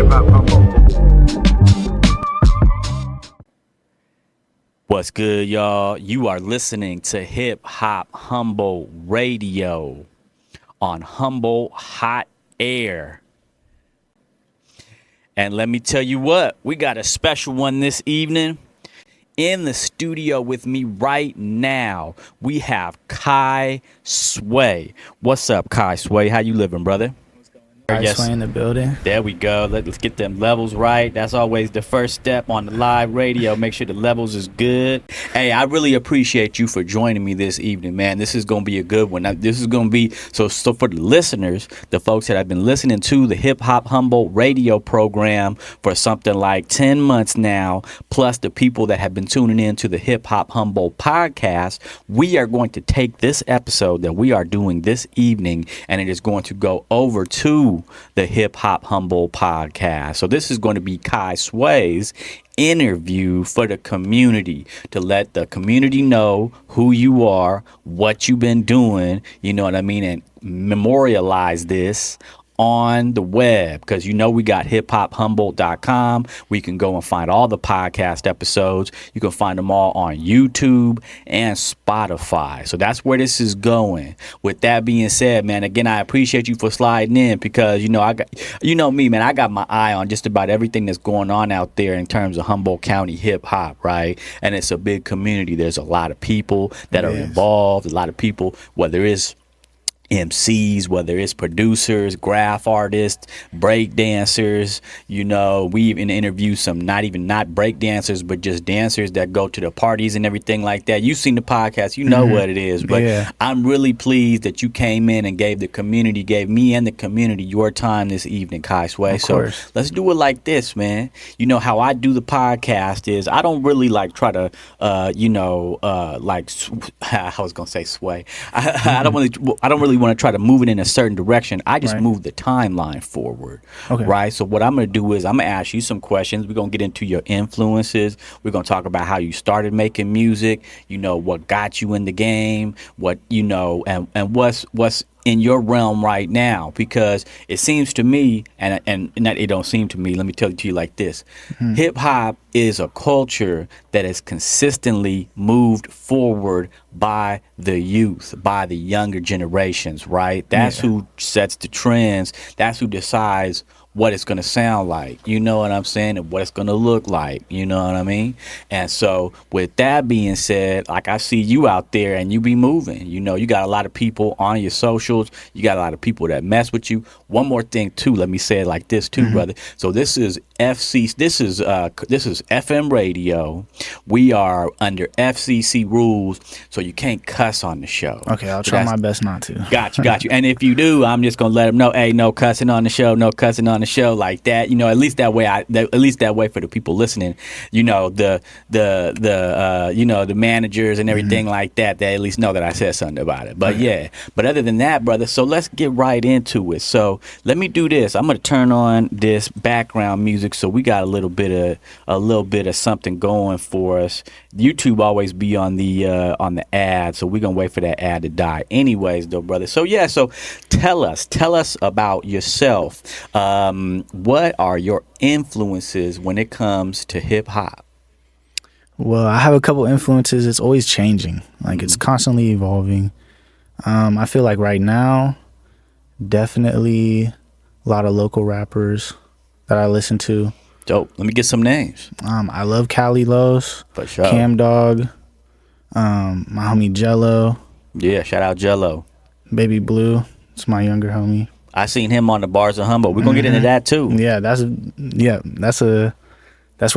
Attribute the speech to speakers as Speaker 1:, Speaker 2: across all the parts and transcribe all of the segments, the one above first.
Speaker 1: Hip Hop Humboldt.
Speaker 2: What's good, y'all? You are listening to Hip Hop Humboldt Radio on Humboldt Hot Air. And let me tell you what, we got a special one this evening. In the studio with me right now, we have Kai Sway. What's up, Kai Sway? How you living, brother?
Speaker 3: Yes. Sway in the building.
Speaker 2: There we go. Let's get them levels right. That's always the first step on the live radio. Make sure the levels is good. Hey, I really appreciate you for joining me this evening, man. This is going to be a good one. This is going to be, so for the listeners, the folks that have been listening to the Hip Hop Humboldt radio program for something like 10 months now, plus the people that have been tuning in to the Hip Hop Humboldt podcast, we are going to take this episode that we are doing this evening, and it is going to go over to the Hip Hop Humboldt podcast. So this is going to be Kai Sway's interview for the community, to let the community know who you are, what you've been doing, you know what I mean, and memorialize this on the web, because you know we got HipHopHumboldt.com. We can go and find all the podcast episodes. You can find them all on YouTube and Spotify. So that's where this is going. With that being said, man, again, I appreciate you for sliding in, because you know me, man, I got my eye on just about everything that's going on out there in terms of Humboldt County hip hop, right? And it's a big community. There's a lot of people that are involved, a lot of people, whether it's MCs, whether it's producers, graph artists, break dancers. You know, we even interview some not break dancers, but just dancers that go to the parties and everything like that. You've seen the podcast, you know what it is. But I'm really pleased that you came in and gave me and the community your time this evening, Kai Sway. So let's do it like this, man. You know how I do the podcast is I don't really like try to I was gonna say sway. I don't really want to try to move it in a certain direction. I just move the timeline forward. Right? So what I'm going to do is I'm going to ask you some questions. We're going to get into your influences. We're going to talk about how you started making music, you know, what got you in the game, what, you know, and what's in your realm right now, because it seems to me, and not it don't seem to me, let me tell it to you like this. Hip hop is a culture that is consistently moved forward by the youth, by the younger generations, right? That's who sets the trends. That's who decides what it's going to sound like, you know what I'm saying, and what it's going to look like, you know what I mean? And so with that being said, like, I see you out there and you be moving, you know, you got a lot of people on your socials, you got a lot of people that mess with you. One more thing too, let me say it like this too, brother. So this is FM radio. We are under FCC rules, so you can't cuss on the show.
Speaker 3: Okay, I'll try my best not to.
Speaker 2: Got you. And if you do, I'm just gonna let them know, hey, no cussing on the show, no cussing on the show, like that. You know, at least that way for the people listening, you know, the managers and everything like that, they at least know that I said something about it. But but other than that, brother, so let's get right into it. So let me do this. I'm gonna turn on this background music so we got a little bit of something going for us. YouTube always be on the ad, so we're gonna wait for that ad to die anyways though, brother. So so tell us about yourself. What are your influences when it comes to hip hop?
Speaker 3: Well, I have a couple influences. It's always changing. Like, it's constantly evolving. I feel like right now, definitely a lot of local rappers that I listen to.
Speaker 2: Dope. Let me get some names.
Speaker 3: I love Cali Los.
Speaker 2: For sure.
Speaker 3: Cam Dog. My homie Jello.
Speaker 2: Yeah, shout out Jello.
Speaker 3: Baby Blue. It's my younger homie.
Speaker 2: I seen him on the Bars of Humboldt. We're gonna get into that too.
Speaker 3: Yeah, that's where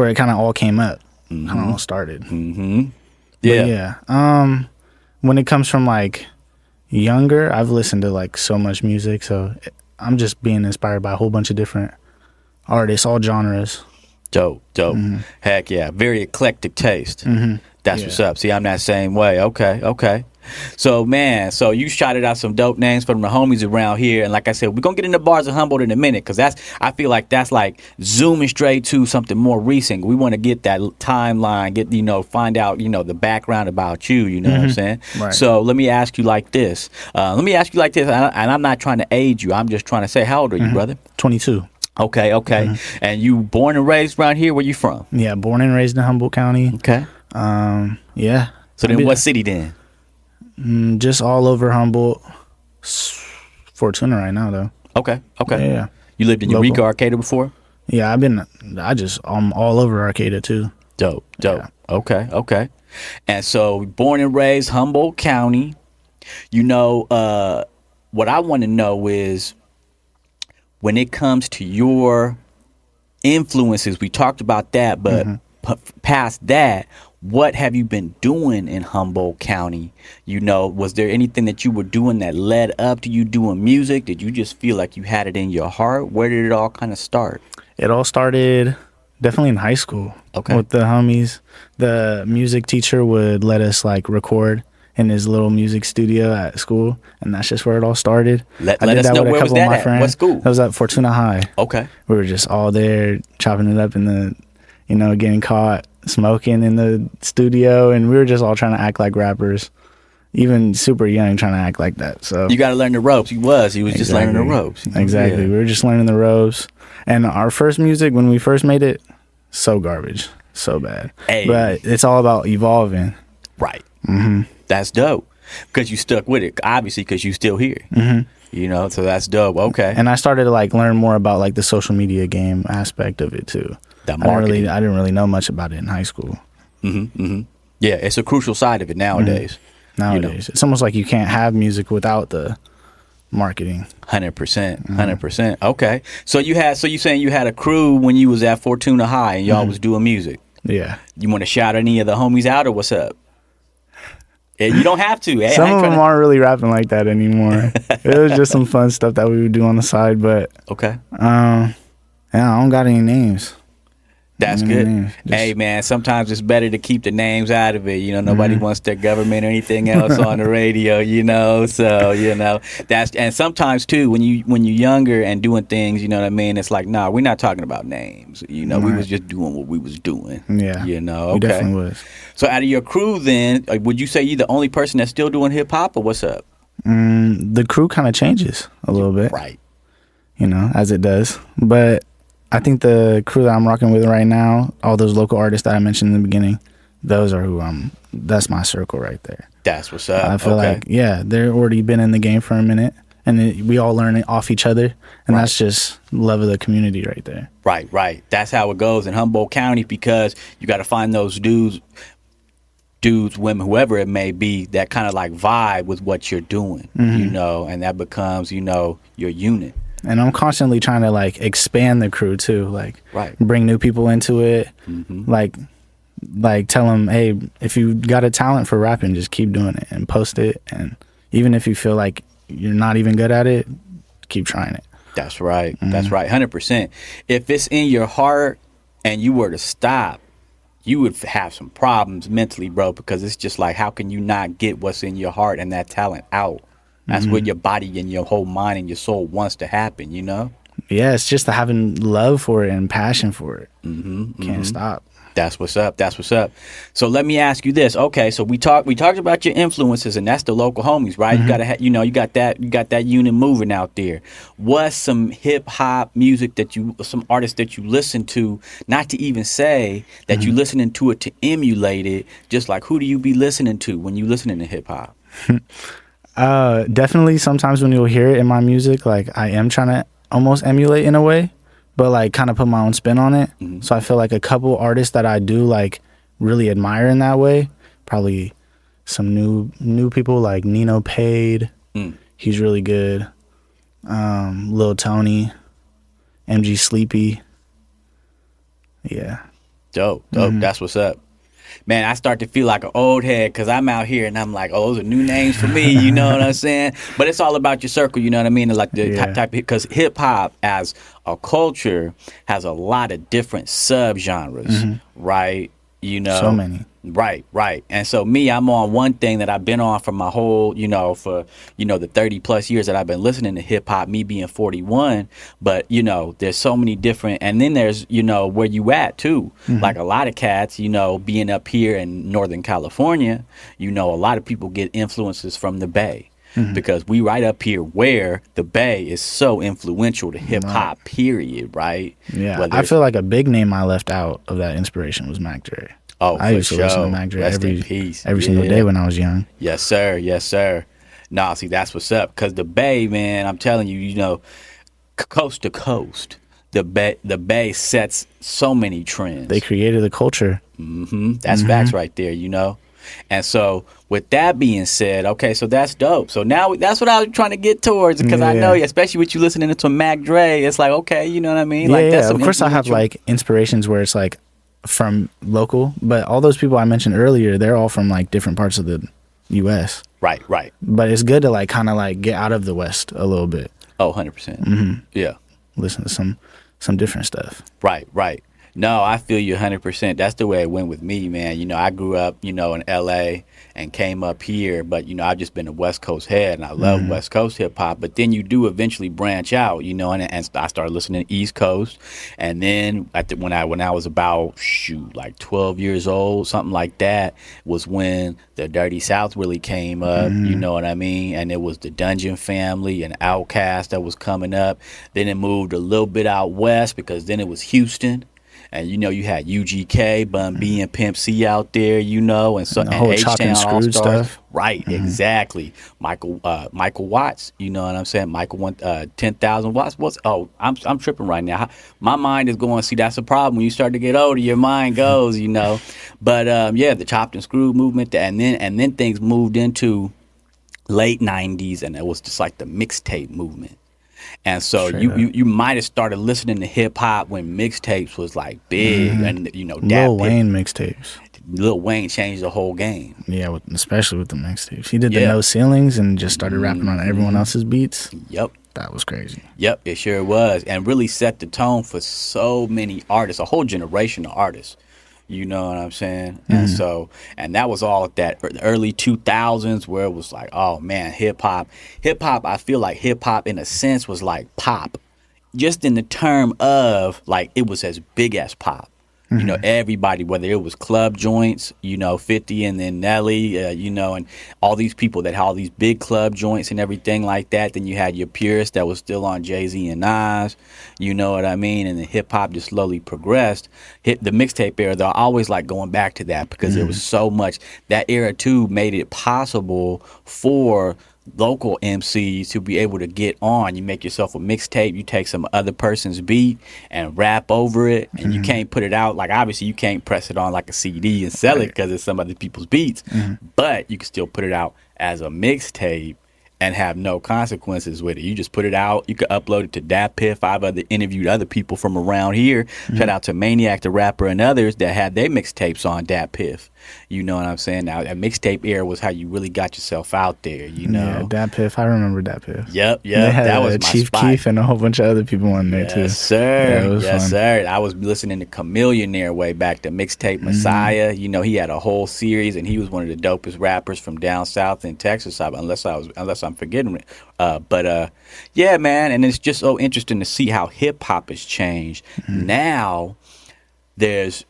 Speaker 3: it kind of all came up. Kind of all started. When it comes from like younger, I've listened to like so much music, so I'm just being inspired by a whole bunch of different artists, all genres.
Speaker 2: Dope. Heck yeah, very eclectic taste. That's what's up. See, I'm that same way. Okay. So, man, you shouted out some dope names from the homies around here. And like I said, we're going to get into Bars of Humboldt in a minute, because I feel like that's like zooming straight to something more recent. We want to get that timeline, find out, the background about you, you know what I'm saying?
Speaker 3: Right.
Speaker 2: So let me ask you like this. And I'm not trying to age you. I'm just trying to say, how old are you, brother?
Speaker 3: 22.
Speaker 2: Okay, okay. And you born and raised around here? Where you from?
Speaker 3: Yeah, born and raised in Humboldt County.
Speaker 2: Okay.
Speaker 3: Yeah.
Speaker 2: So then what city then?
Speaker 3: Just all over Humboldt. Fortuna right now, though.
Speaker 2: Okay, okay.
Speaker 3: Yeah.
Speaker 2: You lived in
Speaker 3: Local.
Speaker 2: Eureka, Arcata before?
Speaker 3: Yeah, I'm all over Arcata, too.
Speaker 2: Dope.
Speaker 3: Yeah.
Speaker 2: Okay, okay. And so born and raised Humboldt County. You know, what I want to know is, when it comes to your influences, we talked about that, but past that, what have you been doing in Humboldt County? You know, was there anything that you were doing that led up to you doing music? Did you just feel like you had it in your heart? Where did it all kind of start?
Speaker 3: It all started definitely in high school.
Speaker 2: Okay.
Speaker 3: With the homies. The music teacher would let us like record in his little music studio at school, and that's just where it all started.
Speaker 2: Let us know, where was that at? What school?
Speaker 3: That was at Fortuna High.
Speaker 2: Okay.
Speaker 3: We were just all there chopping it up in the, getting caught smoking in the studio, and we were just all trying to act like rappers, even super young, trying to act like that. So
Speaker 2: you got to learn the ropes. He was just learning the ropes.
Speaker 3: Exactly.
Speaker 2: Yeah.
Speaker 3: We were just learning the ropes, and our first music when we first made it, so garbage, so bad.
Speaker 2: Hey.
Speaker 3: But it's all about evolving.
Speaker 2: Right. That's dope, because you stuck with it, obviously, because you still here. You know, so that's dope. Okay.
Speaker 3: And I started to like learn more about like the social media game aspect of it too.
Speaker 2: That marketing.
Speaker 3: I didn't really know much about it in high school.
Speaker 2: Yeah, it's a crucial side of it nowadays.
Speaker 3: Nowadays, it's almost like you can't have music without the marketing.
Speaker 2: 100%. Okay. So you saying you had a crew when you was at Fortuna High and y'all was doing music.
Speaker 3: Yeah.
Speaker 2: You want to shout any of the homies out, or what's up? Yeah, you don't have to. Hey,
Speaker 3: Some of them aren't really rapping like that anymore. It was just some fun stuff that we would do on the side, but
Speaker 2: okay.
Speaker 3: Yeah, I don't got any names.
Speaker 2: That's good. Hey, man, sometimes it's better to keep the names out of it. You know, nobody wants their government or anything else on the radio, you know. So, and sometimes too, when you're younger and doing things, you know what I mean, it's like, nah, we're not talking about names. You know, we was just doing what we was doing.
Speaker 3: Yeah.
Speaker 2: You know, okay.
Speaker 3: We definitely was.
Speaker 2: So out of your crew then, would you say you're the only person that's still doing hip hop, or what's up?
Speaker 3: The crew kind of changes a little bit.
Speaker 2: Right.
Speaker 3: You know, as it does. But I think the crew that I'm rocking with right now, all those local artists that I mentioned in the beginning, those are that's my circle right there.
Speaker 2: That's what's up.
Speaker 3: I feel like, they're already been in the game for a minute, and we all learn it off each other, and that's just love of the community right there.
Speaker 2: Right. That's how it goes in Humboldt County, because you got to find those dudes, women, whoever it may be, that kind of like vibe with what you're doing, you know, and that becomes, your unit.
Speaker 3: And I'm constantly trying to like expand the crew too, like bring new people into it, like tell them, hey, if you got a talent for rapping, just keep doing it and post it. And even if you feel like you're not even good at it, keep trying it.
Speaker 2: That's right. That's right. 100%. If it's in your heart and you were to stop, you would have some problems mentally, bro, because it's just like, how can you not get what's in your heart and that talent out? That's what your body and your whole mind and your soul wants to happen, you know?
Speaker 3: Yeah, it's just having love for it and passion for it. Can't stop.
Speaker 2: That's what's up. So let me ask you this. Okay, so we talked about your influences, and that's the local homies, right? You gotta you got that unit moving out there. What's some hip hop music some artists that you listen to, not to even say that you listening to it to emulate it, just like who do you be listening to when you listening to hip hop?
Speaker 3: Definitely sometimes when you'll hear it in my music, like I am trying to almost emulate in a way, but like kind of put my own spin on it. So I feel like a couple artists that I do like really admire in that way, probably some new people like Nino Paid. He's really good. Lil Tony, MG Sleepy. Yeah.
Speaker 2: Dope. That's what's up. Man, I start to feel like an old head because I'm out here and I'm like, oh, those are new names for me, you know what I'm saying? But it's all about your circle, you know what I mean? Like the type, because hip hop as a culture has a lot of different subgenres, right? You know,
Speaker 3: so many.
Speaker 2: Right. And so I'm on one thing that I've been on for my whole, for, the 30 plus years that I've been listening to hip hop, me being 41. But, there's so many different, and then there's, where you at too. Like a lot of cats, being up here in Northern California, a lot of people get influences from the Bay. because we right up here where the Bay is so influential to hip hop, period, right?
Speaker 3: Yeah,
Speaker 2: Whether
Speaker 3: I feel like a big name I left out of that inspiration was Mac Dre.
Speaker 2: Oh,
Speaker 3: I
Speaker 2: for
Speaker 3: used to
Speaker 2: sure.
Speaker 3: listen to Mac Dre
Speaker 2: Rest in peace.
Speaker 3: every single day when I was young.
Speaker 2: Yes, sir. Yes, sir. Nah, see, that's what's up. Because the Bay, man, I'm telling you, you know, coast to coast, the Bay sets so many trends.
Speaker 3: They created the culture.
Speaker 2: That's facts right there, you know. And so, with that being said, okay, so that's dope. So now that's what I was trying to get towards, because I know, especially with you listening to Mac Dre, it's like, okay, you know what I mean?
Speaker 3: Yeah,
Speaker 2: like, that's
Speaker 3: of course I have like inspirations where it's like from local, but all those people I mentioned earlier, they're all from like different parts of the U.S.
Speaker 2: Right.
Speaker 3: But it's good to like kind of like get out of the West a little bit.
Speaker 2: Oh, 100%. Yeah.
Speaker 3: Listen to some different stuff.
Speaker 2: Right. No, I feel you 100%. That's the way it went with me, man. You know, I grew up, you know, in L.A. and came up here, but, you know, I've just been a West Coast head, and I love West Coast hip-hop. But then you do eventually branch out, you know, and I started listening to East Coast. And then when I was about, like 12 years old, something like that, was when the Dirty South really came up, you know what I mean? And it was the Dungeon Family and Outkast that was coming up. Then it moved a little bit out west, because then it was Houston. And, you know, you had UGK, Bun B, and Pimp C out there, you know, and
Speaker 3: the whole H-Town All-Stars stuff.
Speaker 2: Right, exactly. Michael Watts, you know what I'm saying? Michael 10,000 watts. I'm tripping right now. My mind is going, see, that's a problem. When you start to get older, your mind goes, you know. But, yeah, the chopped and screwed movement, and then things moved into late 90s, and it was just like the mixtape movement. And so you might have started listening to hip hop when mixtapes was like big, and you know,
Speaker 3: Lil Wayne mixtapes.
Speaker 2: Lil Wayne changed the whole game.
Speaker 3: Yeah, especially with the mixtapes. He did the No Ceilings and just started rapping on everyone else's beats.
Speaker 2: Yep.
Speaker 3: That was crazy.
Speaker 2: Yep, it sure was, and really set the tone for so many artists, a whole generation of artists. You know what I'm saying? And so, and that was all at that early 2000s, where it was like, oh man, hip hop, I feel like hip hop in a sense was like pop, just in the term of like, it was as big as pop. You know, everybody, whether it was club joints, you know, 50 and then Nelly, you know, and all these people that had all these big club joints and everything like that. Then you had your purists that was still on Jay-Z and Nas, you know what I mean? And then hip hop just slowly progressed. The mixtape era, though, I always like going back to that, because there was so much. That era, too, made it possible for local MCs to be able to get on. You make yourself a mixtape, you take some other person's beat and rap over it, and you can't put it out, like obviously you can't press it on like a CD and sell it because it's some other people's beats, but you can still put it out as a mixtape and have no consequences with it. You just put it out. You could upload it to Dat Piff. I've interviewed other people from around here. Shout out to Maniac the Rapper and others that had their mixtapes on Dat Piff. You know what I'm saying? Now, that mixtape era was how you really got yourself out there, you know?
Speaker 3: Yeah, Dat Piff. I remember Dat Piff.
Speaker 2: Yep.
Speaker 3: They had,
Speaker 2: that was my
Speaker 3: Chief
Speaker 2: spot.
Speaker 3: Keef and a whole bunch of other people on there, too.
Speaker 2: Yes, sir.
Speaker 3: Yeah, it was fun.
Speaker 2: Sir. I was listening to Chameleonaire way back, the mixtape Messiah. You know, he had a whole series, and he was one of the dopest rappers from down south in Texas, unless I'm forgetting it. Yeah, man, and it's just so interesting to see how hip hop has changed. Now, there's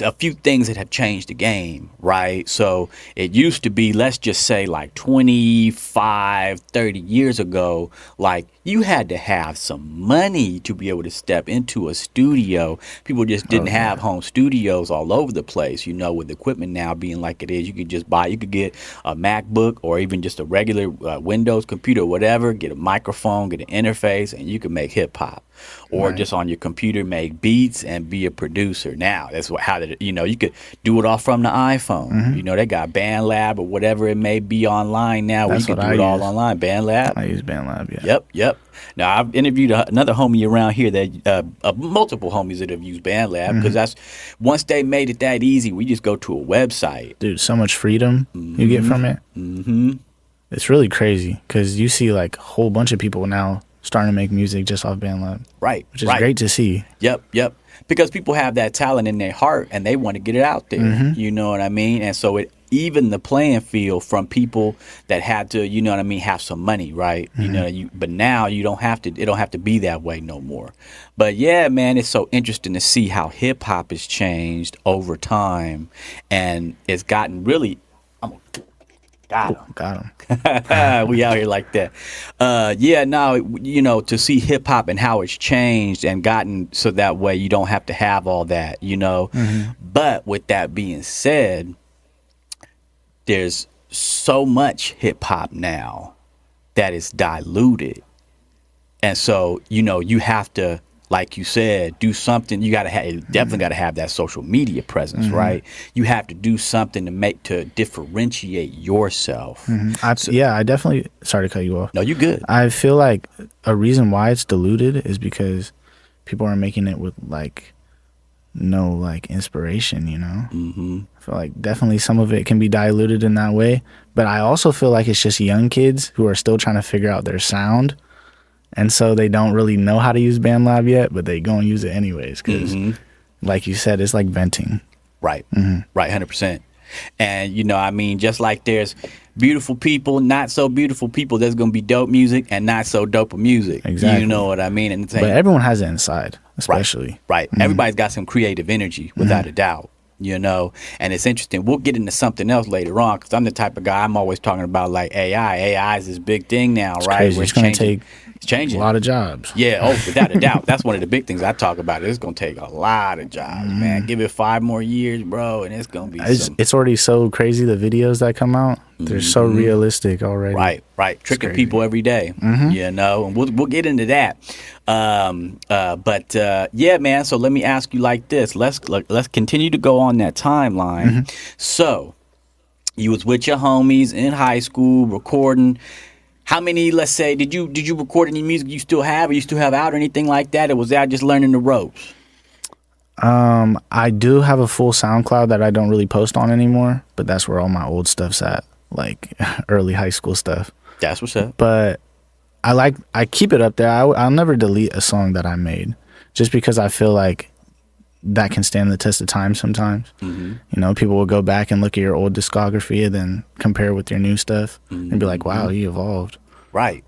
Speaker 2: a few things that have changed the game, right? So it used to be, let's just say like 25, 30 years ago, like you had to have some money to be able to step into a studio. People just didn't have home studios all over the place, you know, with equipment now being like it is. You could get a MacBook or even just a regular Windows computer, whatever, get a microphone, get an interface, and you can make hip hop. Or just on your computer make beats and be a producer. Now that's you could do it all from the iPhone. You know, they got BandLab or whatever it may be online now.
Speaker 3: That's
Speaker 2: where you can do it all online. BandLab.
Speaker 3: I use BandLab. Yeah.
Speaker 2: Yep. Now I've interviewed another homie around here that multiple homies that have used BandLab, because that's once they made it that easy, we just go to a website.
Speaker 3: Dude, so much freedom you get from it. It's really crazy, because you see like a whole bunch of people now starting to make music just off BandLab.
Speaker 2: Right.
Speaker 3: Which is great to see.
Speaker 2: Yep. Because people have that talent in their heart and they want to get it out there. You know what I mean? And so it even the playing field from people that had to, you know what I mean, have some money, right? You know, but now you don't have to, it don't have to be that way no more. But yeah, man, it's so interesting to see how hip hop has changed over time, and it's gotten really,
Speaker 3: Got him.
Speaker 2: We out here like that. Yeah, no, to see hip hop and how it's changed and gotten so that way you don't have to have all that, But with that being said, there's so much hip hop now that is diluted. And so, you have to, like you said, do something. You definitely got to have that social media presence, right? You have to do something to differentiate yourself.
Speaker 3: I definitely. Sorry to cut you off.
Speaker 2: No, you good.
Speaker 3: I feel like a reason why it's diluted is because people are making it with no inspiration. I feel like definitely some of it can be diluted in that way, but I also feel like it's just young kids who are still trying to figure out their sound. And so they don't really know how to use BandLab yet, but they go and use it anyways because, like you said, it's like venting.
Speaker 2: Right. Right, 100%. And, just like there's beautiful people, not so beautiful people, there's going to be dope music and not so dope music.
Speaker 3: Exactly.
Speaker 2: You know what I mean? And
Speaker 3: but everyone has it inside, especially.
Speaker 2: Right. Everybody's got some creative energy, without a doubt. And it's interesting. We'll get into something else later on because I'm the type of guy, I'm always talking about like AI. AI is this big thing now,
Speaker 3: it's
Speaker 2: right?
Speaker 3: Crazy. It's going to take
Speaker 2: a
Speaker 3: lot of jobs.
Speaker 2: Yeah, without a doubt. That's one of the big things I talk about. It's going to take a lot of jobs, man. Give it 5 more years, bro, and it's going to be
Speaker 3: it's already so crazy, the videos that come out. They're so realistic already.
Speaker 2: Right. Tricking people every day, and we'll get into that. But yeah, man, so let me ask you like this. Let's continue to go on that timeline. So you was with your homies in high school recording. How many, let's say, did you record any music you still have or you still have out or anything like that? Or was that just learning the ropes?
Speaker 3: I do have a full SoundCloud that I don't really post on anymore, but that's where all my old stuff's at, like early high school stuff.
Speaker 2: That's what's up.
Speaker 3: But I keep it up there. I'll never delete a song that I made just because I feel like that can stand the test of time sometimes. People will go back and look at your old discography and then compare with your new stuff and be like, wow, you evolved.
Speaker 2: Right.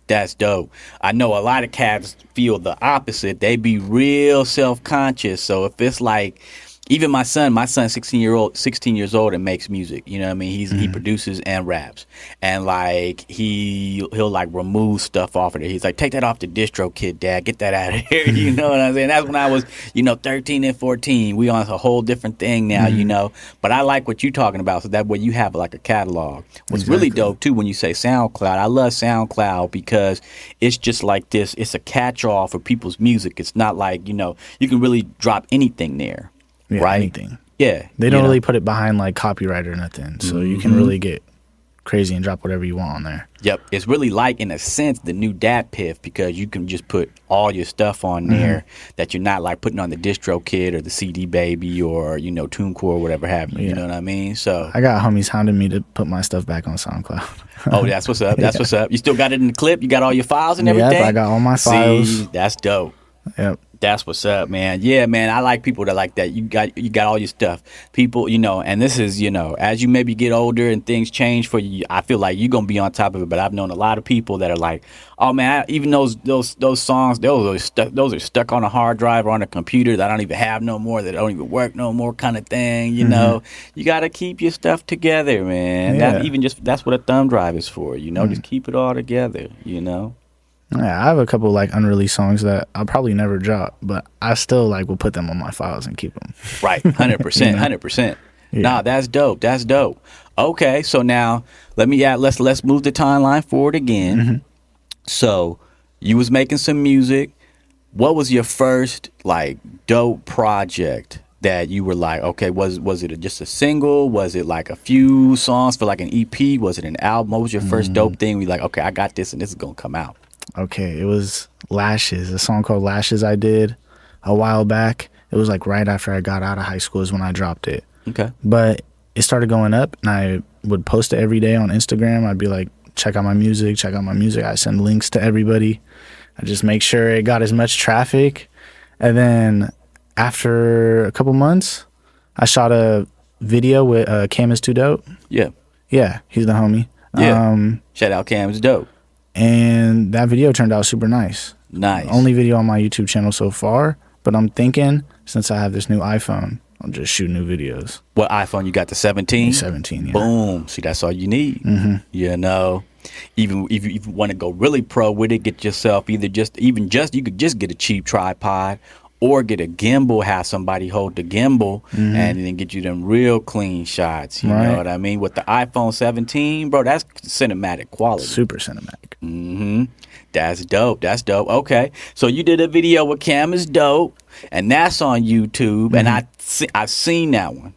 Speaker 2: That's dope. I know a lot of cats feel the opposite. They be real self-conscious. So if it's like, even my son's 16 years old and makes music. You know what I mean? He produces and raps. And like he'll like remove stuff off of it. He's like, take that off the distro kit, Dad. Get that out of here. You know what I'm saying? That's when I was, 13 and 14. We on a whole different thing now, But I like what you're talking about. So that way you have like a catalog. What's really dope too when you say SoundCloud. I love SoundCloud because it's just like this. It's a catch-all for people's music. It's not like, you can really drop anything there.
Speaker 3: Yeah,
Speaker 2: right?
Speaker 3: Anything.
Speaker 2: Yeah.
Speaker 3: They don't really put it behind like copyright or nothing. So you can really get crazy and drop whatever you want on there.
Speaker 2: Yep. It's really like, in a sense, the new DatPiff because you can just put all your stuff on there that you're not like putting on the distro kit or the CD Baby or, TuneCore or whatever have you. You know what I mean? So
Speaker 3: I got homies hounding me to put my stuff back on SoundCloud.
Speaker 2: Oh, that's what's up. That's what's up. You still got it in the clip? You got all your files and everything?
Speaker 3: Yep, I got all my files.
Speaker 2: See, that's dope.
Speaker 3: Yep.
Speaker 2: That's what's up, man. Yeah, man, I like people that like that. You got all your stuff. People, and this is, as you maybe get older and things change for you, I feel like you're going to be on top of it. But I've known a lot of people that are like, oh, man, even those songs, those are stuck on a hard drive or on a computer that I don't even have no more, that don't even work no more kind of thing, you know. You got to keep your stuff together, man.
Speaker 3: Yeah.
Speaker 2: That's what a thumb drive is for, just keep it all together,
Speaker 3: Yeah, I have a couple like unreleased songs that I'll probably never drop, but I still will put them on my files and keep them.
Speaker 2: Right, 100%, 100%. Yeah. Nah, that's dope. That's dope. Okay, so now let's move the timeline forward again. So you was making some music. What was your first like dope project that you were like, okay, was it just a single? Was it like a few songs for like an EP? Was it an album? What was your first dope thing? We like, okay, I got this and this is gonna come out.
Speaker 3: Okay, it was Lashes, a song called Lashes I did a while back. It was like right after I got out of high school is when I dropped it.
Speaker 2: Okay.
Speaker 3: But it started going up and I would post it every day on Instagram. I'd be like, check out my music. I send links to everybody. I just make sure it got as much traffic. And then after a couple months, I shot a video with Cam is Too Dope.
Speaker 2: Yeah.
Speaker 3: Yeah, he's the homie.
Speaker 2: Yeah. Shout out Cam is dope.
Speaker 3: And that video turned out super nice.
Speaker 2: Nice.
Speaker 3: Only video on my YouTube channel so far, but I'm thinking since I have this new iPhone, I'll just shoot new videos.
Speaker 2: What iPhone you got? The 17?
Speaker 3: 17, yeah.
Speaker 2: Boom. See, that's all you need. You know, even if you want to go really pro with it, get yourself you could just get a cheap tripod or get a gimbal, have somebody hold the gimbal and then get you them real clean shots. You know what I mean? With the iPhone 17, bro, that's cinematic quality.
Speaker 3: Super cinematic.
Speaker 2: That's dope. That's dope. Okay. So you did a video with Cam is Dope, and that's on YouTube, and I've seen that one.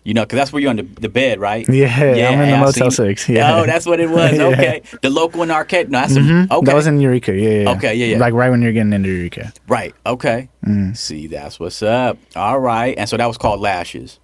Speaker 2: You know, because that's where you're on the bed, right?
Speaker 3: Yeah, I'm in the Motel 6. Yeah.
Speaker 2: Oh, that's what it was. Okay. The local in Arcata. No, that's okay.
Speaker 3: That was in Eureka. Yeah.
Speaker 2: Okay, yeah.
Speaker 3: Like right when you're getting into Eureka.
Speaker 2: Right. Okay. See, that's what's up. All right. And so that was called Lashes.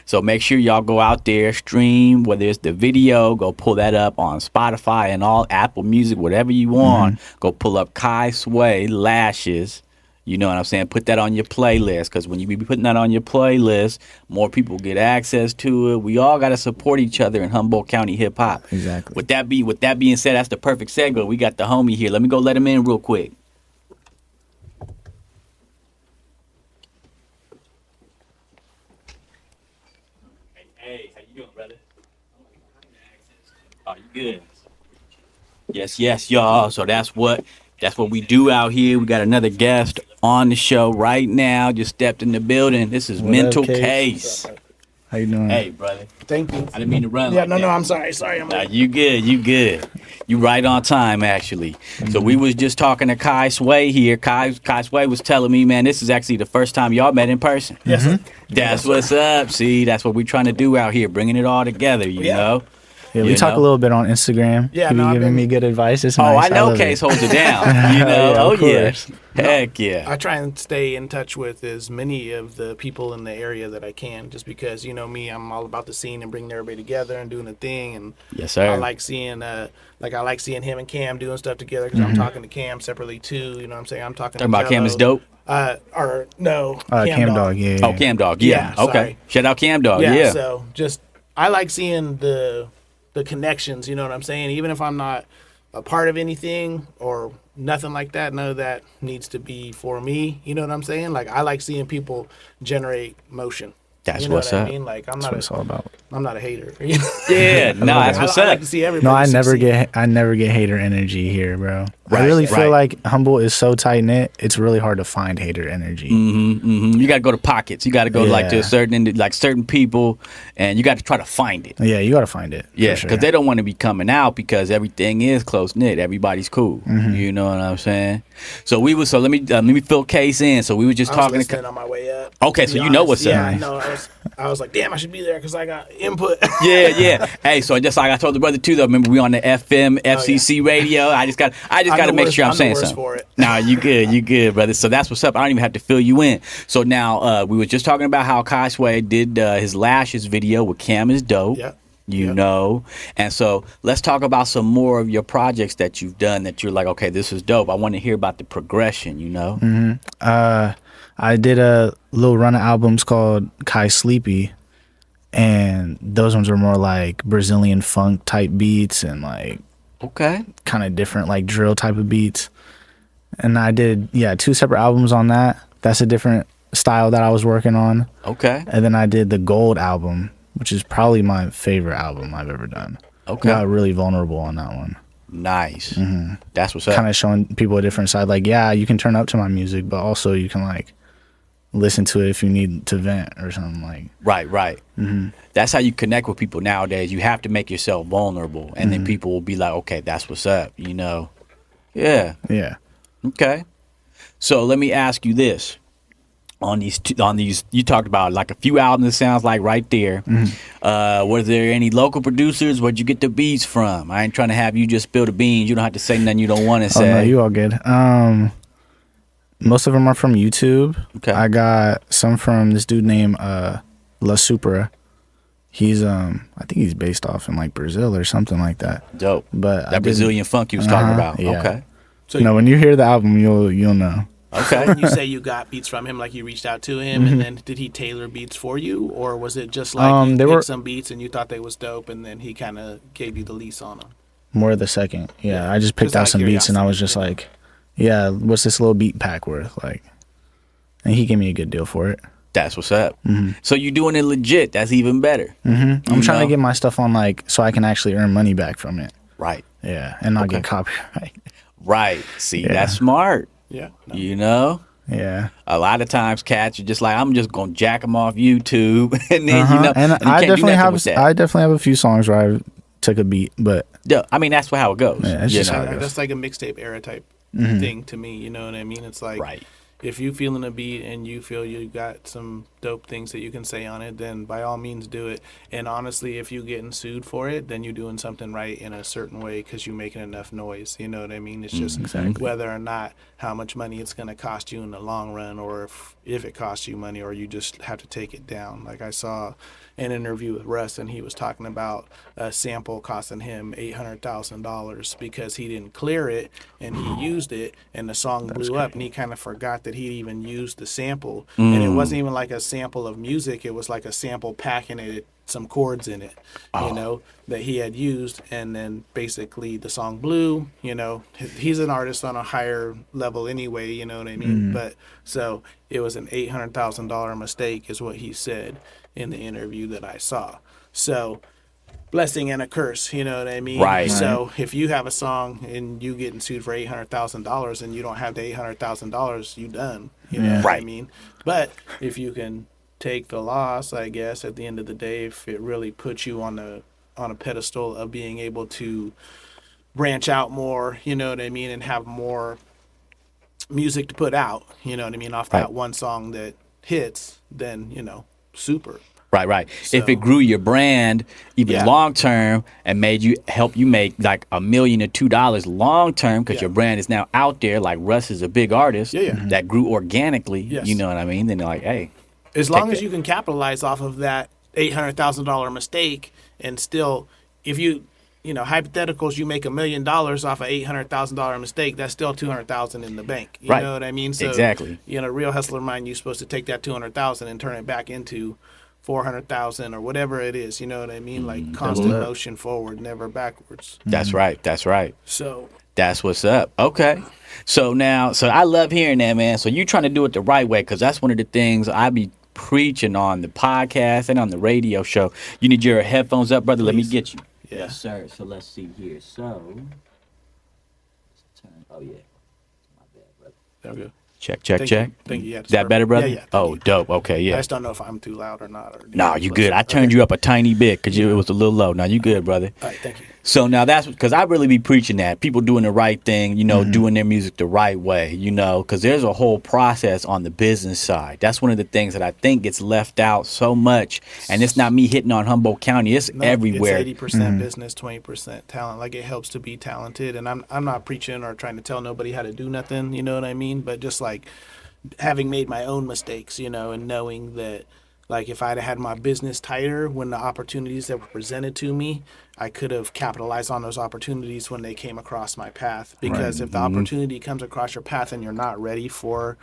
Speaker 2: So make sure y'all go out there, stream, whether it's the video, go pull that up on Spotify and all Apple Music, whatever you want. Go pull up Kai Sway Lashes. You know what I'm saying? Put that on your playlist, because when you be putting that on your playlist, more people get access to it. We all got to support each other in Humboldt County hip hop.
Speaker 3: Exactly.
Speaker 2: With that being said, that's the perfect segue. We got the homie here. Let me go let him in real quick. Hey, how you doing, brother? Oh, you good? Yes, y'all. So that's what we do out here. We got another guest on the show right now. Just stepped in the building. This is mentaLCAse.
Speaker 3: How you doing?
Speaker 2: Hey, brother.
Speaker 1: Thank you.
Speaker 2: I didn't mean to run.
Speaker 1: Yeah,
Speaker 2: like
Speaker 1: no,
Speaker 2: that.
Speaker 1: I'm sorry. I'm
Speaker 2: Nah, you good. You right on time, actually. So we was just talking to Kai Sway here. Kai Sway was telling me, man, this is actually the first time y'all met in person.
Speaker 1: Yes, sir.
Speaker 2: That's what's up. See, that's what we're trying to do out here, bringing it all together, you know?
Speaker 3: Yeah, we talk a little bit on Instagram.
Speaker 1: Yeah,
Speaker 3: you be giving me good advice. It's
Speaker 2: I
Speaker 3: nice.
Speaker 2: know Case holds it down. You know,
Speaker 3: Yeah, of course.
Speaker 2: Heck yeah.
Speaker 1: I try and stay in touch with as many of the people in the area that I can, just because, you know me, I'm all about the scene and bringing everybody together and doing a thing. And
Speaker 2: yes, sir.
Speaker 1: I like seeing him and Cam doing stuff together, because I'm talking to Cam separately too. You know what I'm saying? I'm talking
Speaker 2: about Cam is Dope.
Speaker 1: Cam
Speaker 3: Dog. Yeah.
Speaker 2: Oh, Cam Dog. Yeah. Okay.
Speaker 1: Sorry.
Speaker 2: Shout out Cam Dog. Yeah.
Speaker 1: So just I like seeing the connections, you know what I'm saying? Even if I'm not a part of anything or nothing like that, none of that needs to be for me, you know what I'm saying? Like, I like seeing people generate motion.
Speaker 2: That's
Speaker 1: you know
Speaker 2: what's
Speaker 1: what
Speaker 2: up.
Speaker 1: I mean? Like,
Speaker 3: That's what it's all about.
Speaker 1: I'm not a hater. You know?
Speaker 2: Yeah, no, that's what's
Speaker 1: I
Speaker 2: up.
Speaker 1: like to see everybody
Speaker 3: No, I
Speaker 1: succeed.
Speaker 3: never get hater energy here, bro.
Speaker 2: Right,
Speaker 3: I really feel
Speaker 2: right.
Speaker 3: like Humboldt is so tight knit. It's really hard to find hater energy.
Speaker 2: You got to go to pockets. You got to go like to
Speaker 3: Yeah.
Speaker 2: certain people, and you got to try to find it.
Speaker 3: Yeah, you gotta find it.
Speaker 2: Yeah,
Speaker 3: for
Speaker 2: because
Speaker 3: sure.
Speaker 2: they don't want to be coming out, because everything is close knit. Everybody's cool. You know what I'm saying? So let me fill Case in. So we were just
Speaker 1: I was
Speaker 2: talking
Speaker 1: listening
Speaker 2: to.
Speaker 1: on my way up.
Speaker 2: Okay,
Speaker 1: to
Speaker 2: so
Speaker 1: be
Speaker 2: you know
Speaker 1: honest.
Speaker 2: what's up.
Speaker 1: Yeah, no, I was like, damn, I should be there because I got input.
Speaker 2: Yeah. Hey, so just like I told the brother too, though. Remember we on the FCC radio. I just got to make sure I'm saying something.
Speaker 1: For it.
Speaker 2: Nah, you good, brother. So that's what's up. I don't even have to fill you in. So now we were just talking about how Kai Sway did his Lashes video with Cam is Dope.
Speaker 1: Yep.
Speaker 2: You know, and so let's talk about some more of your projects that you've done that you're like, okay, this is dope. I want to hear about the progression, you know?
Speaker 3: I did a little run of albums called Kai Sleepy, and those ones were more like Brazilian funk type beats and like
Speaker 2: Okay.
Speaker 3: kind of different like drill type of beats. And I did 2 separate albums on that. That's a different style that I was working on.
Speaker 2: Okay.
Speaker 3: And then I did the Gold album, which is probably my favorite album I've ever done.
Speaker 2: Okay.
Speaker 3: Got really vulnerable on that one.
Speaker 2: Nice. That's what's up.
Speaker 3: Kind of showing people a different side. Like, yeah, you can turn up to my music, but also you can like listen to it if you need to vent or something like.
Speaker 2: Right. That's how you connect with people nowadays. You have to make yourself vulnerable, and then people will be like, okay, that's what's up, you know? Yeah.
Speaker 3: Yeah.
Speaker 2: Okay. So let me ask you this. On these, you talked about like a few albums, it sounds like right there. Was there any local producers? Where'd you get the beats from? I ain't trying to have you just spill the beans. You don't have to say nothing you don't want to
Speaker 3: Oh,
Speaker 2: say.
Speaker 3: no, you all good. Most of them are from YouTube.
Speaker 2: Okay.
Speaker 3: I got some from this dude named La Supra. He's I think he's based off in like Brazil or something like that.
Speaker 2: Dope.
Speaker 3: But
Speaker 2: That Brazilian funk you was talking about.
Speaker 3: yeah.
Speaker 2: Okay.
Speaker 1: So
Speaker 3: No, when you hear the album, you'll know.
Speaker 2: Okay.
Speaker 1: when you say you got beats from him, like you reached out to him, and then did he tailor beats for you, or was it just like you
Speaker 3: they
Speaker 1: picked
Speaker 3: were-
Speaker 1: some beats and you thought they was dope, and then he kind of gave you the lease on them?
Speaker 3: More of the second. Yeah,
Speaker 1: Yeah.
Speaker 3: I just picked
Speaker 1: Just
Speaker 3: out
Speaker 1: out of
Speaker 3: some beats and I was
Speaker 1: curiosity,
Speaker 3: just like, yeah, what's this little beat pack worth? Like, and he gave me a good deal for it.
Speaker 2: That's what's up. So you're doing it legit. That's even better.
Speaker 3: I'm trying to get my stuff on like so I can actually earn money back from it.
Speaker 2: Right.
Speaker 3: Yeah, and not get copyright.
Speaker 2: Right. See, that's smart.
Speaker 1: Yeah. No.
Speaker 2: You know?
Speaker 3: Yeah.
Speaker 2: A lot of times cats are just like, I'm just going to jack them off YouTube. And then,
Speaker 3: And
Speaker 2: and you
Speaker 3: I
Speaker 2: can't do
Speaker 3: definitely
Speaker 2: nothing with that.
Speaker 3: I definitely have a few songs where I took a beat, but
Speaker 2: Yeah, I mean, that's how it goes.
Speaker 3: Yeah, it's
Speaker 2: you
Speaker 3: just
Speaker 2: know?
Speaker 3: how it goes.
Speaker 1: That's like a mixtape era type thing to me. You know what I mean? It's like,
Speaker 2: Right.
Speaker 1: if you feeling a beat and you feel you got some dope things that you can say on it, then by all means do it. And honestly, if you getting sued for it, then you're doing something right in a certain way because you're making enough noise. You know what I mean? It's just whether or not how much money it's going to cost you in the long run, or if it costs you money, or you just have to take it down. Like I saw an interview with Russ, and he was talking about a sample costing him $800,000 because he didn't clear it and he used it, and the song blew up, and he kind of forgot that he'd even used the sample, and it wasn't even like a sample of music. It was like a sample packing it, some chords in it, you know, that he had used, and then basically the song blew. You know, he's an artist on a higher level anyway, you know what I mean? But so it was an $800,000 mistake is what he said in the interview that I saw. So blessing and a curse, you know what I mean?
Speaker 2: Right.
Speaker 1: So if you have a song and you getting sued for $800,000 and you don't have the $800,000, you done. You know what I mean? But if you can take the loss, I guess, at the end of the day, if it really puts you on a pedestal of being able to branch out more, you know what I mean, and have more music to put out, you know what I mean, off that one song that hits, then, you know, super.
Speaker 2: Right.
Speaker 1: So,
Speaker 2: if it grew your brand even long term and help you make like $1 million or $2 long term because your brand is now out there, like Russ is a big artist that grew organically, you know what I mean? Then they're like, hey.
Speaker 1: As long as you can capitalize off of that $800,000 mistake, and still, if you know, hypotheticals, you make $1 million off a $800,000 mistake, that's still $200,000 in the bank. You know what I mean? So,
Speaker 2: exactly.
Speaker 1: You know, real hustler mind, you're supposed to take that $200,000 and turn it back into $400,000 or whatever it is. You know what I mean? Like constant motion forward, never backwards.
Speaker 2: That's right.
Speaker 1: So
Speaker 2: that's what's up. Okay. So I love hearing that, man. So you trying to do it the right way, because that's one of the things I be preaching on the podcast and on the radio show. You need your headphones up, brother. Let me get you.
Speaker 1: Yeah.
Speaker 2: Yes, sir. So let's see here. So, oh yeah, my bad, brother.
Speaker 1: there we go.
Speaker 2: Check.
Speaker 1: Thank you. Yeah,
Speaker 2: Is that better, brother?
Speaker 1: Yeah.
Speaker 2: Oh, dope. Okay, yeah.
Speaker 1: I just don't know if I'm too loud or not.
Speaker 2: No, you good. I turned you up a tiny bit because it was a little low. Now you good, brother.
Speaker 1: All right, thank you.
Speaker 2: So now that's because I really be preaching that people doing the right thing, you know, doing their music the right way, you know, because there's a whole process on the business side. That's one of the things that I think gets left out so much. And it's not me hitting on Humboldt County. It's everywhere.
Speaker 1: It's 80% business, 20% talent. Like, it helps to be talented. And I'm not preaching or trying to tell nobody how to do nothing, you know what I mean? But just like having made my own mistakes, you know, and knowing that, like, if I'd had my business tighter when the opportunities that were presented to me, I could have capitalized on those opportunities when they came across my path. Because if the opportunity comes across your path and you're not ready to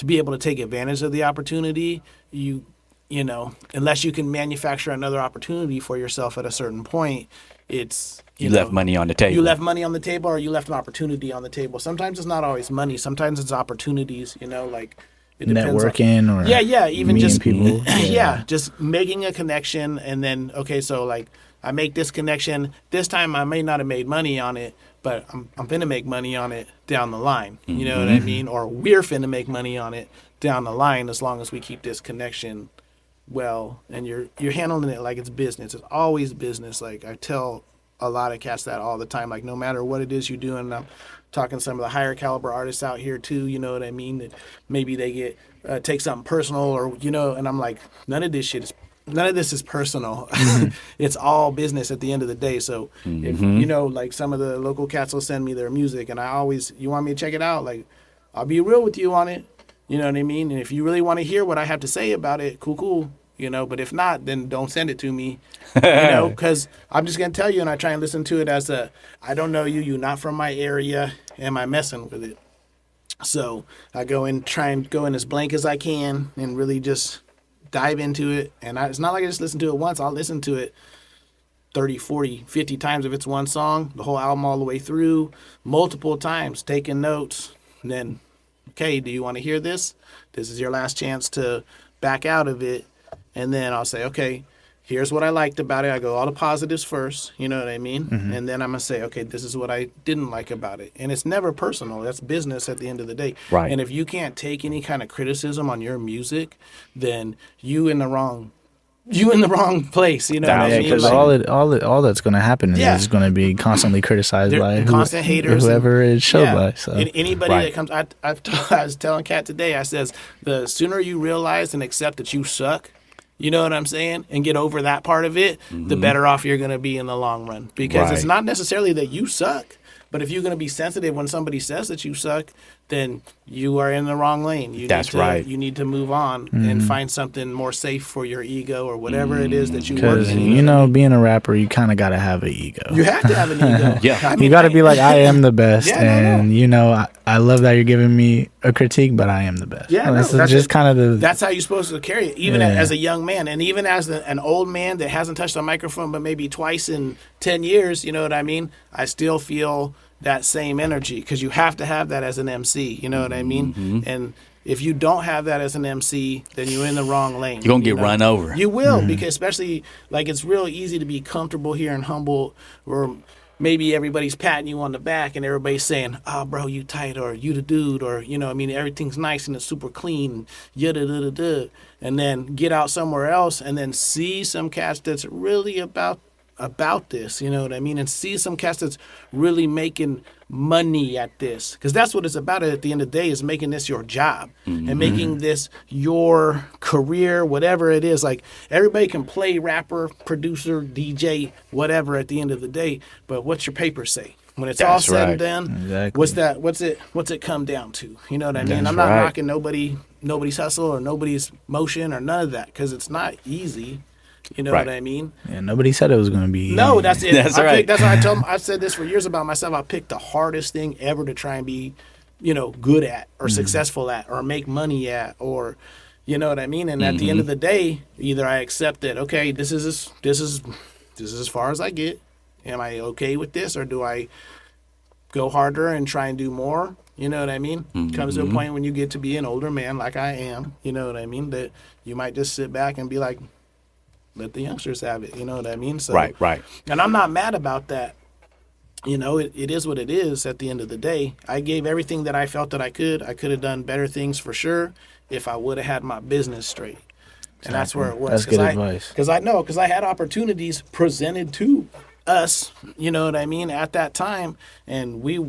Speaker 1: be able to take advantage of the opportunity, you know, unless you can manufacture another opportunity for yourself at a certain point, it's
Speaker 2: you left money on the table.
Speaker 1: You left money on the table, or you left an opportunity on the table. Sometimes it's not always money. Sometimes it's opportunities, you know, like it depends
Speaker 3: networking
Speaker 1: on,
Speaker 3: or
Speaker 1: even
Speaker 3: meeting
Speaker 1: just
Speaker 3: people.
Speaker 1: Just making a connection, and then okay, so like I make this connection. This time I may not have made money on it, but I'm finna make money on it down the line. You know what I mean? Or we're finna make money on it down the line, as long as we keep this connection well, and you're handling it like it's business. It's always business. Like, I tell a lot of cats that all the time, like, no matter what it is you're doing, and I'm talking to some of the higher caliber artists out here too, you know what I mean, that maybe they get take something personal, or, you know, and I'm like, none of this is personal. It's all business at the end of the day. So if, you know, like, some of the local cats will send me their music, and you want me to check it out? Like, I'll be real with you on it. You know what I mean? And if you really want to hear what I have to say about it, cool. You know, but if not, then don't send it to me, you know, because I'm just going to tell you, and I try and listen to it as I don't know you, you're not from my area, am I messing with it? So I try and go in as blank as I can and really just dive into it. And it's not like I just listen to it once. I'll listen to it 30, 40, 50 times if it's one song, the whole album all the way through, multiple times, taking notes. And then, okay, do you want to hear this? This is your last chance to back out of it, and then I'll say, okay, here's what I liked about it. I go all the positives first, you know what I mean? And then I'm going to say, okay, this is what I didn't like about it. And it's never personal. That's business at the end of the day.
Speaker 2: Right.
Speaker 1: And if you can't take any kind of criticism on your music, then you in the wrong place, you know what I
Speaker 3: Yeah,
Speaker 1: mean?
Speaker 3: because
Speaker 1: Like,
Speaker 3: all that's going to happen is going to be constantly criticized
Speaker 1: They're
Speaker 3: by
Speaker 1: constant haters
Speaker 3: whoever it's showed
Speaker 1: yeah.
Speaker 3: by. So
Speaker 1: Anybody
Speaker 2: Right.
Speaker 1: that comes, I was telling Kat today, I says, the sooner you realize and accept that you suck, you know what I'm saying, and get over that part of it, the better off you're going to be in the long run. Because it's
Speaker 2: Right.
Speaker 1: not necessarily that you suck, but if you're going to be sensitive when somebody says that you suck, then you are in the wrong lane.
Speaker 2: That's right.
Speaker 1: You need to move on and find something more safe for your ego or whatever it is that you work
Speaker 3: because
Speaker 1: in.
Speaker 3: you know, being a rapper, you kind of got to have an ego.
Speaker 1: You have to have an ego.
Speaker 2: Yeah.
Speaker 1: I
Speaker 3: You
Speaker 1: mean,
Speaker 3: got to be like, I am the best,
Speaker 1: Yeah,
Speaker 3: and you know, I love that you're giving me a critique, but I am the best.
Speaker 1: Yeah,
Speaker 3: This
Speaker 1: no,
Speaker 3: is just kind of the.
Speaker 1: That's how you're supposed to carry it, even
Speaker 3: Yeah.
Speaker 1: as a young man, and even as an old man that hasn't touched a microphone but maybe twice in 10 years. You know what I mean? I still feel that same energy because you have to have that as an MC. You know what I mean? And if you don't have that as an MC, then you're in the wrong lane.
Speaker 2: You're gonna get run over.
Speaker 1: You will, because especially like it's real easy to be comfortable here in Humboldt, where maybe everybody's patting you on the back and everybody's saying, "Oh, bro, you tight," or "You the dude," or you know, I mean, everything's nice and it's super clean, yada da da da, and then get out somewhere else and then see some cats that's really about this, you know what I mean, and see some cats that's really making money at this, because that's what it's about at the end of the day, is making this your job and making this your career, whatever it is. Like everybody can play rapper, producer, DJ, whatever at the end of the day, but what's your paper say when it's all
Speaker 2: That's
Speaker 1: said
Speaker 2: right.
Speaker 1: and done?
Speaker 3: Exactly.
Speaker 1: What's it come down to? You know what I mean?
Speaker 2: That's
Speaker 1: I'm not
Speaker 2: right.
Speaker 1: knocking nobody's hustle or nobody's motion or none of that, because it's not easy. You know
Speaker 2: Right.
Speaker 1: what I mean?
Speaker 3: Yeah, nobody said it was going to be.
Speaker 1: No,
Speaker 3: easy.
Speaker 1: that's it.
Speaker 2: That's right.
Speaker 1: That's why I told him. I've said this for years about myself. I picked the hardest thing ever to try and be, you know, good at or successful at or make money at, or, you know what I mean. And at the end of the day, either I accept that, okay, this is as far as I get. Am I okay with this, or do I go harder and try and do more? You know what I mean? Comes to a point when you get to be an older man, like I am. You know what I mean? That you might just sit back and be like, let the youngsters have it. You know what I mean? So,
Speaker 2: Right.
Speaker 1: and I'm not mad about that. You know, it is what it is at the end of the day. I gave everything that I felt that I could. I could have done better things for sure if I would have had my business straight. And that's where it was.
Speaker 3: That's good advice.
Speaker 1: Because I had opportunities presented to us, you know what I mean, at that time. And we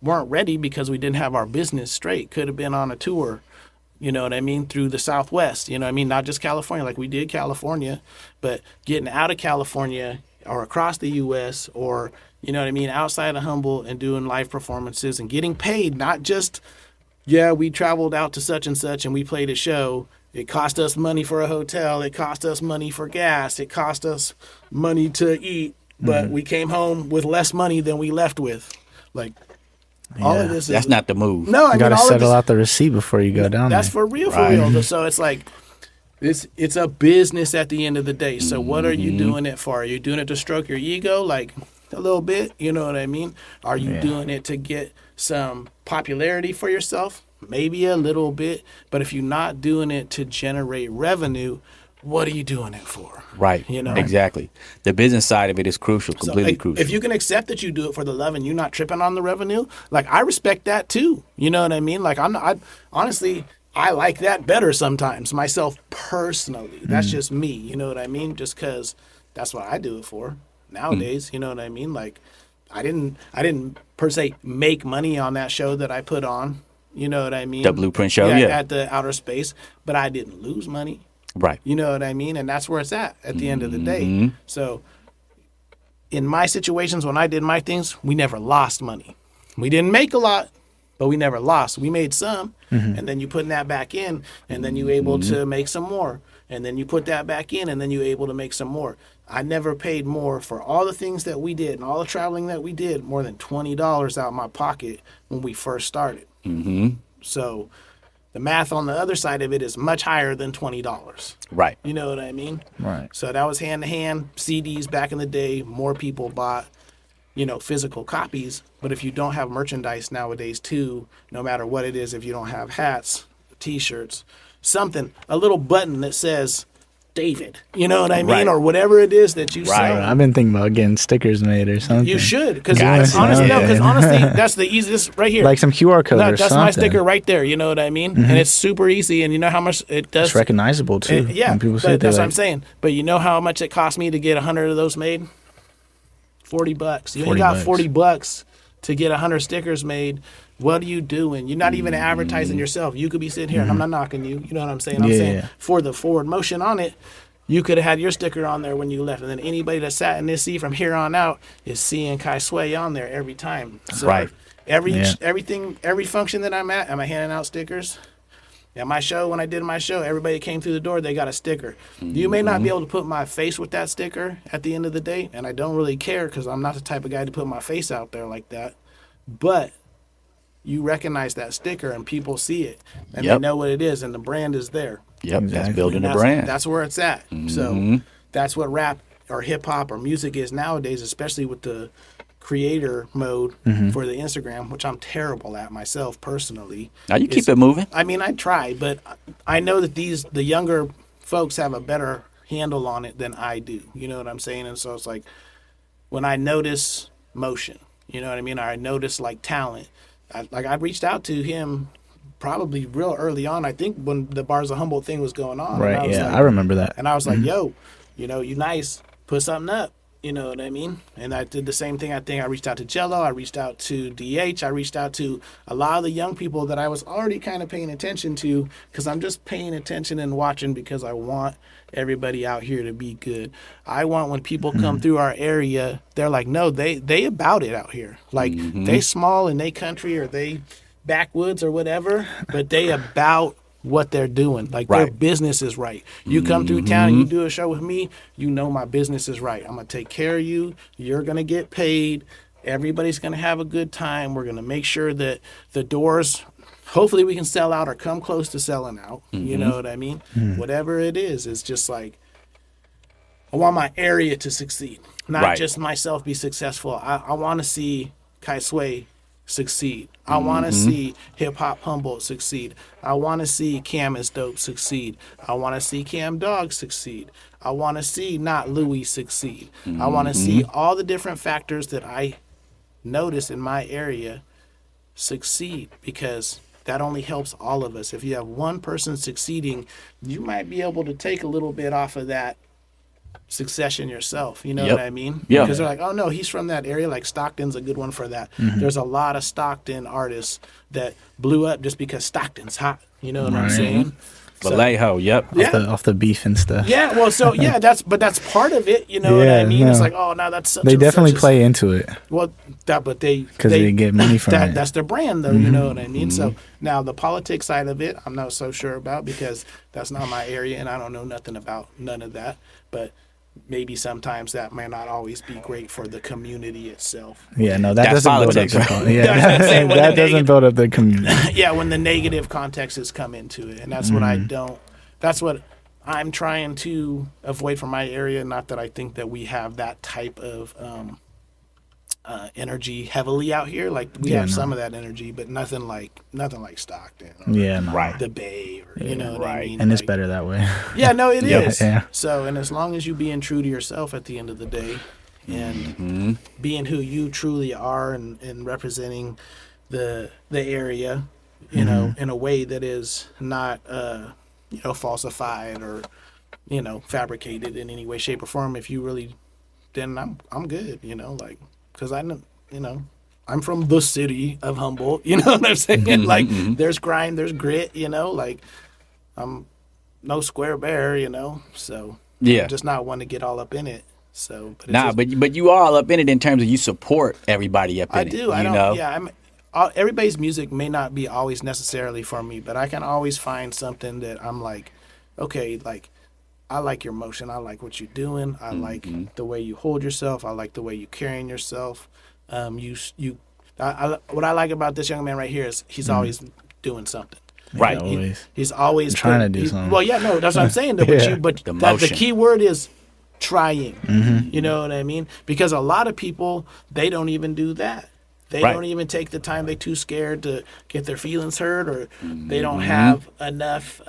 Speaker 1: weren't ready because we didn't have our business straight. Could have been on a tour, you know what I mean, through the Southwest, you know what I mean, not just California, like we did California, but getting out of California or across the U.S. or, you know what I mean, outside of Humboldt and doing live performances and getting paid, not just, yeah, we traveled out to such and such and we played a show. It cost us money for a hotel. It cost us money for gas. It cost us money to eat, but we came home with less money than we left with. Like, all of this is...
Speaker 2: That's not the move.
Speaker 1: No, I
Speaker 3: You
Speaker 1: mean,
Speaker 3: got to
Speaker 1: all of
Speaker 3: settle
Speaker 1: this,
Speaker 3: out the receipt before you go down
Speaker 1: that's
Speaker 3: there.
Speaker 1: for real. So it's like, it's a business at the end of the day. So what are you doing it for? Are you doing it to stroke your ego, like a little bit? You know what I mean? Are you doing it to get some popularity for yourself? Maybe a little bit. But if you're not doing it to generate revenue, what are you doing it for?
Speaker 2: Right.
Speaker 1: You know?
Speaker 2: Exactly. The business side of it is crucial,
Speaker 1: So,
Speaker 2: completely
Speaker 1: like,
Speaker 2: crucial.
Speaker 1: if you can accept that you do it for the love and you're not tripping on the revenue, like I respect that too. You know what I mean? Like honestly, I like that better sometimes myself personally. That's just me. You know what I mean? Just because that's what I do it for nowadays. You know what I mean? Like I didn't per se make money on that show that I put on. You know what I mean?
Speaker 2: The Blueprint show,
Speaker 1: at the outer space, but I didn't lose money.
Speaker 2: Right.
Speaker 1: You know what I mean? And that's where it's at the end of the day. So in my situations, when I did my things, we never lost money. We didn't make a lot, but we never lost. We made some, and then you putting that back in, and then you able to make some more. And then you put that back in, and then you're able to make some more. I never paid more for all the things that we did and all the traveling that we did, more than $20 out of my pocket when we first started. So the math on the other side of it is much higher than $20.
Speaker 2: Right.
Speaker 1: You know what I mean?
Speaker 3: Right.
Speaker 1: So that was hand to hand. CDs back in the day, more people bought, you know, physical copies. But if you don't have merchandise nowadays too, no matter what it is, if you don't have hats, T-shirts, something, a little button that says David, you know what I mean?
Speaker 2: Right.
Speaker 1: Or whatever it is that you sell.
Speaker 3: I've been thinking about getting stickers made or something.
Speaker 1: You should, because
Speaker 3: Guys,
Speaker 1: honestly,
Speaker 3: okay.
Speaker 1: that's the easiest right here.
Speaker 3: Like some QR code or
Speaker 1: That's
Speaker 3: something.
Speaker 1: my sticker right there, you know what I mean? And it's super easy, and you know how much it does.
Speaker 3: It's recognizable too.
Speaker 1: Yeah,
Speaker 3: When people see it,
Speaker 1: that's
Speaker 3: they're
Speaker 1: what I'm saying. But you know how much it cost me to get 100 of those made? $40. You only got $40 to get 100 stickers made. What are you doing? You're not even advertising yourself. You could be sitting here, and I'm not knocking you. You know what I'm saying? I'm saying for the forward motion on it, you could have had your sticker on there when you left, and then anybody that sat in this seat from here on out is seeing Kai Sway on there every time. So every function that I'm at, am I handing out stickers? At my show, when I did my show, everybody that came through the door, they got a sticker. You may not be able to put my face with that sticker at the end of the day, and I don't really care because I'm not the type of guy to put my face out there like that. But you recognize that sticker, and people see it, and they know what it is, and the brand is there.
Speaker 2: Yep, that's building a brand.
Speaker 1: That's where it's at. So that's what rap or hip hop or music is nowadays, especially with the creator mode for the Instagram, which I'm terrible at myself personally.
Speaker 2: Now you keep it moving.
Speaker 1: I mean, I try, but I know that the younger folks have a better handle on it than I do. You know what I'm saying? And so it's like when I notice motion, you know what I mean? Or I notice like talent. I reached out to him probably real early on. I think when the Bars of Humboldt thing was going on.
Speaker 3: Right. Yeah, I remember that.
Speaker 1: And I was like, "Yo, you know, you nice. Put something up." You know what I mean? And I did the same thing. I think I reached out to Jello. I reached out to DH. I reached out to a lot of the young people that I was already kind of paying attention to, because I'm just paying attention and watching because I want everybody out here to be good. I want when people come through our area, they're like, no, they about it out here. Like they small and they country or they backwoods or whatever, but they about what they're doing. Like their business is right. You come through town and you do a show with me, you know my business is right. I'm going to take care of you. You're going to get paid. Everybody's going to have a good time. We're going to make sure that the doors, hopefully we can sell out or come close to selling out. You know what I mean? Whatever it is, it's just like, I want my area to succeed, not just myself be successful. I want to see Kai Sway succeed. I want to see Hip Hop Humboldt succeed. I want to see Cam is Dope succeed. I want to see Cam Dog succeed. I want to see Not Louie succeed. I want to see all the different factors that I notice in my area succeed, because that only helps all of us. If you have one person succeeding, you might be able to take a little bit off of that succession yourself, you know what I mean?
Speaker 2: Yeah.
Speaker 1: Because they're like, oh no, he's from that area. Like Stockton's a good one for that. There's a lot of Stockton artists that blew up just because Stockton's hot. You know what I'm saying?
Speaker 2: Vallejo,
Speaker 3: Off the beef and stuff.
Speaker 1: Yeah, well, so yeah, that's part of it. You know what I mean? It's like, oh, now that's such.
Speaker 3: They definitely play into it.
Speaker 1: Well, but they
Speaker 3: get money from it.
Speaker 1: That's their brand, though. You know what I mean? So now the politics side of it, I'm not so sure about, because that's not my area and I don't know nothing about none of that. But maybe sometimes that may not always be great for the community itself.
Speaker 3: Yeah, no, that doesn't
Speaker 2: politics,
Speaker 3: build up
Speaker 2: right?
Speaker 3: the that doesn't build up the community.
Speaker 1: Yeah, when the negative contexts come into it, and that's what I don't. That's what I'm trying to avoid from my area. Not that I think that we have that type of energy heavily out here. Like we have some of that energy, but nothing like Stockton. Or the Bay, or you know what I mean.
Speaker 3: And
Speaker 1: like,
Speaker 3: it's better that way.
Speaker 1: Yeah, no, it is.
Speaker 3: Yeah.
Speaker 1: So, and as long as you being true to yourself at the end of the day, and being who you truly are, and representing the area, you know, in a way that is not falsified or fabricated in any way, shape, or form. If you really, then I'm good. Like, because I know, I'm from the city of Humboldt. You know what I'm saying? Like, there's grind, there's grit. Like, I'm no square bear. So I'm just not one to get all up in it. So
Speaker 2: but you are all up in it in terms of you support everybody up in it.
Speaker 1: I do. I don't. Yeah, everybody's music may not be always necessarily for me, but I can always find something that I'm like, okay, like, I like your motion. I like what you're doing. I like the way you hold yourself. I like the way you're carrying yourself. What I like about this young man right here is he's always doing something.
Speaker 2: Right.
Speaker 1: He's always
Speaker 3: trying to do something.
Speaker 1: Well, yeah, no, that's what I'm saying. But the key word is trying. You know what I mean? Because a lot of people, they don't even do that. They
Speaker 2: Right.
Speaker 1: don't even take the time. They too scared to get their feelings hurt, or they don't have enough.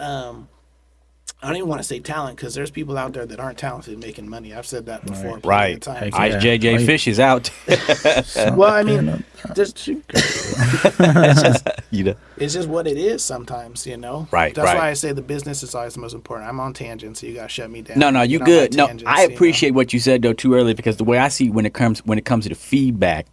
Speaker 1: I don't even want to say talent, because there's people out there that aren't talented making money. I've said that before. Plenty of times.
Speaker 3: Heck
Speaker 2: Ice
Speaker 3: yeah.
Speaker 2: JJ
Speaker 3: Right.
Speaker 2: Fish is out.
Speaker 1: Well, I mean, just
Speaker 2: You know.
Speaker 1: it's just what it is sometimes, you know.
Speaker 2: Right,
Speaker 1: That's
Speaker 2: right.
Speaker 1: why I say the business is always the most important. I'm on tangents, so you gotta shut me down.
Speaker 2: No, you
Speaker 1: Get on my
Speaker 2: good. No,
Speaker 1: tangents,
Speaker 2: I
Speaker 1: you know?
Speaker 2: appreciate what you said though too early, because the way I see when it comes to the feedback,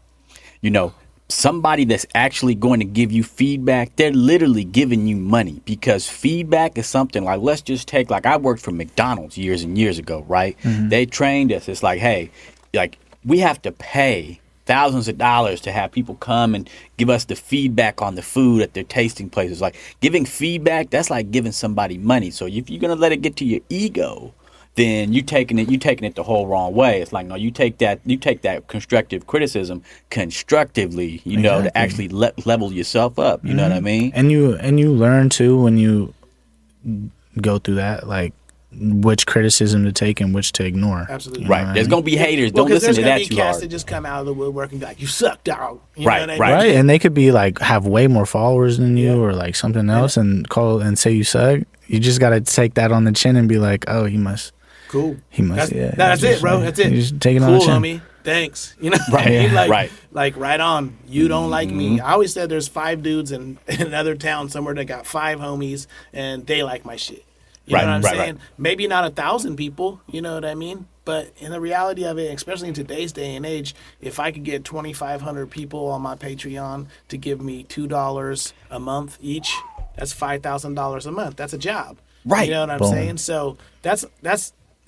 Speaker 2: you know, somebody that's actually going to give you feedback, they're literally giving you money, because feedback is something like, let's just take, like, I worked for McDonald's years and years ago, right? They trained us. It's like, hey, like, we have to pay thousands of dollars to have people come and give us the feedback on the food at their tasting places. Like, giving feedback, that's like giving somebody money. So if you're gonna let it get to your ego, then you taking it the whole wrong way. It's like, no, you take that constructive criticism constructively, you know, to actually level yourself up. You know what I mean?
Speaker 3: And you learn too when you go through that, like which criticism to take and which to ignore.
Speaker 1: Absolutely.
Speaker 3: You know
Speaker 2: Right.
Speaker 3: what I
Speaker 2: There's
Speaker 3: mean?
Speaker 2: gonna be haters.
Speaker 1: Well,
Speaker 2: Don't
Speaker 1: 'cause
Speaker 2: listen to
Speaker 1: there's gonna
Speaker 2: that
Speaker 1: be
Speaker 2: too
Speaker 1: cats
Speaker 2: hard.
Speaker 1: that just come out of the woodwork and be like, "You suck, dog." You
Speaker 2: Right,
Speaker 1: know what I
Speaker 2: right.
Speaker 1: mean?
Speaker 3: Right, and they could be like have way more followers than you,
Speaker 1: Yeah.
Speaker 3: or like something else, and call and say you suck. You just gotta take that on the chin and be like, oh, he must.
Speaker 1: Cool.
Speaker 3: He must.
Speaker 1: That's it, bro. That's it.
Speaker 3: You just take it
Speaker 1: cool,
Speaker 3: on the chin.
Speaker 1: homie. Thanks. You know,
Speaker 2: Right,
Speaker 1: I mean? Like,
Speaker 2: right.
Speaker 1: like right on. You don't like me. I always said there's 5 dudes in another town somewhere that got 5 homies and they like my shit. You
Speaker 2: Right,
Speaker 1: know what I'm
Speaker 2: right,
Speaker 1: saying?
Speaker 2: right.
Speaker 1: Maybe not 1,000 people. You know what I mean? But in the reality of it, especially in today's day and age, if I could get 2,500 people on my Patreon to give me $2 a month each, that's $5,000 a month. That's a job.
Speaker 2: Right.
Speaker 1: You know what I'm
Speaker 3: Boom.
Speaker 1: saying? So that's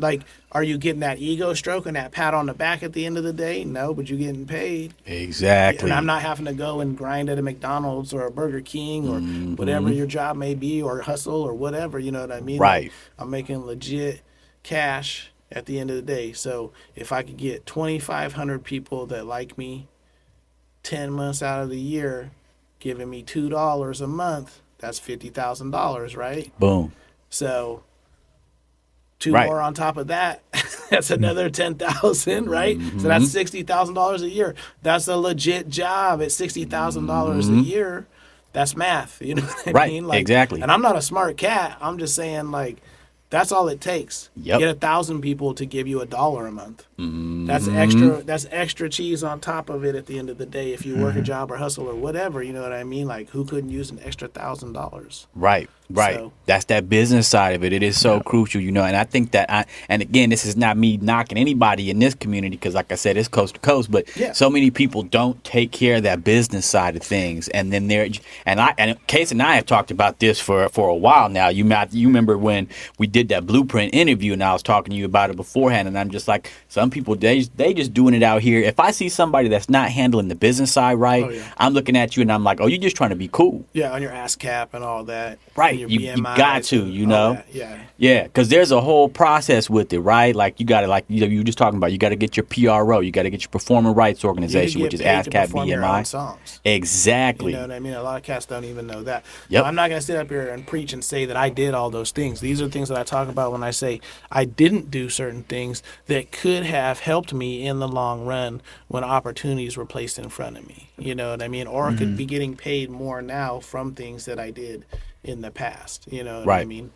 Speaker 1: like, are you getting that ego stroke and that pat on the back at the end of the day? No, but you're getting paid.
Speaker 2: Exactly.
Speaker 1: And I'm not having to go and grind at a McDonald's or a Burger King or whatever your job may be, or hustle or whatever, you know what I mean?
Speaker 2: Right.
Speaker 1: Like, I'm making legit cash at the end of the day. So if I could get 2,500 people that like me 10 months out of the year giving me $2 a month, that's $50,000, right?
Speaker 2: Boom.
Speaker 1: So two
Speaker 2: Right.
Speaker 1: more on top of that, that's another 10,000, right? So that's $60,000 a year. That's a legit job at $60,000 a year. That's math, you know what I
Speaker 2: Right,
Speaker 1: mean?
Speaker 2: exactly.
Speaker 1: And I'm not a smart cat. I'm just saying, like, that's all it takes.
Speaker 2: Yep.
Speaker 1: Get 1,000 people to give you $1 a month. That's extra. That's extra cheese on top of it at the end of the day. If you work a job or hustle or whatever, you know what I mean. Like, who couldn't use an extra $1,000?
Speaker 2: Right.
Speaker 1: So-
Speaker 2: That's that business side of it. It is so crucial, you know. And I think that and again, this is not me knocking anybody in this community, because, like I said, it's coast to coast. But
Speaker 1: Yeah.
Speaker 2: so many people don't take care of that business side of things, and then and Case and I have talked about this for a while now. You remember when we did that Blueprint interview, and I was talking to you about it beforehand, and I'm just like, some people they just doing it out here. If I see somebody that's not handling the business side right,
Speaker 1: Oh, yeah.
Speaker 2: I'm looking at you and I'm like, oh, you're just trying to be cool.
Speaker 1: Yeah, on your ass cap and all that.
Speaker 2: Right,
Speaker 1: and
Speaker 2: you
Speaker 1: BMIs
Speaker 2: got to,
Speaker 1: and
Speaker 2: you
Speaker 1: all
Speaker 2: know?
Speaker 1: that. Yeah.
Speaker 2: Yeah, because there's a whole process with it, right? Like, you got to, like, you were just talking about, you got to get your PRO, you got to get your Performing Rights Organization, which is ASCAP
Speaker 1: Your own
Speaker 2: BMI.
Speaker 1: songs.
Speaker 2: Exactly.
Speaker 1: You know what I mean? A lot of cats don't even know that.
Speaker 2: Yep.
Speaker 1: Now, I'm not going to sit up here and preach and say that I did all those things. These are things that I talk about when I say I didn't do certain things that could have helped me in the long run when opportunities were placed in front of me. You know what I mean? Or I could be getting paid more now from things that I did in the past. You know what I
Speaker 2: Right.
Speaker 1: mean?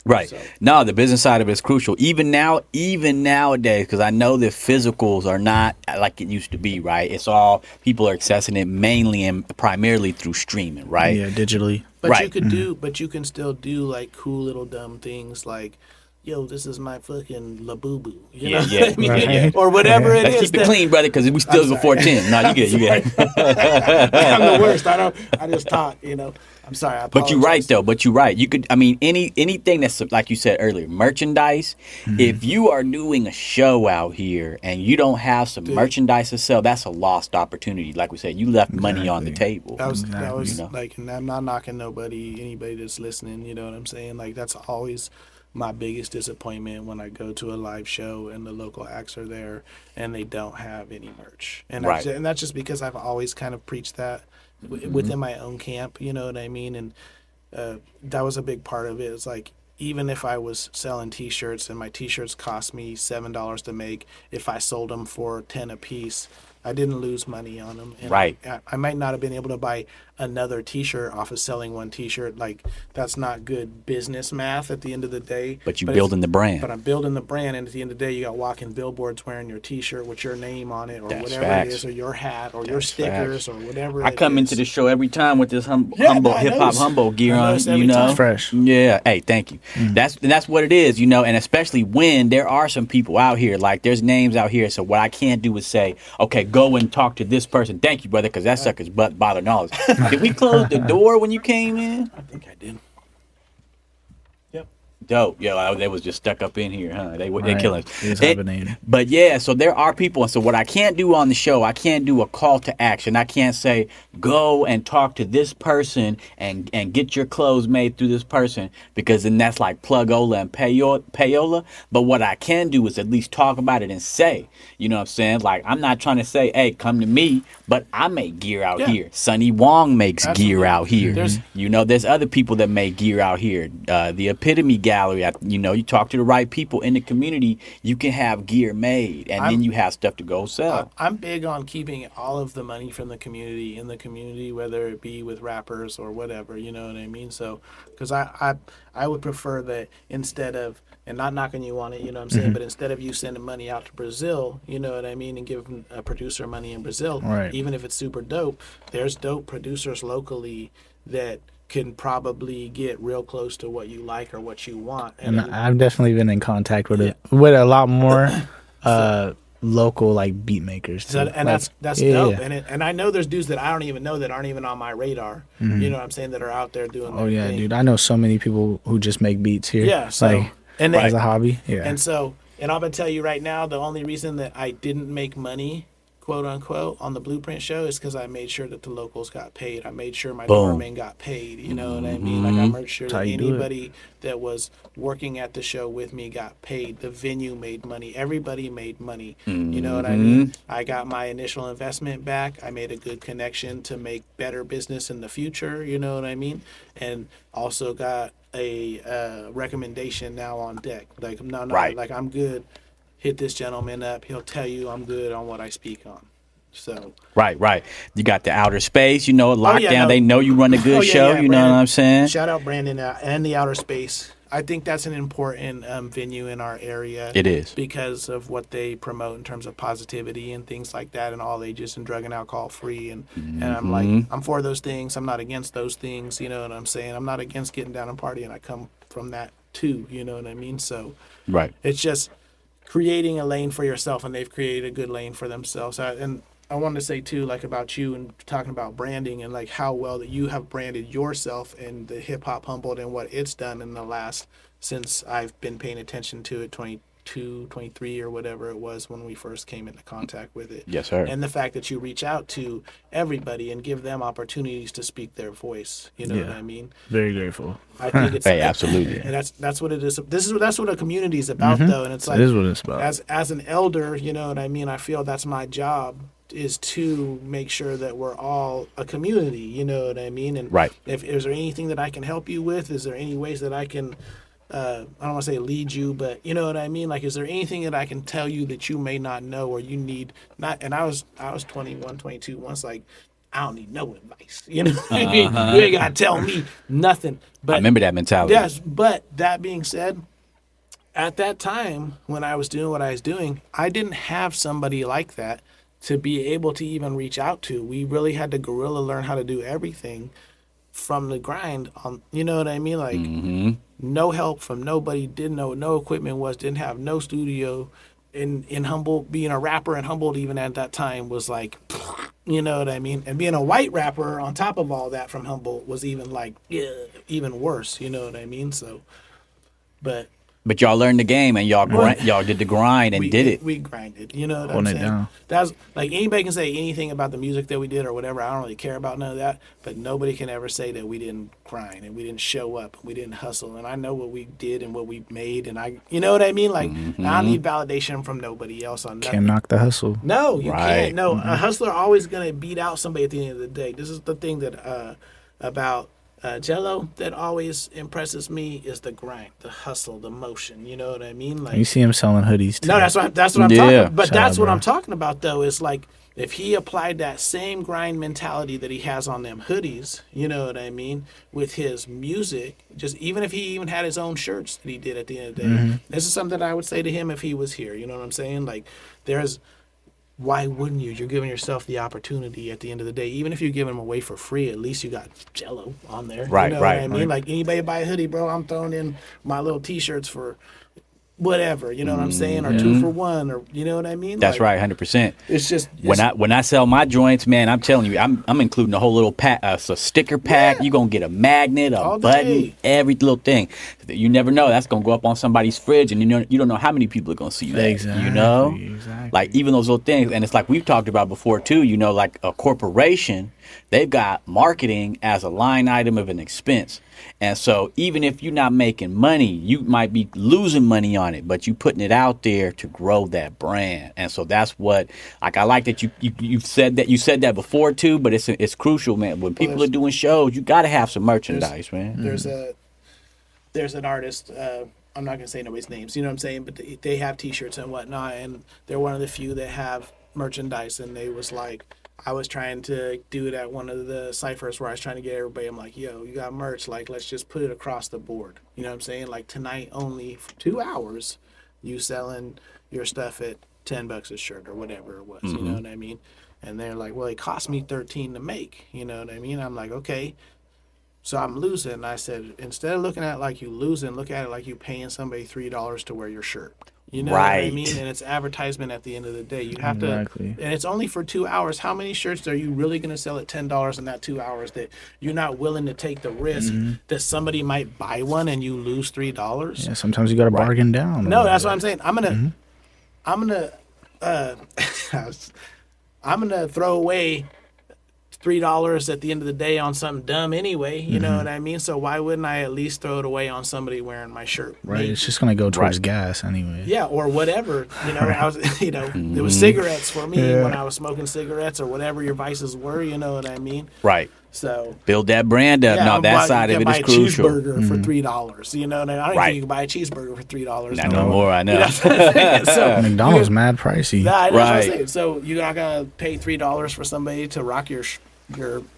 Speaker 2: Right.
Speaker 1: So-
Speaker 2: No, the business side of it is crucial. Even nowadays, because I know that physicals are not like it used to be, right? It's all, people are accessing it mainly and primarily through streaming, right?
Speaker 3: Yeah, digitally.
Speaker 1: But
Speaker 2: Right.
Speaker 1: you could do, but you can still do like cool little dumb things like, yo, this is my fucking Labubu. You
Speaker 2: Yeah,
Speaker 1: know
Speaker 2: yeah,
Speaker 1: what I mean?
Speaker 3: right.
Speaker 1: Or whatever it
Speaker 2: Let's
Speaker 1: is.
Speaker 2: keep it clean, brother, because we still before 10. No, you good, you good.
Speaker 1: I'm the worst. I just talk, you know. I'm sorry. I
Speaker 2: But you're right,
Speaker 1: apologize.
Speaker 2: though. But you're right. You could, I mean, anything that's, like you said earlier, merchandise. If you are doing a show out here and you don't have some merchandise to sell, that's a lost opportunity. Like we said, you left money on the table.
Speaker 1: That was
Speaker 3: Exactly.
Speaker 2: You know?
Speaker 1: like, and I'm not knocking anybody that's listening. You know what I'm saying? Like, that's always my biggest disappointment when I go to a live show and the local acts are there and they don't have any merch. And
Speaker 2: Right.
Speaker 1: and that's just because I've always kind of preached that within my own camp. You know what I mean? And that was a big part of it. It's like, even if I was selling T-shirts and my T-shirts cost me $7 to make, if I sold them for 10 a piece, I didn't lose money on them. And
Speaker 2: Right.
Speaker 1: I might not have been able to buy another T-shirt off of selling one T-shirt. Like, that's not good business math at the end of the day.
Speaker 2: But you're building the brand.
Speaker 1: But I'm building the brand, and at the end of the day, you got walking billboards wearing your T-shirt with your name on it, or
Speaker 2: That's
Speaker 1: whatever
Speaker 2: facts.
Speaker 1: it is, or your hat, or your stickers, or whatever.
Speaker 2: I come into the show every time with this Humboldt
Speaker 1: I
Speaker 2: hip hop
Speaker 1: notice.
Speaker 2: Humboldt gear
Speaker 1: I
Speaker 2: on.
Speaker 1: notice
Speaker 2: You
Speaker 1: every
Speaker 2: know,
Speaker 1: time.
Speaker 3: Fresh.
Speaker 2: Yeah. Hey, thank you. That's what it is. You know, and especially when there are some people out here, like there's names out here. So what I can't do is say, okay, go and talk to this person. Thank you, brother, because that sucker's butt bothering all of us. Did we close the door when you came in?
Speaker 1: I think I did. Yep.
Speaker 2: Dope. Yo, they was just stuck up in here, huh? They
Speaker 3: Right.
Speaker 2: killing
Speaker 3: It's
Speaker 2: us.
Speaker 3: hibernating.
Speaker 2: But yeah, so there are people. And so what I can't do on the show, I can't do a call to action. I can't say, go and talk to this person and get your clothes made through this person, because then that's like plugola and payola. But what I can do is at least talk about it and say, you know what I'm saying? Like, I'm not trying to say, hey, come to me, but I make gear out
Speaker 1: Yeah.
Speaker 2: here. Sonny Wong makes
Speaker 1: Absolutely.
Speaker 2: gear out here.
Speaker 1: There's-
Speaker 2: You know, there's other people that make gear out here. The Epitome Gallery, you know, you talk to the right people in the community, you can have gear made, and then you have stuff to go sell.
Speaker 1: I'm big on keeping all of the money from the community in the community, whether it be with rappers or whatever, you know what I mean? So, because I would prefer that instead of, and not knocking you on it, you know what I'm saying, but instead of you sending money out to Brazil, you know what I mean, and giving a producer money in Brazil,
Speaker 3: Right.
Speaker 1: even if it's super dope, there's dope producers locally that can probably get real close to what you like or what you want.
Speaker 3: And I've definitely been in contact with with a lot more local like beat makers.
Speaker 1: So,
Speaker 3: too.
Speaker 1: and
Speaker 3: Like,
Speaker 1: that's
Speaker 3: yeah,
Speaker 1: dope.
Speaker 3: yeah.
Speaker 1: And I know there's dudes that I don't even know that aren't even on my radar. You know what I'm saying? That are out there doing.
Speaker 3: Oh
Speaker 1: their
Speaker 3: yeah,
Speaker 1: thing.
Speaker 3: dude. I know so many people who just make beats here.
Speaker 1: Yeah. So
Speaker 3: like
Speaker 1: and
Speaker 3: as
Speaker 1: they,
Speaker 3: a hobby. Yeah.
Speaker 1: and so and I'm gonna tell you right now, the only reason that I didn't make money, quote unquote, on the Blueprint show is because I made sure that the locals got paid. I made sure my
Speaker 2: Boom.
Speaker 1: doorman got paid. You know what I mean? Like I made sure
Speaker 3: That's how
Speaker 1: that
Speaker 3: you do it.
Speaker 1: anybody that was working at the show with me got paid. The venue made money. Everybody made money. You know what I mean? I got my initial investment back. I made a good connection to make better business in the future. You know what I mean? And also got a recommendation now on deck. Like no,
Speaker 2: Right.
Speaker 1: like I'm good. Hit this gentleman up. He'll tell you I'm good on what I speak on. So
Speaker 2: Right. You got the outer space, you know, lockdown.
Speaker 1: yeah, no.
Speaker 2: They know you run a good show. You know
Speaker 1: Brandon.
Speaker 2: what I'm saying?
Speaker 1: Shout out Brandon and the Outer Space. I think that's an important venue in our area.
Speaker 2: It is.
Speaker 1: Because of what they promote in terms of positivity and things like that, and all ages and drug and alcohol free. And I'm like, I'm for those things. I'm not against those things. You know what I'm saying? I'm not against getting down and partying. I come from that too. You know what I mean? So
Speaker 2: Right.
Speaker 1: it's just creating a lane for yourself, and they've created a good lane for themselves. And I wanted to say too, like about you and talking about branding and like how well that you have branded yourself and the Hip Hop Humboldt and what it's done in the last, since I've been paying attention to it, 22, 23 or whatever it was when we first came into contact with it.
Speaker 2: Yes, sir.
Speaker 1: And the fact that you reach out to everybody and give them opportunities to speak their voice. You know what I mean?
Speaker 3: Very grateful.
Speaker 1: I think it's
Speaker 2: Hey, absolutely.
Speaker 1: and that's what it is. That's what a community is about, though. And it's like
Speaker 3: That is what it's about.
Speaker 1: as an elder, you know what I mean. I feel that's my job, is to make sure that we're all a community. You know what I mean? And
Speaker 2: Right.
Speaker 1: if is there anything that I can help you with? Is there any ways that I can? I don't want to say lead you, but you know what I mean. Like, is there anything that I can tell you that you may not know or you need not? And I was 21, 22 once. Like, I don't need no advice. You know what I mean? You ain't gotta tell me nothing. But
Speaker 2: I remember that mentality.
Speaker 1: yes, but that being said, at that time when I was doing what I was doing, I didn't have somebody like that to be able to even reach out to. We really had to guerrilla learn how to do everything from the grind on, you know what I mean? Like no help from nobody, didn't know what no equipment was, didn't have no studio. In Humboldt, being a rapper in Humboldt even at that time was like, you know what I mean? And being a white rapper on top of all that from Humboldt was even like, even worse, you know what I mean? So, but
Speaker 2: But y'all learned the game and y'all y'all did the grind and did it.
Speaker 1: We grinded, you know what
Speaker 3: Holding
Speaker 1: I'm
Speaker 3: it
Speaker 1: saying?
Speaker 3: down.
Speaker 1: That's like, anybody can say anything about the music that we did or whatever. I don't really care about none of that, but nobody can ever say that we didn't grind and we didn't show up and we didn't hustle. And I know what we did and what we made, and you know what I mean? Like, I don't need validation from nobody else on nothing.
Speaker 3: Can't knock the hustle.
Speaker 1: No, you
Speaker 2: Right.
Speaker 1: can't. No, a hustler always gonna beat out somebody at the end of the day. This is the thing that about Jello that always impresses me is the grind, the hustle, the motion. You know what I mean? Like
Speaker 3: You see him selling hoodies too.
Speaker 1: no, that's what I'm
Speaker 2: Yeah.
Speaker 1: talking about. But
Speaker 3: Shout
Speaker 1: that's
Speaker 3: out,
Speaker 1: what
Speaker 3: bro.
Speaker 1: I'm talking about though. Is like if he applied that same grind mentality that he has on them hoodies, you know what I mean, with his music, just even if he even had his own shirts that he did at the end of the day. This is something I would say to him if he was here. You know what I'm saying? Like why wouldn't you? You're giving yourself the opportunity at the end of the day. Even if you're giving them away for free, at least you got Jello on there.
Speaker 2: Right,
Speaker 1: you know
Speaker 2: right,
Speaker 1: what I mean?
Speaker 2: right.
Speaker 1: Like anybody buy a hoodie, bro, I'm throwing in my little T-shirts for whatever. You know what I'm saying? Or 2 for 1, or you know what I mean?
Speaker 2: That's
Speaker 1: Like,
Speaker 2: right, 100%.
Speaker 1: It's just
Speaker 2: When I sell my joints, man, I'm telling you, I'm including a whole little pack, a sticker pack.
Speaker 1: Yeah.
Speaker 2: You're gonna get a magnet, a
Speaker 1: All
Speaker 2: button,
Speaker 1: day.
Speaker 2: every little thing. You never know. That's gonna go up on somebody's fridge, and you don't know how many people are gonna see that.
Speaker 3: Exactly,
Speaker 2: You know,
Speaker 3: exactly.
Speaker 2: like even those little things, and it's like we've talked about before too. You know, like a corporation, they've got marketing as a line item of an expense. And so even if you're not making money, you might be losing money on it, but you putting it out there to grow that brand. And so that's what, like, I like that you said that before too, but it's crucial, man. When people are doing shows, you got to have some merchandise, man.
Speaker 1: there's an artist. I'm not gonna say nobody's names. You know what I'm saying? But they have T-shirts and whatnot, and they're one of the few that have merchandise. And they was like, I was trying to do it at one of the ciphers where I was trying to get everybody. I'm like, yo, you got merch? Like, let's just put it across the board. You know what I'm saying? Like tonight, only for 2 hours, you selling your stuff at $10 a shirt or whatever it was. You know what I mean? And they're like, well, it cost me $13 to make. You know what I mean? I'm like, okay. So I'm losing. And I said, instead of looking at it like you losing, look at it like you paying somebody $3 to wear your shirt. You know what I
Speaker 2: Right.
Speaker 1: mean? And it's advertisement at the end of the day. You have
Speaker 3: Exactly.
Speaker 1: to, and it's only for 2 hours. How many shirts are you really going to sell at $10 in that 2 hours that you're not willing to take the risk that somebody might buy one and you lose $3?
Speaker 3: Yeah, sometimes you got to bargain down.
Speaker 1: No, that's what I'm saying. I'm gonna I'm gonna throw away $3 at the end of the day on something dumb anyway. You know what I mean? So why wouldn't I at least throw it away on somebody wearing my shirt?
Speaker 3: Right.
Speaker 1: Maybe.
Speaker 3: It's just going to go towards gas anyway.
Speaker 1: Yeah, or whatever. You know, I was, it was cigarettes for me when I was smoking cigarettes or whatever your vices were. You know what I mean?
Speaker 2: Right.
Speaker 1: So
Speaker 2: Build that brand up. No, that side of it is crucial.
Speaker 1: You can buy a cheeseburger for $3. You know what I mean? I don't
Speaker 2: Right.
Speaker 1: think you can buy a cheeseburger for $3.
Speaker 2: Not no more, I know.
Speaker 1: That's what I'm saying. So,
Speaker 3: McDonald's mad pricey.
Speaker 1: Nah, that's what I'm
Speaker 2: Right.
Speaker 1: saying. So you're not gonna pay $3 for somebody to rock your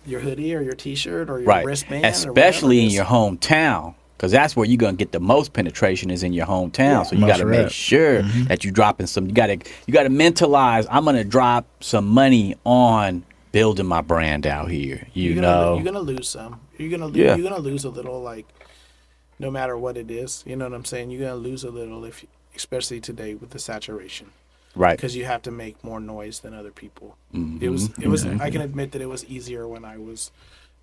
Speaker 1: hoodie or your T-shirt or your
Speaker 2: Right.
Speaker 1: wristband,
Speaker 2: Especially
Speaker 1: or
Speaker 2: in
Speaker 1: whatever.
Speaker 2: your hometown. Because that's where you're going to get the most penetration is in your hometown.
Speaker 1: Yeah.
Speaker 2: So you
Speaker 3: Most
Speaker 2: got to make
Speaker 3: rep.
Speaker 2: sure that you're dropping some. You got to mentalize. I'm going to drop some money on building my brand out here. You know.
Speaker 1: You're gonna lose some. You're gonna
Speaker 2: Yeah.
Speaker 1: you're gonna lose a little, like no matter what it is. You know what I'm saying? You're gonna lose a little especially today with the saturation.
Speaker 2: Right.
Speaker 1: Because you have to make more noise than other people.
Speaker 2: Mhm.
Speaker 1: It was. I can admit that it was easier when I was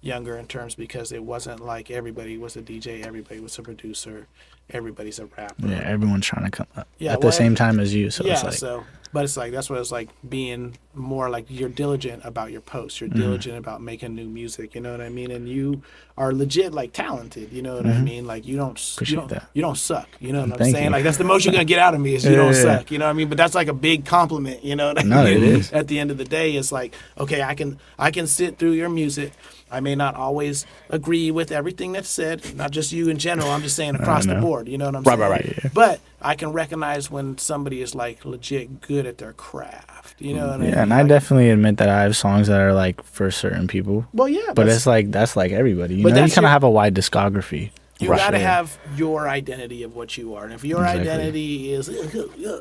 Speaker 1: younger in terms because it wasn't like everybody was a DJ, everybody was a producer, everybody's a rapper.
Speaker 3: Yeah, everyone's trying to come up
Speaker 1: Yeah,
Speaker 3: at the
Speaker 1: well,
Speaker 3: same time as you. So
Speaker 1: yeah,
Speaker 3: it's like,
Speaker 1: so but it's like that's what it's like being more like you're diligent about your posts. You're diligent about making new music. You know what I mean? And you are legit like talented. You know what I mean? Like you don't
Speaker 3: that.
Speaker 1: you don't suck. You know what I'm
Speaker 3: Thank
Speaker 1: saying?
Speaker 3: you.
Speaker 1: Like that's the most you're gonna get out of me is you don't
Speaker 3: Yeah.
Speaker 1: suck. You know what I mean? But that's like a big compliment. You know what I
Speaker 3: No,
Speaker 1: mean?
Speaker 3: it is.
Speaker 1: At the end of the day, it's like okay, I can sit through your music. I may not always agree with everything that's said, not just you in general. I'm just saying across the board. You know what I'm saying?
Speaker 2: Right.
Speaker 1: But I can recognize when somebody is like legit good at their craft. You know what I mean?
Speaker 3: yeah, and I
Speaker 1: Like,
Speaker 3: definitely admit that I have songs that are like for certain people.
Speaker 1: well, yeah,
Speaker 3: But it's like that's like everybody. You
Speaker 1: But
Speaker 3: know, you
Speaker 1: that's
Speaker 3: kind of
Speaker 1: your-
Speaker 3: have a wide discography.
Speaker 1: you
Speaker 2: Right.
Speaker 1: got to have your identity of what you are, and if your
Speaker 3: Exactly.
Speaker 1: identity is,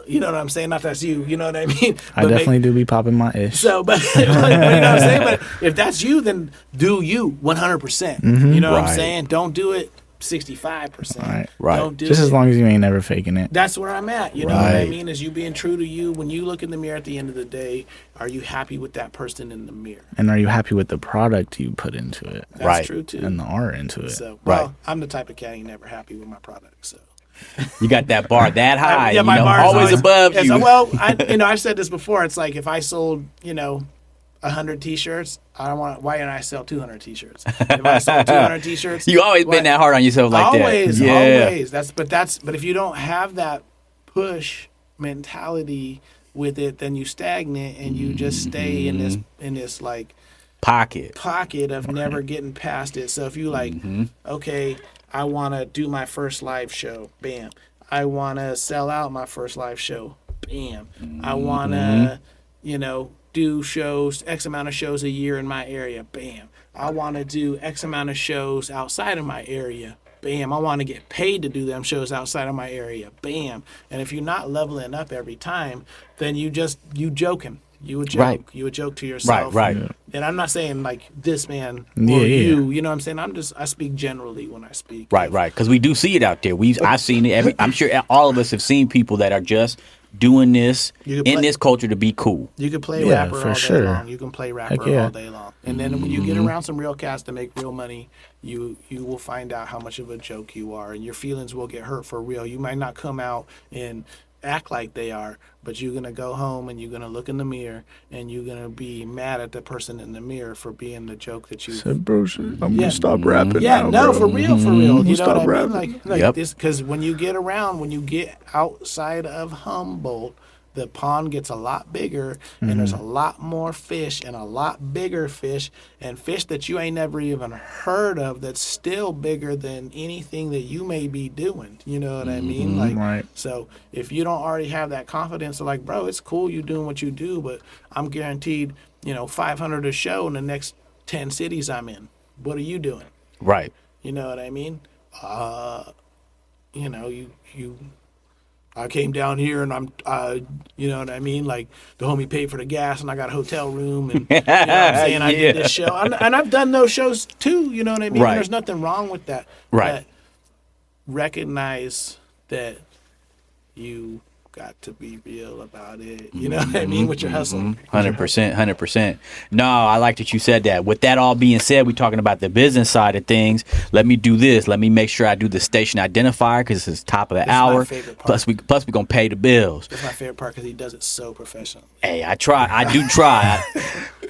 Speaker 1: you know what I'm saying? Not that's you. You know what I mean?
Speaker 3: I
Speaker 1: But
Speaker 3: definitely do be popping my ish.
Speaker 1: So, but you know what I'm saying? But if that's you, then do you 100%. You know what I'm
Speaker 2: Right.
Speaker 1: saying? Don't do it 65%.
Speaker 3: Right.
Speaker 1: Don't do
Speaker 3: Just
Speaker 1: it.
Speaker 3: as long as you ain't never faking it.
Speaker 1: That's where I'm at. You know what I
Speaker 2: Right.
Speaker 1: mean? Is you being true to you. When you look in the mirror at the end of the day, are you happy with that person in the mirror?
Speaker 3: And are you happy with the product you put into it
Speaker 1: That's
Speaker 2: Right.
Speaker 1: true too.
Speaker 3: and the art into it?
Speaker 1: So, well,
Speaker 2: Right.
Speaker 1: I'm the type of cat ain't never happy with my product. So,
Speaker 2: You got that bar that high.
Speaker 1: yeah,
Speaker 2: you
Speaker 1: my
Speaker 2: know,
Speaker 1: bar is
Speaker 2: always above
Speaker 1: yes,
Speaker 2: you.
Speaker 1: Well, I've said this before. It's like if I sold, 100 T-shirts, I don't want. Why didn't I sell 200 T-shirts? If I sold 200 T-shirts,
Speaker 2: You always been that hard on yourself like
Speaker 1: always,
Speaker 2: that. Yeah.
Speaker 1: always. But if you don't have that push mentality with it, then you stagnate and you just stay in this like pocket of never getting past it. So if you like, okay, I want to do my first live show, bam. I want to sell out my first live show, bam. I want to, do shows, X amount of shows a year in my area, bam. I want to do X amount of shows outside of my area, bam. I want to get paid to do them shows outside of my area, bam. And if you're not leveling up every time, then you joking. You would joke.
Speaker 2: Right.
Speaker 1: You would joke to yourself.
Speaker 2: Right.
Speaker 1: And I'm not saying like this man or
Speaker 3: Yeah.
Speaker 1: you. You know what I'm saying? I speak generally when I speak.
Speaker 2: Right. Because we do see it out there. I've seen it. I'm sure all of us have seen people that are just doing this in this culture to be cool.
Speaker 1: You can play rapper
Speaker 3: for
Speaker 1: all day
Speaker 3: sure.
Speaker 1: long. You can play rapper all day long. And then when you get around some real cats that make real money, you will find out how much of a joke you are, and your feelings will get hurt for real. You might not come out and act like they are, but you're gonna go home and you're gonna look in the mirror and you're gonna be mad at the person in the mirror for being the joke that you
Speaker 3: said, bro, I'm gonna stop rapping.
Speaker 1: Yeah,
Speaker 3: now,
Speaker 1: no,
Speaker 3: bro.
Speaker 1: for real. You know
Speaker 3: Stop
Speaker 1: what I mean?
Speaker 3: rapping.
Speaker 1: Like this, because when you get outside of Humboldt, the pond gets a lot bigger, and there's a lot more fish and a lot bigger fish, and fish that you ain't never even heard of that's still bigger than anything that you may be doing. You know what I mean? Like,
Speaker 3: right.
Speaker 1: So if you don't already have that confidence of like, bro, it's cool you doing what you do, but I'm guaranteed, 500 a show in the next 10 cities I'm in. What are you doing?
Speaker 2: Right.
Speaker 1: You know what I mean? I came down here and I'm, you know what I mean? Like the homie paid for the gas and I got a hotel room and, you know what I'm saying? I did this show. And I've done those shows too, you know what I mean?
Speaker 2: Right.
Speaker 1: And there's nothing wrong with that.
Speaker 2: Right.
Speaker 1: But recognize that you got to be real about it. You know what I mean? With your hustle.
Speaker 2: 100%. No, I like that you said that. With that all being said, we're talking about the business side of things. Let me do this. Let me make sure I do the station identifier because it's top of the hour.
Speaker 1: My favorite part.
Speaker 2: Plus we gonna pay the bills.
Speaker 1: That's my favorite part because he does it so professionally.
Speaker 2: Hey, I do try.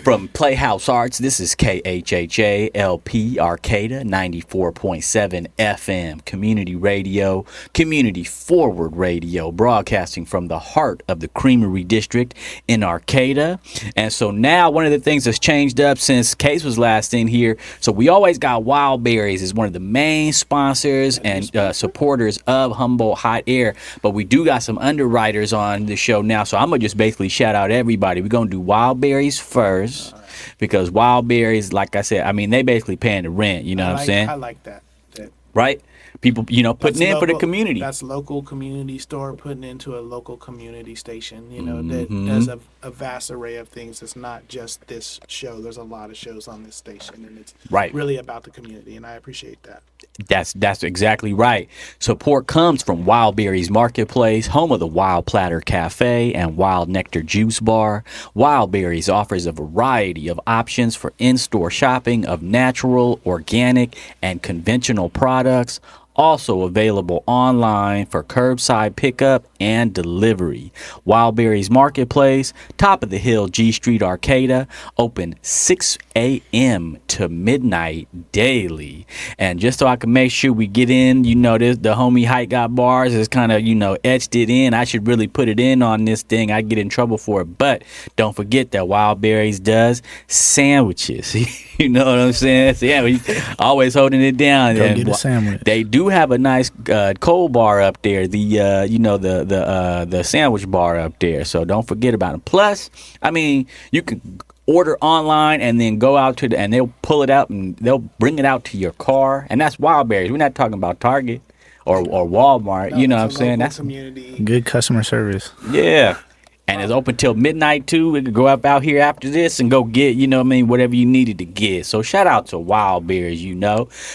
Speaker 2: From Playhouse Arts, this is KHHALP Arcata 94.7 FM community radio, community forward radio, broadcasting from the heart of the Creamery District in Arcata. And so now one of the things that's changed up since Case was last in here, so we always got Wild Berries as one of the main sponsors and supporters of Humboldt Hot Air, but we do got some underwriters on the show now, so I'm going to just basically shout out everybody. We're going to do Wild Berries first. Because Wild Berries, like I said, I mean, they basically paying the rent, you know what I'm saying?
Speaker 1: I like that.
Speaker 2: Right? People, putting in for the community.
Speaker 1: That's local community store putting into a local community station, that does a vast array of things. It's not just this show. There's a lot of shows on this station, and it's really about the community, and I appreciate that.
Speaker 2: That's exactly right. Support comes from Wild Berries Marketplace, home of the Wild Platter Cafe and Wild Nectar Juice Bar. Wild Berries offers a variety of options for in-store shopping of natural, organic, and conventional products. Also available online for curbside pickup and delivery. Wild Berries Marketplace, top of the hill, G Street Arcata, open 6 a.m. to midnight daily. And just so I can make sure we get in, the homie Height got bars is kind of, etched it in. I should really put it in on this thing. I'd get in trouble for it. But don't forget that Wild Berries does sandwiches. You know what I'm saying? So yeah, we always holding it down.
Speaker 3: Go get a sandwich.
Speaker 2: They do have a nice cold bar up there. The sandwich bar up there. So don't forget about them. Plus, I mean, you can order online and then go out and they'll pull it out and they'll bring it out to your car. And that's Wild Berries. We're not talking about Target or Walmart.
Speaker 1: No,
Speaker 2: you know what I'm saying? That's
Speaker 1: community.
Speaker 3: Good customer service.
Speaker 2: Yeah. And it's open till midnight too. We could go out here after this and go get, whatever you needed to get. So shout out to Wild Berries,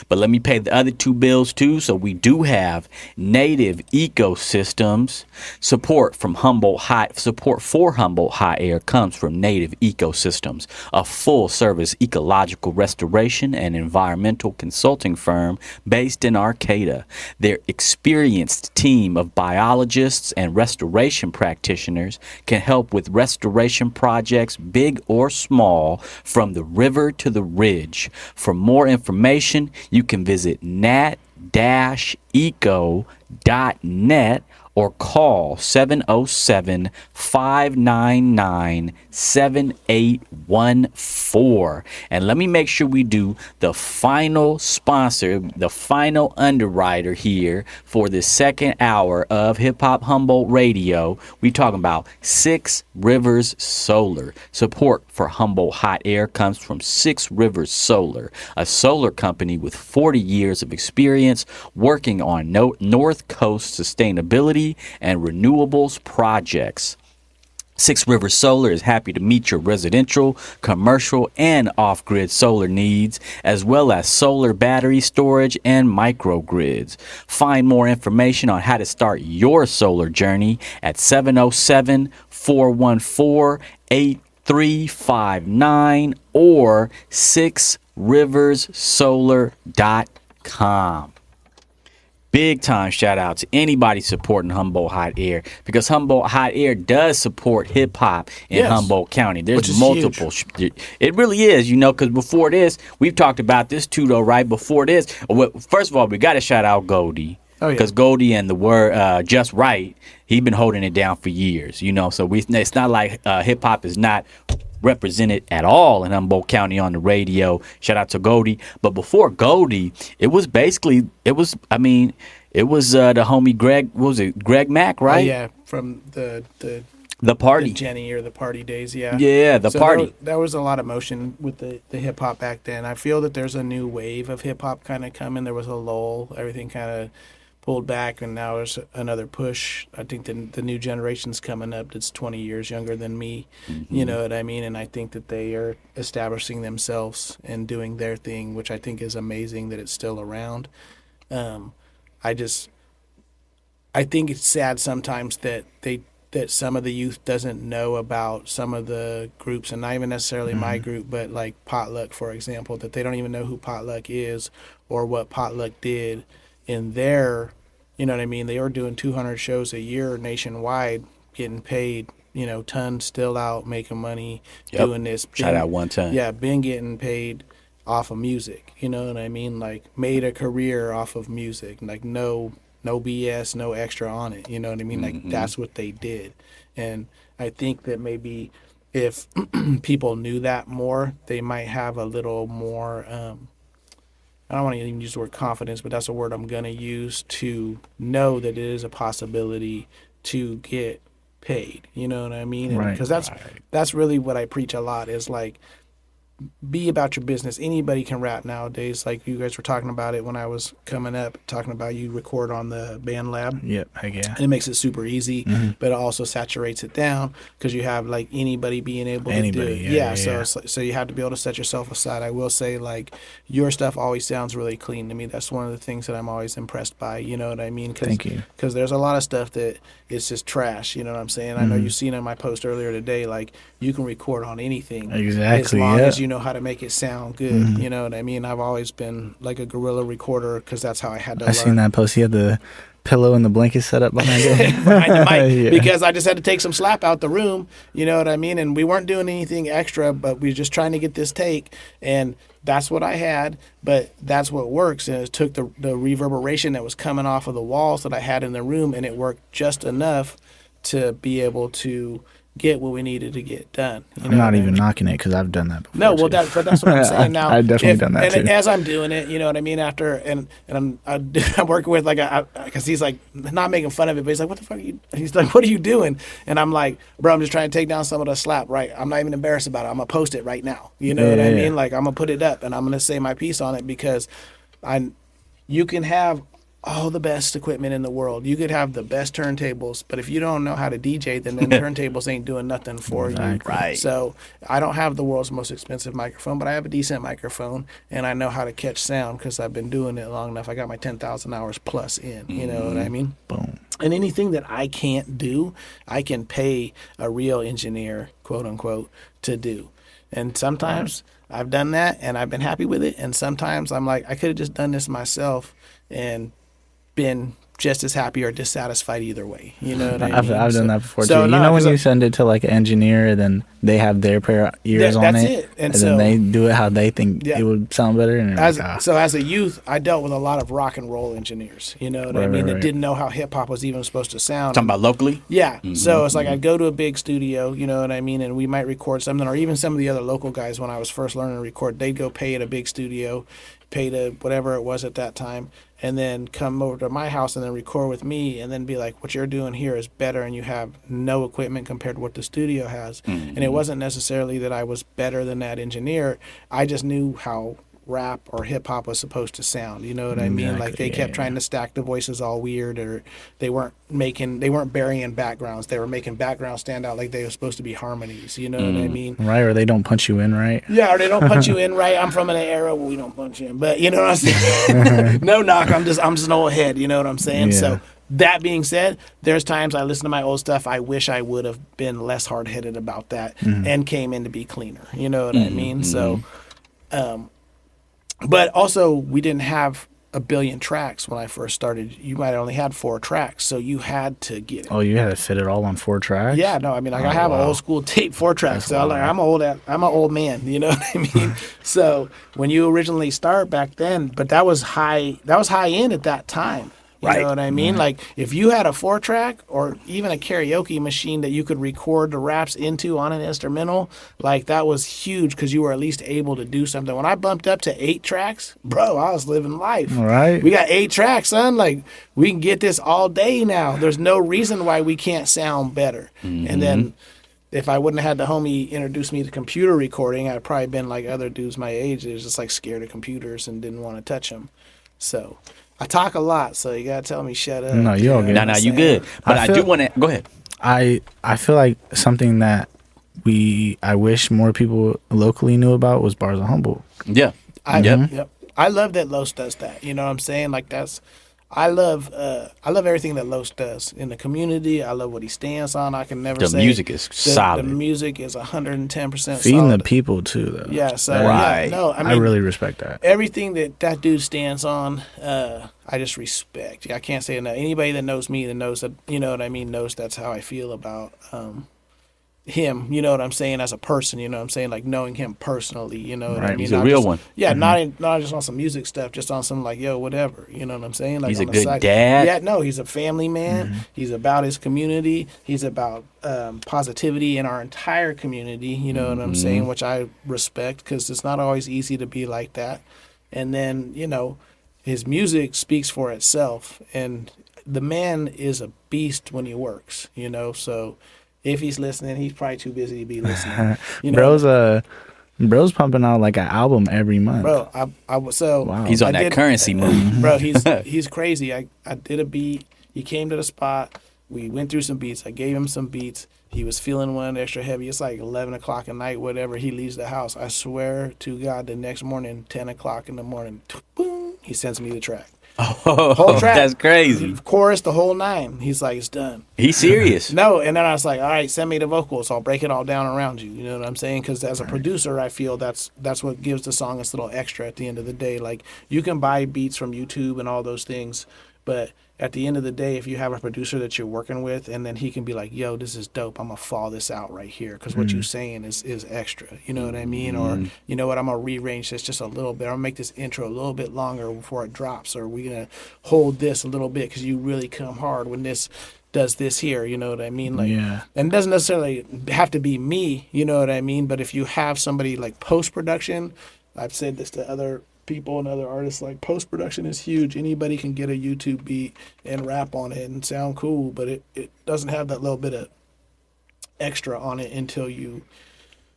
Speaker 2: But let me pay the other two bills too. So we do have Native Ecosystems. Support for Humboldt Hot Air comes from Native Ecosystems, a full-service ecological restoration and environmental consulting firm based in Arcata. Their experienced team of biologists and restoration practitioners can help with restoration projects, big or small, from the river to the ridge. For more information, you can visit nat-eco.com. humboldt-eco.net or call 707-599-7814. And let me make sure we do the final sponsor, the final underwriter here for the second hour of Hip Hop Humboldt Radio. We talking about 6 Rivers Solar. Support for Humboldt Hot Air comes from 6 Rivers Solar, a solar company with 40 years of experience working on North Coast sustainability and renewables projects. 6 Rivers Solar is happy to meet your residential, commercial, and off-grid solar needs, as well as solar battery storage and microgrids. Find more information on how to start your solar journey at 707-414-8359 or 6riverssolar.com. Big time shout out to anybody supporting Humboldt Hot Air, because Humboldt Hot Air does support hip hop in Humboldt County. There's multiple. It really is, because before this, we've talked about this too, though, right? Before this, first of all, we got to shout out Goldie. Because Goldie and the word Just Right, he's been holding it down for years, So it's not like hip hop is not represented at all in Humboldt County on the radio. Shout out to Goldie. But before Goldie, it was the homie Greg. What was it? Greg Mack, right?
Speaker 1: Oh, yeah, from the
Speaker 2: party,
Speaker 1: the Jenny or the party days. Yeah,
Speaker 2: the party.
Speaker 1: There was a lot of motion with the hip hop back then. I feel that there's a new wave of hip hop kind of coming. There was a lull. Everything kind of pulled back, and now there's another push. I think the new generation's coming up that's 20 years younger than me. Mm-hmm. You know what I mean? And I think that they are establishing themselves and doing their thing, which I think is amazing that it's still around. I think it's sad sometimes that some of the youth doesn't know about some of the groups, and not even necessarily my group, but like Potluck, for example, that they don't even know who Potluck is or what Potluck did in their, you know what I mean? They were doing 200 shows a year nationwide, getting paid, tons, still out, making money, doing this.
Speaker 2: Shout out 1 Ton.
Speaker 1: Yeah, been getting paid off of music, you know what I mean? Like, made a career off of music, like no BS, no extra on it, you know what I mean? Like, that's what they did. And I think that maybe if people knew that more, they might have a little more, I don't want to even use the word confidence, but that's a word I'm going to use, to know that it is a possibility to get paid. You know what I mean? Because that's really what I preach a lot, is like, be about your business. Anybody can rap nowadays. Like you guys were talking about it when I was coming up, talking about you record on the Band Lab.
Speaker 3: Yep, heck yeah.
Speaker 1: And it makes it super easy, but it also saturates it down because you have like anybody being able to do it. Yeah. So you have to be able to set yourself aside. I will say, like, your stuff always sounds really clean to me. That's one of the things that I'm always impressed by. You know what I mean?
Speaker 3: Thank you.
Speaker 1: Because there's a lot of stuff that it's just trash. You know what I'm saying? I know you've seen in my post earlier today, like, you can record on anything.
Speaker 3: Exactly.
Speaker 1: As long as you know how to make it sound good. You know what I mean? I've always been like a guerrilla recorder because that's how I had to learn.
Speaker 3: I seen that post. He had the pillow and the blanket set up behind
Speaker 1: the mic because I just had to take some slap out the room. You know what I mean? And we weren't doing anything extra, but we were just trying to get this take. And that's what I had, but that's what works. And it took the reverberation that was coming off of the walls that I had in the room, and it worked just enough to be able to get what we needed to get done.
Speaker 3: I'm not even knocking it because I've done that before.
Speaker 1: No, well, but that's what I'm saying now.
Speaker 3: I've definitely done that too.
Speaker 1: As I'm doing it, you know what I mean. After and I'm working with because he's like not making fun of it, but he's like, "What the fuck are you?" He's like, "What are you doing?" And I'm like, "Bro, I'm just trying to take down some of the slap. Right? I'm not even embarrassed about it. I'm gonna post it right now. You know what I mean? Like, I'm gonna put it up and I'm gonna say my piece on it because you can have all the best equipment in the world. You could have the best turntables, but if you don't know how to DJ, then the turntables ain't doing nothing for you.
Speaker 2: Right.
Speaker 1: So I don't have the world's most expensive microphone, but I have a decent microphone, and I know how to catch sound because I've been doing it long enough. I got my 10,000 hours plus in. You know what I mean?
Speaker 3: Boom.
Speaker 1: And anything that I can't do, I can pay a real engineer, quote unquote, to do. And sometimes I've done that, and I've been happy with it. And sometimes I'm like, I could have just done this myself and been just as happy or dissatisfied either way. You know what I
Speaker 3: I've
Speaker 1: mean?
Speaker 3: done that before
Speaker 1: so
Speaker 3: too.
Speaker 1: no,
Speaker 3: You know when
Speaker 1: 'cause
Speaker 3: you send it to like an engineer, then they have their pair of ears on
Speaker 1: that's
Speaker 3: it,
Speaker 1: it. And
Speaker 3: then
Speaker 1: so-
Speaker 3: they do it how they think
Speaker 1: Yeah.
Speaker 3: it would sound better. And
Speaker 1: As,
Speaker 3: like,
Speaker 1: so as a youth, I dealt with a lot of rock and roll engineers, you know what I
Speaker 3: Right,
Speaker 1: mean,
Speaker 3: right,
Speaker 1: that
Speaker 3: right.
Speaker 1: didn't know how hip hop was even supposed to sound.
Speaker 2: Talking about locally?
Speaker 1: Yeah. So it's like I'd go to a big studio, you know what I mean, and we might record something, or even some of the other local guys when I was first learning to record, they'd go pay at a big studio, pay to whatever it was at that time, and then come over to my house and then record with me, and then be like, what you're doing here is better, and you have no equipment compared to what the studio has. And it wasn't necessarily that I was better than that engineer. I just knew how rap or hip hop was supposed to sound, you know what I mean? Like they kept trying to stack the voices all weird, or they weren't burying backgrounds. They were making backgrounds stand out like they were supposed to be harmonies, you know what I mean?
Speaker 3: right, or they don't punch you in right.
Speaker 1: Yeah, or they don't punch you in right. I'm from an era where we don't punch you in, but you know what I'm saying? No knock, I'm just an old head, you know what I'm saying?
Speaker 3: Yeah.
Speaker 1: So that being said, there's times I listen to my old stuff, I wish I would have been less hard-headed about that and came in to be cleaner, you know what I mean? So but also, we didn't have a billion tracks when I first started. You might have only had 4 tracks, so you had to get it.
Speaker 3: Oh, you had to fit it all on 4 tracks.
Speaker 1: Yeah, no, I mean, like I have an old school tape 4 tracks. So I'm an old man, you know what I mean? So when you originally start back then, but that was high end at that time. You know what I mean? Like if you had a 4-track or even a karaoke machine that you could record the raps into on an instrumental, like that was huge because you were at least able to do something. When I bumped up to 8 tracks, bro, I was living life.
Speaker 3: Right.
Speaker 1: We got 8 tracks, son. Like we can get this all day now. There's no reason why we can't sound better. And then if I wouldn't have had the homie introduce me to computer recording, I'd probably been like other dudes my age that was just like scared of computers and didn't want to touch them. So I talk a lot, so you gotta tell me shut up.
Speaker 3: No, you're all good.
Speaker 2: No, you good. But I do want to go ahead.
Speaker 3: I feel like something that I wish more people locally knew about was Bars of Humboldt.
Speaker 2: Yeah.
Speaker 1: Yep. I love that Los does that. You know what I'm saying? Like I love everything that Los does in the community. I love what he stands on. I can never
Speaker 2: The
Speaker 1: say
Speaker 2: music is solid.
Speaker 1: The music is 110%
Speaker 3: Feeding
Speaker 1: solid.
Speaker 3: the people too, though.
Speaker 1: Yeah, so
Speaker 2: Right.
Speaker 1: yeah, no, I mean,
Speaker 3: I really respect that.
Speaker 1: everything that dude stands on, I just respect. I can't say enough. Anybody that knows me that knows that, you know what I mean, knows that's how I feel about him, you know what I'm saying, as a person, you know what I'm saying, like knowing him personally, you know what I
Speaker 3: Right.
Speaker 1: mean.
Speaker 2: He's a
Speaker 1: Not
Speaker 2: real
Speaker 1: just-
Speaker 2: one.
Speaker 1: Yeah, not just on some music stuff, just on some like, yo, whatever, you know what I'm saying? Like
Speaker 2: He's a
Speaker 1: on the
Speaker 2: good
Speaker 1: side.
Speaker 2: dad.
Speaker 1: Yeah, no, he's a family man. He's about his community. He's about positivity in our entire community, you know what I'm saying, which I respect because it's not always easy to be like that. And then, you know, his music speaks for itself, and the man is a beast when he works, you know, so if he's listening, he's probably too busy to be listening. You know?
Speaker 3: Bro's pumping out like an album every month.
Speaker 1: Bro, I was so
Speaker 3: Wow.
Speaker 2: He's on
Speaker 1: I
Speaker 2: that currency move.
Speaker 1: Bro, he's crazy. I did a beat. He came to the spot. We went through some beats. I gave him some beats. He was feeling one extra heavy. It's like 11 o'clock at night, whatever. He leaves the house. I swear to God, the next morning, 10 o'clock in the morning, boom, he sends me the track. Whole track.
Speaker 2: That's crazy.
Speaker 1: Chorus, the whole 9. He's like, it's done.
Speaker 2: He's serious.
Speaker 1: No, and then I was like, all right, send me the vocals. I'll break it all down around you. You know what I'm saying? Because as a producer, I feel that's what gives the song its little extra at the end of the day. Like, you can buy beats from YouTube and all those things, but at the end of the day, if you have a producer that you're working with, and then he can be like, yo, this is dope, I'm going to fall this out right here because what you're saying is extra. You know what I mean? Or, you know what, I'm going to rearrange this just a little bit. I'm going to make this intro a little bit longer before it drops. Or we're going to hold this a little bit because you really come hard when this does this here. You know what I mean? Like,
Speaker 3: Yeah.
Speaker 1: And it doesn't necessarily have to be me. You know what I mean? But if you have somebody like post-production, I've said this to other people and other artists, like post-production is huge. Anybody can get a YouTube beat and rap on it and sound cool, but it doesn't have that little bit of extra on it until you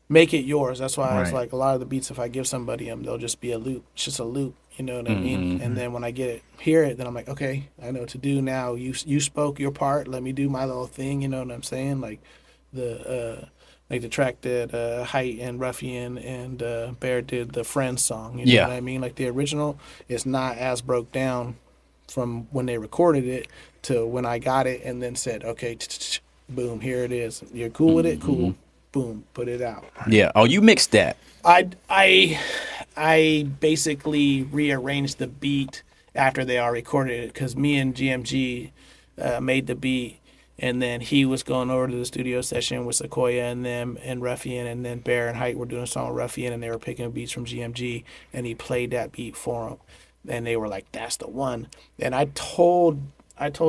Speaker 1: make it yours. That's why I was
Speaker 3: Right.
Speaker 1: like, a lot of the beats, if I give somebody them, they'll just be a loop. It's just a loop, you know what I mean? And then when I hear it, then I'm like, okay, I know what to do now. You spoke your part, let me do my little thing, you know what I'm saying? Like the track that Height and Ruffian and Bear did, the Friends song. You know what I mean? Like the original is not as broke down from when they recorded it to when I got it and then said, okay, boom, here it is. You're cool with it? Cool. Boom, put it out.
Speaker 2: Yeah. Oh, you mixed that.
Speaker 1: I basically rearranged the beat after they all recorded it, because me and GMG made the beat, and then he was going over to the studio session with Sequoia and them and Ruffian, and then Bear and Height were doing a song with Ruffian, and they were picking beats from GMG, and he played that beat for them, and they were like, "That's the one." And I told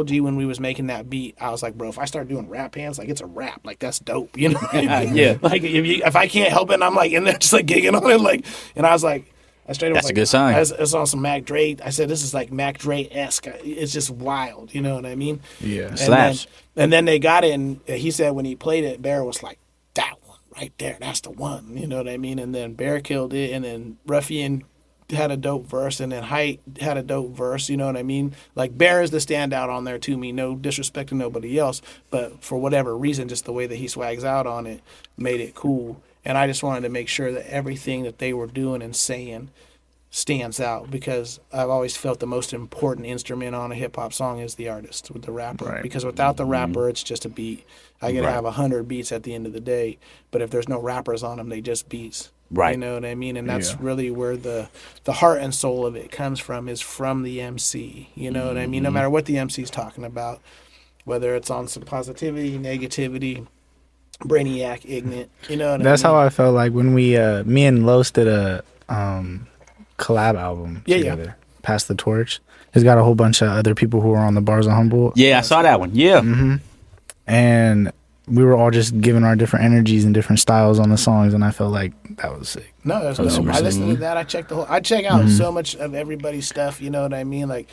Speaker 1: G when we was making that beat, I was like, bro, if I start doing rap hands, like it's a rap, like that's dope, you know?
Speaker 2: Yeah.
Speaker 1: Like if I can't help it, and I'm like in there just like gigging on it, like, and I was like, I straight up
Speaker 2: That's
Speaker 1: like,
Speaker 2: a good sign.
Speaker 1: It's on some Mac Dre. I said, this is like Mac Dre-esque. It's just wild, you know what I mean?
Speaker 3: Yeah.
Speaker 2: Slaps.
Speaker 1: And then they got it, and he said when he played it, Bear was like, that one right there, that's the one, you know what I mean? And then Bear killed it, and then Ruffian had a dope verse, and then Height had a dope verse, you know what I mean? Like, Bear is the standout on there to me, no disrespect to nobody else, but for whatever reason, just the way that he swags out on it made it cool. And I just wanted to make sure that everything that they were doing and saying stands out, because I've always felt the most important instrument on a hip-hop song is the artist, with the rapper.
Speaker 3: Right.
Speaker 1: Because without the rapper, it's just a beat. I could
Speaker 2: Right.
Speaker 1: have 100 beats at the end of the day, but if there's no rappers on them, they just beats.
Speaker 2: Right.
Speaker 1: You know what I mean? And that's
Speaker 3: Yeah.
Speaker 1: really where the heart and soul of it comes from, is from the MC. You know what I mean? No matter what the MC's talking about, whether it's on some positivity, negativity, brainiac, ignorant. You know what
Speaker 3: That's
Speaker 1: I mean?
Speaker 3: how I felt like when we, me and Los did a collab album together. Pass the Torch. He's got a whole bunch of other people who are on the bars of Humboldt.
Speaker 2: Yeah, I saw that one. Yeah.
Speaker 3: Mm-hmm. And we were all just giving our different energies and different styles on the songs, and I felt like that was sick.
Speaker 1: No, that's
Speaker 3: That was
Speaker 1: dope.
Speaker 3: super
Speaker 1: I
Speaker 3: sick.
Speaker 1: listened to that. I checked I check out so much of everybody's stuff. You know what I mean? Like,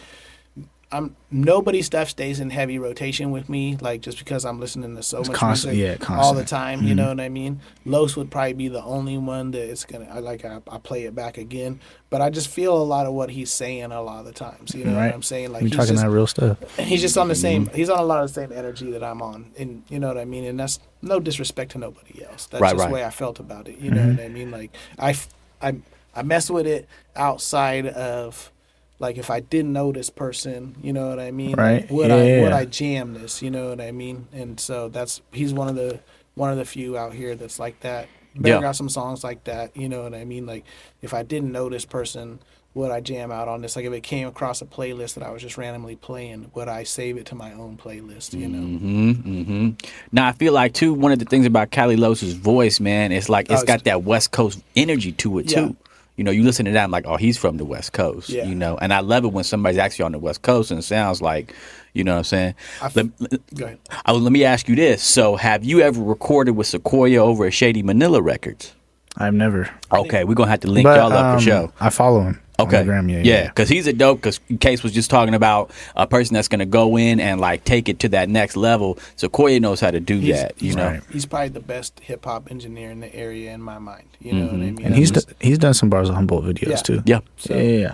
Speaker 1: nobody's stuff stays in heavy rotation with me. Like, just because I'm listening to so much
Speaker 3: constant,
Speaker 1: music
Speaker 3: yeah,
Speaker 1: all the
Speaker 3: constant.
Speaker 1: time. You know what I mean? Los would probably be the only one that it's gonna. I play it back again, but I just feel a lot of what he's saying a lot of the times. You know
Speaker 3: Right.
Speaker 1: what I'm saying? Like,
Speaker 3: We
Speaker 1: he's
Speaker 3: talking
Speaker 1: just,
Speaker 3: that real stuff.
Speaker 1: he's just on the same. He's on a lot of the same energy that I'm on, and you know what I mean. And that's no disrespect to nobody else. That's
Speaker 2: Right,
Speaker 1: just
Speaker 2: right.
Speaker 1: the way I felt about it. You know what I mean? Like, I mess with it outside of, like, if I didn't know this person, you know what I mean?
Speaker 3: Right.
Speaker 1: Like, would
Speaker 3: Yeah.
Speaker 1: I jam this? You know what I mean? And so he's one of the few out here that's like that. Bear
Speaker 2: Yeah.
Speaker 1: got some songs like that. You know what I mean? Like, if I didn't know this person, would I jam out on this? Like, if it came across a playlist that I was just randomly playing, would I save it to my own playlist? You know?
Speaker 2: Now I feel like too, one of the things about Cali Los's voice, man, it's like it's
Speaker 1: Oh,
Speaker 2: got that West Coast energy to it
Speaker 1: Yeah.
Speaker 2: too. You know, you listen to that, I'm like, oh, he's from the West Coast.
Speaker 1: Yeah.
Speaker 2: You know, and I love it when somebody's actually on the West Coast and it sounds like, you know what I'm saying?
Speaker 1: Go ahead.
Speaker 2: Let me ask you this. So have you ever recorded with Sequoia over at Shady Manila Records?
Speaker 3: I've never.
Speaker 2: Okay, we're gonna have to link
Speaker 3: But
Speaker 2: y'all up for show.
Speaker 3: I follow him.
Speaker 2: Okay.
Speaker 3: On the gram,
Speaker 2: yeah, because he's a dope. Because Case was just talking about a person that's gonna go in and like take it to that next level. Sequoia knows how to do that. You know.
Speaker 3: right.
Speaker 1: He's probably the best hip hop engineer in the area in my mind. You know what I mean?
Speaker 3: And he's done some bars of Humboldt videos
Speaker 1: Yeah.
Speaker 3: too.
Speaker 2: Yeah.
Speaker 1: So
Speaker 3: Yeah.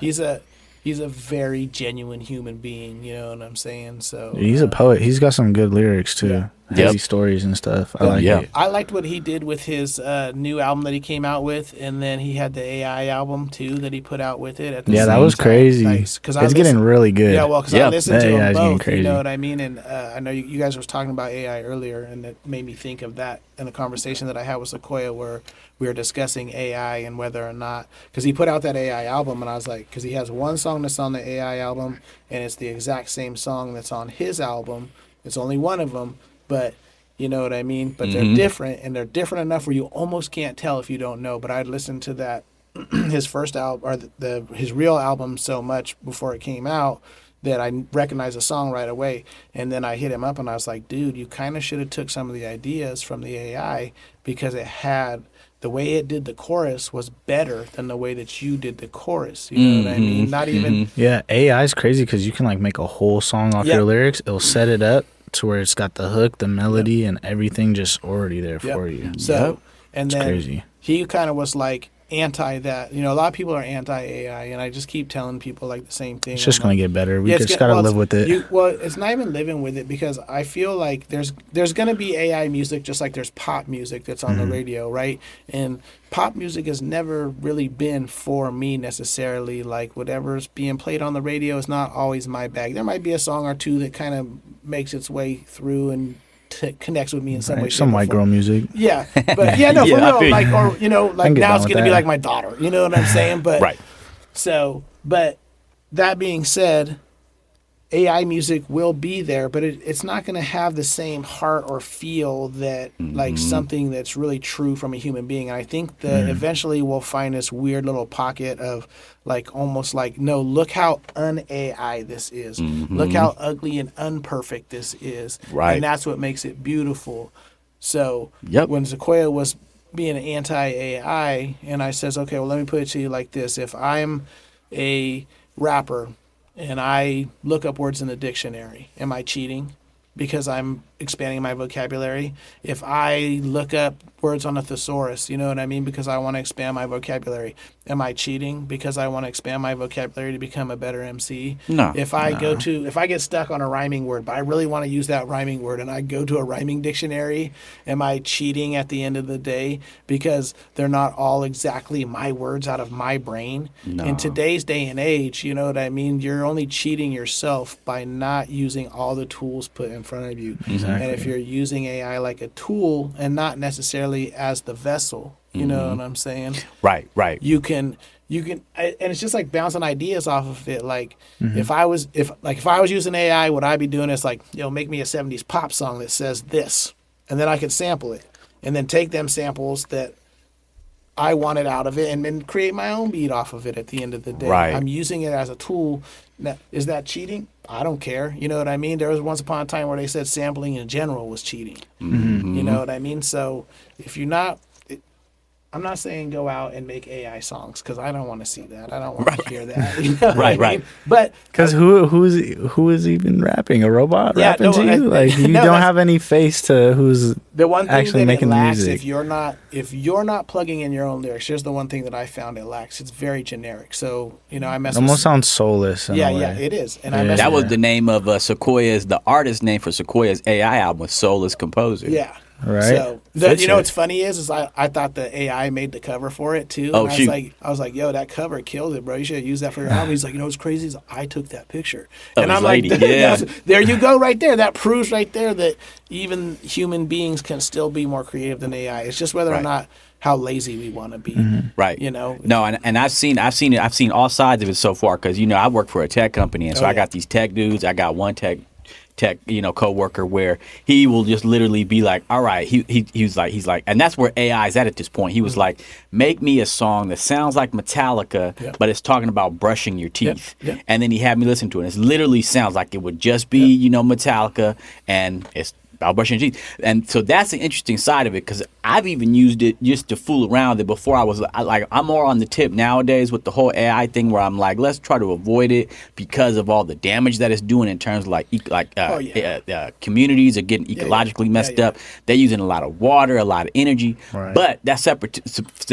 Speaker 1: he's a very genuine human being. You know what I'm saying? So
Speaker 3: He's a poet. He's got some good lyrics too.
Speaker 1: Yeah.
Speaker 3: Heavy
Speaker 2: Yep.
Speaker 3: stories and stuff. I like
Speaker 2: Yeah.
Speaker 3: it.
Speaker 1: I liked what he did with his new album that he came out with, and then he had the AI album too that he put out with it. At the
Speaker 3: Yeah, that
Speaker 1: same
Speaker 3: was
Speaker 1: time.
Speaker 3: crazy.
Speaker 1: Like,
Speaker 3: It's getting really good.
Speaker 1: Yeah, well, because
Speaker 2: Yeah.
Speaker 1: I listened
Speaker 3: That
Speaker 1: to
Speaker 3: AI
Speaker 1: them
Speaker 3: is getting
Speaker 1: both. You
Speaker 3: crazy.
Speaker 1: know what I mean? And I know you guys was talking about AI earlier, and it made me think of that in a conversation that I had with Sequoia, where we were discussing AI and whether or not, because he put out that AI album, and I was like, because he has one song that's on the AI album, and it's the exact same song that's on his album. It's only one of them, but you know what I mean? But they're different, and they're different enough where you almost can't tell if you don't know. But I'd listened to that his first album, or his real album, so much before it came out that I recognized the song right away. And then I hit him up and I was like, dude, you kind of should have took some of the ideas from the AI, because it had, the way it did the chorus was better than the way that you did the chorus. You know what I mean? Not even,
Speaker 3: Yeah, AI is crazy because you can like make a whole song off
Speaker 1: Yeah.
Speaker 3: your lyrics. It'll set it up to where it's got the hook, the melody, and everything just already there
Speaker 1: Yep.
Speaker 3: for you.
Speaker 1: So, and
Speaker 3: It's
Speaker 1: then
Speaker 3: crazy.
Speaker 1: he kind of was like anti that. You know, a lot of people are anti AI, and I just keep telling people like the same thing.
Speaker 3: It's just
Speaker 1: I'm
Speaker 3: gonna
Speaker 1: like,
Speaker 3: get better. We
Speaker 1: yeah, it's
Speaker 3: just
Speaker 1: get-
Speaker 3: gotta
Speaker 1: well,
Speaker 3: live with it.
Speaker 1: Well, it's not even living with it, because I feel like there's gonna be AI music just like there's pop music that's on the radio, right? And pop music has never really been for me necessarily. Like, whatever's being played on the radio is not always my bag. There might be a song or two that kind of makes its way through and connects with me in some way.
Speaker 3: Right, some
Speaker 1: shape, or
Speaker 3: white
Speaker 1: form.
Speaker 3: girl music.
Speaker 1: Yeah, but yeah, no,
Speaker 2: Yeah,
Speaker 1: for
Speaker 2: I
Speaker 1: real.
Speaker 2: feel you.
Speaker 1: Like, or you know, like
Speaker 3: get
Speaker 1: now
Speaker 3: down
Speaker 1: it's
Speaker 3: with
Speaker 1: gonna be
Speaker 3: that.
Speaker 1: like my daughter. You know what I'm saying? But
Speaker 2: Right.
Speaker 1: so, but that being said, AI music will be there, but it's not going to have the same heart or feel that like something that's really true from a human being. And I think that eventually we'll find this weird little pocket of like almost like, no, look how un-AI this is. Look how ugly and unperfect this is.
Speaker 2: Right.
Speaker 1: And that's what makes it beautiful. So
Speaker 2: Yep.
Speaker 1: when Sequoia was being anti-AI, and I says, okay, well, let me put it to you like this. If I'm a rapper and I look up words in the dictionary, am I cheating because I'm expanding my vocabulary? If I look up words on a thesaurus, you know what I mean, because I want to expand my vocabulary, am I cheating because I want to expand my vocabulary to become a better MC?
Speaker 2: No.
Speaker 1: If I if I get stuck on a rhyming word, but I really want to use that rhyming word, and I go to a rhyming dictionary, am I cheating at the end of the day because they're not all exactly my words out of my brain?
Speaker 2: No.
Speaker 1: In today's day and age, you know what I mean? You're only cheating yourself by not using all the tools put in front of you.
Speaker 3: Exactly.
Speaker 1: And if you're using AI like a tool and not necessarily as the vessel, you know what I'm saying?
Speaker 2: Right.
Speaker 1: You can, and it's just like bouncing ideas off of it. Like if I was using AI, what I'd be doing is like, make me a 70s pop song that says this, and then I could sample it and then take them samples that I wanted out of it and then create my own beat off of it at the end of the day.
Speaker 2: Right.
Speaker 1: I'm using it as a tool. Now, is that cheating? I don't care. You know what I mean? There was once upon a time where they said sampling in general was cheating. You know what I mean? So if you're not, I'm not saying go out and make AI songs because I don't want to see that. I don't want to hear that. You know what I mean? But
Speaker 3: because who is even rapping? A robot rapping to you? Like you
Speaker 1: no,
Speaker 3: don't have any face to who's
Speaker 1: the one thing
Speaker 3: actually
Speaker 1: that
Speaker 3: making
Speaker 1: it
Speaker 3: the
Speaker 1: lacks,
Speaker 3: music.
Speaker 1: if you're not plugging in your own lyrics, here's the one thing that I found it lacks. It's very generic. So I mess.
Speaker 3: It almost sounds soulless. In a way.
Speaker 1: It is. And
Speaker 3: Yeah.
Speaker 1: I mess
Speaker 2: That
Speaker 1: with
Speaker 2: was the name of Sequoia's, the artist name for Sequoia's AI album was Soulless Composer.
Speaker 1: Yeah.
Speaker 3: Right.
Speaker 1: So what's funny is I thought the AI made the cover for it too.
Speaker 2: Oh,
Speaker 1: and
Speaker 2: shoot.
Speaker 1: I was like, yo, that cover killed it, bro. You should have used that for your album. He's like, what's crazy is I took that picture.
Speaker 2: Of
Speaker 1: And
Speaker 2: his
Speaker 1: I'm
Speaker 2: lady,
Speaker 1: like,
Speaker 2: yeah.
Speaker 1: there you go right there. That proves right there that even human beings can still be more creative than AI. It's just whether or
Speaker 2: Right.
Speaker 1: not how lazy we want to be.
Speaker 2: Right.
Speaker 1: No,
Speaker 2: and I've seen all sides of it so far because I work for a tech company, and so I got these tech dudes. I got one tech coworker where he will just literally be like, all right, he's like, and that's where AI is at this point. He was like, make me a song that sounds like Metallica, but it's talking about brushing your teeth. And then he had me listen to it. It literally sounds like it would just be Metallica, and it's about brushing your teeth. And so that's the interesting side of it because I've even used it just to fool around with it before. I'm more on the tip nowadays with the whole AI thing where I'm like, let's try to avoid it because of all the damage that it's doing in terms of communities are getting ecologically messed up. They're using a lot of water, a lot of energy.
Speaker 3: Right.
Speaker 2: But that's separate.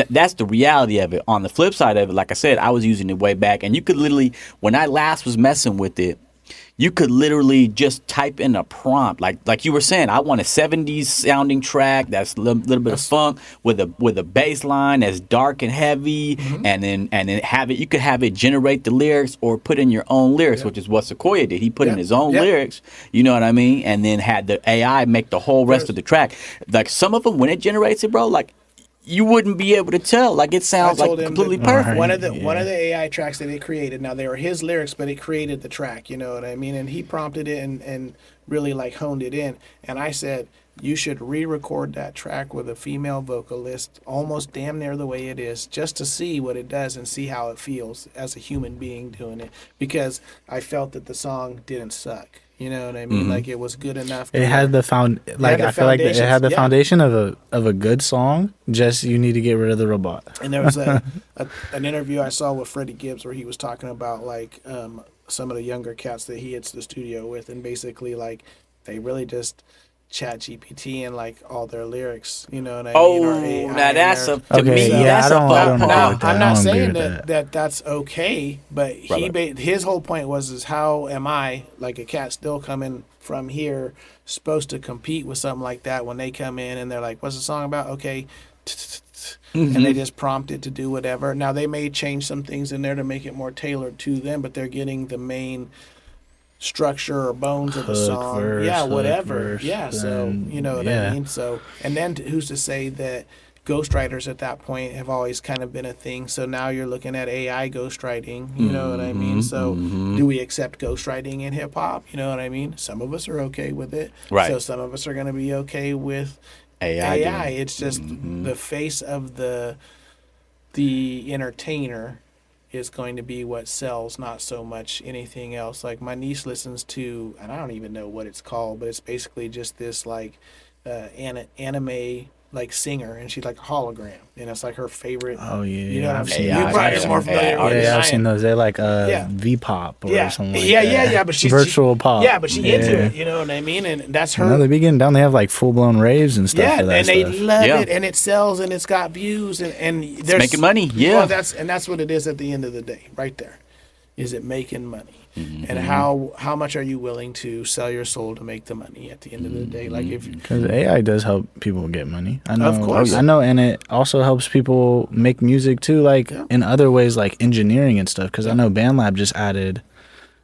Speaker 2: That's the reality of it. On the flip side of it, like I said, I was using it way back, and you could literally, when I last was messing with it, you could literally just type in a prompt, like you were saying. I want a '70s sounding track that's a little bit of funk with a bass line that's dark and heavy, and then have it. You could have it generate the lyrics or put in your own lyrics, which is what Sequoia did. He put in his own lyrics, you know what I mean, and then had the AI make the whole rest of the track. Like some of them, when it generates it, bro, like you wouldn't be able to tell. Like it sounds like completely perfect.
Speaker 1: One of the AI tracks that it created. Now they were his lyrics, but it created the track. You know what I mean? And he prompted it and really like honed it in. And I said, you should re-record that track with a female vocalist, almost damn near the way it is, just to see what it does and see how it feels as a human being doing it. Because I felt that the song didn't suck. You know what I mean? Like it was good enough.
Speaker 3: It had the I feel like it had the foundation of a good song. Just you need to get rid of the robot.
Speaker 1: And there was an interview I saw with Freddie Gibbs where he was talking about like some of the younger cats that he hits the studio with, and basically like they really just chat GPT and like all their lyrics, you know what I mean? Or AI
Speaker 2: now that's
Speaker 1: to
Speaker 2: me.
Speaker 3: Yeah,
Speaker 2: That's a fun part.
Speaker 1: I'm not saying that's okay, but his whole point was how am I, like a cat still coming from here, supposed to compete with something like that when they come in and they're like, what's the song about? Okay. And they just prompt it to do whatever. Now they may change some things in there to make it more tailored to them, but they're getting the main structure or bones of the song, whatever,
Speaker 3: verse,
Speaker 1: so you know what I mean. So, and then who's to say that ghostwriters at that point have always kind of been a thing. So now you're looking at AI ghostwriting, you know what I mean? So do we accept ghostwriting in hip hop? You know what I mean? Some of us are okay with it.
Speaker 2: Right.
Speaker 1: So some of us are going to be okay with
Speaker 2: AI.
Speaker 1: AI. It's just the face of the entertainer is going to be what sells, not so much anything else. Like my niece listens to, and I don't even know what it's called, but it's basically just this like anime like singer, and she's like a hologram, and it's like her favorite.
Speaker 3: Oh yeah,
Speaker 1: you know what I'm
Speaker 3: I've
Speaker 1: saying?
Speaker 3: seen
Speaker 1: You're
Speaker 3: those.
Speaker 1: probably more familiar with it.
Speaker 3: Yeah,
Speaker 1: than
Speaker 3: I've
Speaker 1: I
Speaker 3: seen
Speaker 1: am.
Speaker 3: those. They're like
Speaker 1: Yeah.
Speaker 3: V-pop or
Speaker 1: Yeah,
Speaker 3: something like
Speaker 1: yeah,
Speaker 3: that.
Speaker 1: yeah. But she's
Speaker 3: virtual pop.
Speaker 1: Yeah, but she into
Speaker 3: Yeah.
Speaker 1: it. You know what I mean? And that's her.
Speaker 3: No, they be getting down. They have like full blown raves and stuff
Speaker 1: Yeah,
Speaker 3: for that
Speaker 1: and they
Speaker 3: stuff.
Speaker 1: love
Speaker 2: Yeah.
Speaker 1: it, and it sells, and it's got views, and there's
Speaker 2: making money, yeah.
Speaker 1: Well, that's what it is at the end of the day, right there. Is it making money? And how much are you willing to sell your soul to make the money at the end of the day? Like if
Speaker 3: Because AI does help people get money. I know.
Speaker 1: Of course.
Speaker 3: I know, and it also helps people make music too, like in other ways, like engineering and stuff. Because I know BandLab just added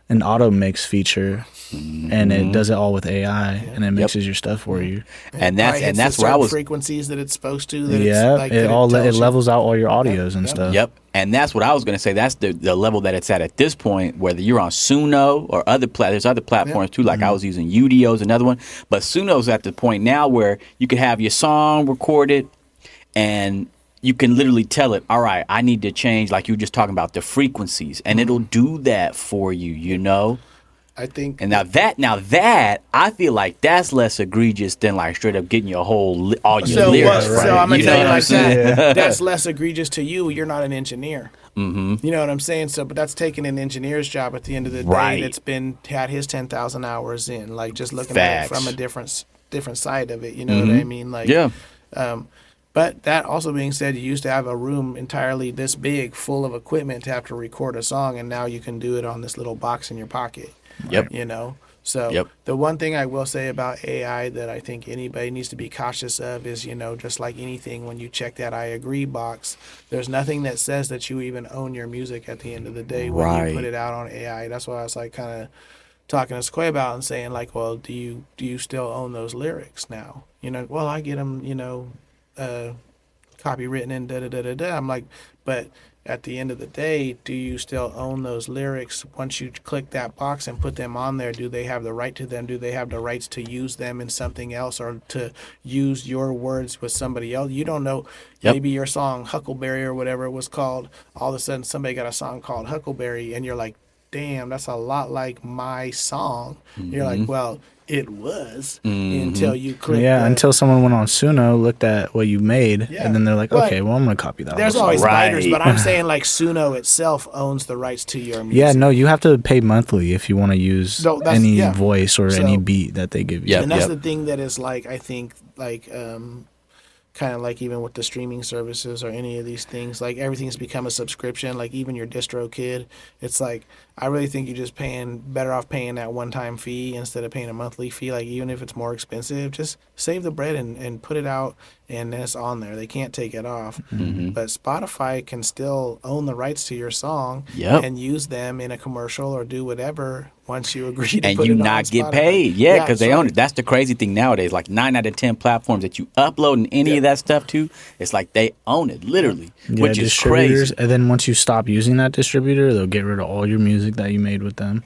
Speaker 3: an auto mix feature, and it does it all with AI, and it mixes your stuff for you.
Speaker 2: And
Speaker 1: probably hits
Speaker 2: that's
Speaker 1: the
Speaker 2: where I
Speaker 1: certain
Speaker 2: was.
Speaker 1: frequencies that it's supposed to. That
Speaker 3: Yeah,
Speaker 1: it's like,
Speaker 3: it
Speaker 1: that
Speaker 3: all
Speaker 1: tells
Speaker 3: it
Speaker 1: you.
Speaker 3: levels out all your audios and stuff.
Speaker 2: Yep. And that's what I was going to say. That's the level that it's at this point, whether you're on Suno or there's other platforms too. Like I was using Udio's, another one. But Suno's at the point now where you can have your song recorded and you can literally tell it, all right, I need to change, like you were just talking about, the frequencies. And it'll do that for you, you know?
Speaker 1: I think.
Speaker 2: And now that I feel like that's less egregious than like straight up getting your whole all your lyrics right.
Speaker 1: So I'm gonna
Speaker 2: You
Speaker 1: tell
Speaker 2: know
Speaker 1: you
Speaker 2: what I'm
Speaker 1: like
Speaker 2: saying?
Speaker 1: that. That's less egregious to you. You're not an engineer. You know what I'm saying? So, but that's taking an engineer's job at the end of the day.
Speaker 2: Right.
Speaker 1: That's had his 10,000 hours in, like just looking
Speaker 2: Facts.
Speaker 1: at it from a different side of it. You know what I mean? Like,
Speaker 2: Yeah.
Speaker 1: But that also being said, you used to have a room entirely this big, full of equipment to have to record a song, and now you can do it on this little box in your pocket.
Speaker 2: Yep.
Speaker 1: You know. So the one thing I will say about AI that I think anybody needs to be cautious of is, you know, just like anything, when you check that I agree box, there's nothing that says that you even own your music at the end of the day when you put it out on AI. That's why I was like kind of talking to Sequoia about and saying like, well, do you still own those lyrics now? You know, well, I get them, you know, copywritten and da-da-da-da-da. I'm like, but at the end of the day, do you still own those lyrics? Once you click that box and put them on there, do they have the right to them? Do they have the rights to use them in something else or to use your words with somebody else? You don't know. Maybe your song Huckleberry or whatever it was called, all of a sudden somebody got a song called Huckleberry and you're like, damn, that's a lot like my song. You're like, well, it was until you click.
Speaker 3: Yeah, until someone went on Suno, looked at what you made, and then they're like, okay, well, I'm going to copy that.
Speaker 1: There's always spiders, but I'm saying like Suno itself owns the rights to your music.
Speaker 3: Yeah, no, you have to pay monthly if you want to use any voice or any beat that they give you.
Speaker 1: And that's the thing that is like, I think, like, kind of like even with the streaming services or any of these things, like everything's become a subscription. Like even your DistroKid, it's like I really think you're just better off paying that one-time fee instead of paying a monthly fee. Like even if it's more expensive, just save the bread and put it out, and then it's on there. They can't take it off. But Spotify can still own the rights to your song and use them in a commercial or do whatever once you agree to
Speaker 2: and
Speaker 1: put
Speaker 2: you
Speaker 1: it on
Speaker 2: not get
Speaker 1: Spotify.
Speaker 2: paid, because they own it. That's the crazy thing nowadays. Like 9 out of 10 platforms that you upload and any of that stuff to, it's like they own it literally, which is crazy.
Speaker 3: And then once you stop using that distributor, they'll get rid of all your music that you made with them.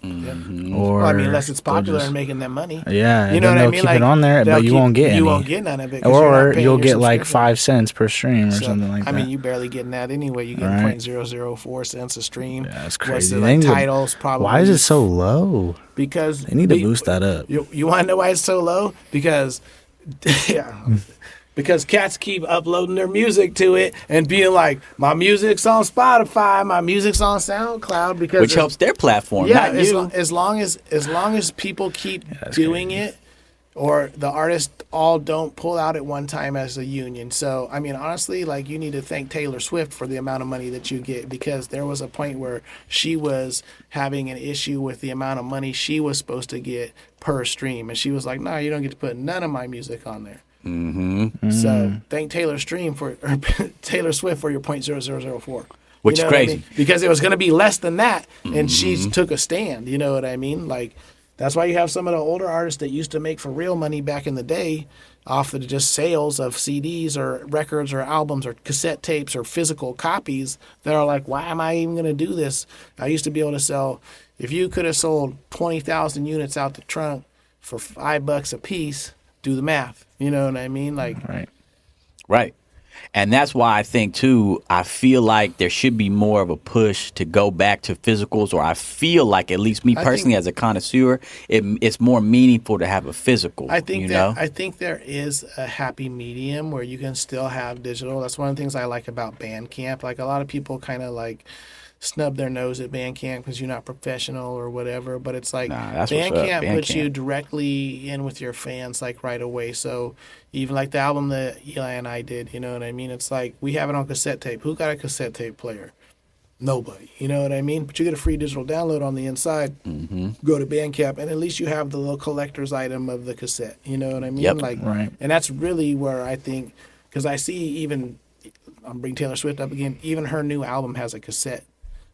Speaker 3: Or
Speaker 1: well, I mean, unless it's popular and making them money.
Speaker 3: Yeah,
Speaker 1: you know what I mean.
Speaker 3: Keep
Speaker 1: like,
Speaker 3: it on there, but you won't get any.
Speaker 1: You won't get none of it.
Speaker 3: Or you'll get like 5 cents per stream or something like that.
Speaker 1: I mean, you barely getting that anyway. You get 0.004 cents a stream.
Speaker 3: Yeah, that's crazy.
Speaker 1: What's the titles probably?
Speaker 3: Why is it so low?
Speaker 1: Because
Speaker 3: they need to boost that up.
Speaker 1: You want to know why it's so low? Because because cats keep uploading their music to it and being like, my music's on Spotify, my music's on SoundCloud, because
Speaker 2: which helps their platform.
Speaker 1: Yeah,
Speaker 2: not you.
Speaker 1: as long as people keep doing it, or the artists all don't pull out at one time as a union. So, I mean, honestly, like, you need to thank Taylor Swift for the amount of money that you get, because there was a point where she was having an issue with the amount of money she was supposed to get per stream. And she was like, no, you don't get to put none of my music on there. So thank Taylor Swift for your 0.0004.
Speaker 2: Which is crazy.
Speaker 1: I mean? Because it was going to be less than that, and she took a stand. You know what I mean? Like, that's why you have some of the older artists that used to make for real money back in the day. off of just sales of CDs or records or albums or cassette tapes or physical copies that are like, why am I even going to do this? I used to be able to sell, if you could have sold 20,000 units out the trunk for $5 a piece, do the math. You know what I mean? Like,
Speaker 2: Right. And that's why I think, too, I feel like there should be more of a push to go back to physicals, or I feel like, at least me personally as a connoisseur, it's more meaningful to have a physical.
Speaker 1: I think there is a happy medium where you can still have digital. That's one of the things I like about Bandcamp. Like, a lot of people kind of like snub their nose at Bandcamp because you're not professional or whatever, but it's like Bandcamp puts you directly in with your fans like right away. So even like the album that Eli and I did, you know what I mean? It's like we have it on cassette tape. Who got a cassette tape player? Nobody. You know what I mean? But you get a free digital download on the inside. Go to Bandcamp, and at least you have the little collector's item of the cassette. You know what I mean? And that's really where I think, because I see even, I'm bringing Taylor Swift up again, even her new album has a cassette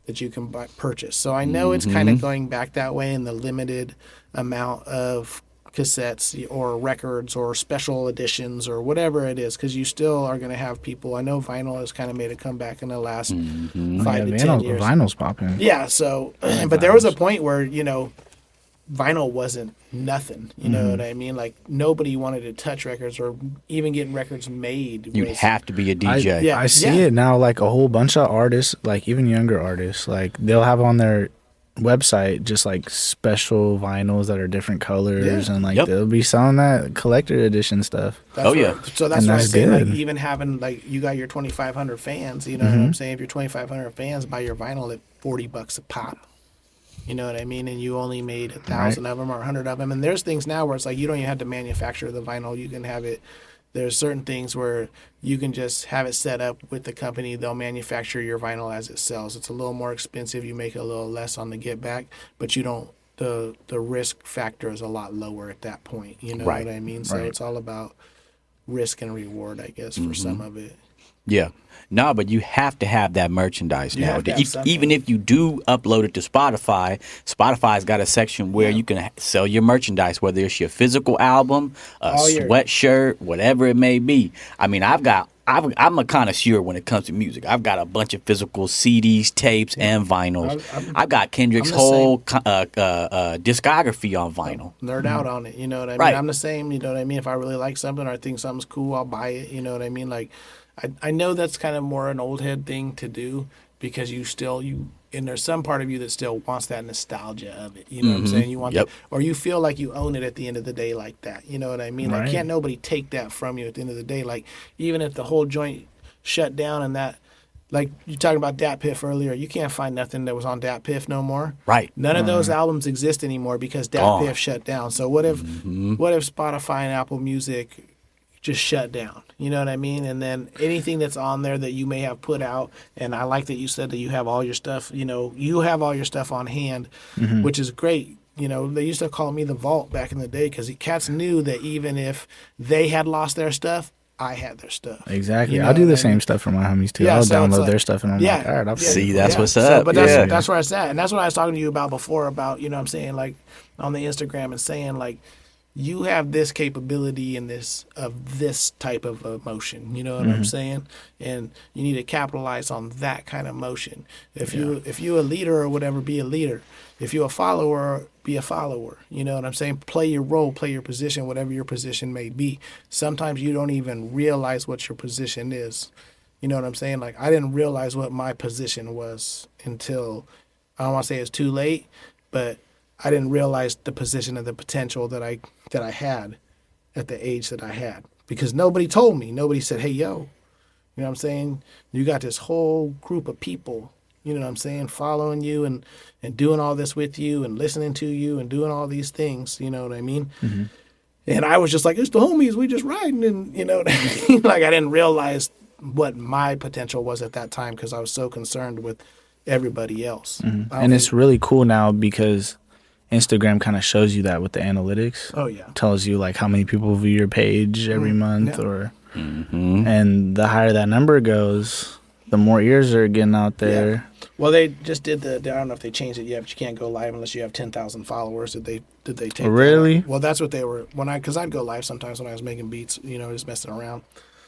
Speaker 1: that you can purchase. So I know it's kind of going back that way in the limited amount of cassettes or records or special editions or whatever it is, because you still are going to have people. I know vinyl has kind of made a comeback in the last 5 to 10 years.
Speaker 3: Vinyl's popping.
Speaker 1: Yeah, so, but there was a point where, you know, vinyl wasn't nothing. You know what I mean? Like, nobody wanted to touch records or even get records made.
Speaker 2: You'd have to be a DJ.
Speaker 3: I see it now, like a whole bunch of artists, like even younger artists, like they'll have on their website just like special vinyls that are different colors, and like they'll be selling that collector edition stuff.
Speaker 1: So that's why I say, like, even having, like, you got your 2,500 fans, you know what I'm saying? If your 2,500 fans buy your vinyl at $40 a pop, you know what I mean? And you only made 1,000 of them or 100 of them. And there's things now where it's like you don't even have to manufacture the vinyl. You can have it. There's certain things where you can just have it set up with the company. They'll manufacture your vinyl as it sells. It's a little more expensive. You make a little less on the get back, but you don't. The risk factor is a lot lower at that point. You know what I mean? So it's all about risk and reward, I guess, for some of it.
Speaker 2: Yeah. No, but you have to have that merchandise now. Even if you do upload it to Spotify, Spotify's got a section where you can sell your merchandise, whether it's your physical album, a sweatshirt, whatever it may be. I mean, I'm a connoisseur when it comes to music. I've got a bunch of physical CDs, tapes, and vinyls. I've got Kendrick's whole discography on vinyl.
Speaker 1: Nerd out on it, you know what I mean? Right. I'm the same, you know what I mean? If I really like something or I think something's cool, I'll buy it, you know what I mean? Like, I know that's kind of more an old head thing to do, because and there's some part of you that still wants that nostalgia of it. You know what I'm saying? You want that, or you feel like you own it at the end of the day like that. You know what I mean? Like, can't nobody take that from you at the end of the day. Like, even if the whole joint shut down and that, like you talking about Dat Piff earlier, you can't find nothing that was on Dat Piff no more. Right. None of those albums exist anymore because Dat Piff shut down. So what if Spotify and Apple Music just shut down? You know what I mean? And then anything that's on there that you may have put out, and I like that you said that you have all your stuff, you know, you have all your stuff on hand, which is great. You know, they used to call me the vault back in the day because cats knew that even if they had lost their stuff, I had their stuff.
Speaker 3: Exactly. You know, I'll do the same stuff for my homies too. I'll download their stuff and I'm like, all right, I'll
Speaker 2: see. That's what's up.
Speaker 1: But that's where it's at. And that's what I was talking to you about before, about, you know what I'm saying, like on the Instagram, and saying like, you have this capability in this type of emotion, you know what I'm saying? And you need to capitalize on that kind of motion. If you a leader or whatever, be a leader. If you're a follower, be a follower. You know what I'm saying? Play your role, play your position, whatever your position may be. Sometimes you don't even realize what your position is. You know what I'm saying? Like, I didn't realize what my position was until, I don't want to say it's too late, but I didn't realize the position and the potential that I had at the age that I had, because nobody told me. Nobody said, hey, yo, you know what I'm saying? You got this whole group of people, you know what I'm saying, following you and doing all this with you and listening to you and doing all these things, you know what I mean? And I was just like, it's the homies, we just riding, and you know what I mean? Like, I didn't realize what my potential was at that time because I was so concerned with everybody else.
Speaker 3: And it's really cool now because Instagram kind of shows you that with the analytics. Oh yeah, tells you like how many people view your page every month, or and the higher that number goes, the more ears are getting out there.
Speaker 1: Yeah. Well, they just did I don't know if they changed it yet, but you can't go live unless you have 10,000 followers. Did they take that
Speaker 3: Really?
Speaker 1: out? Well, that's what they were because I'd go live sometimes when I was making beats, just messing around.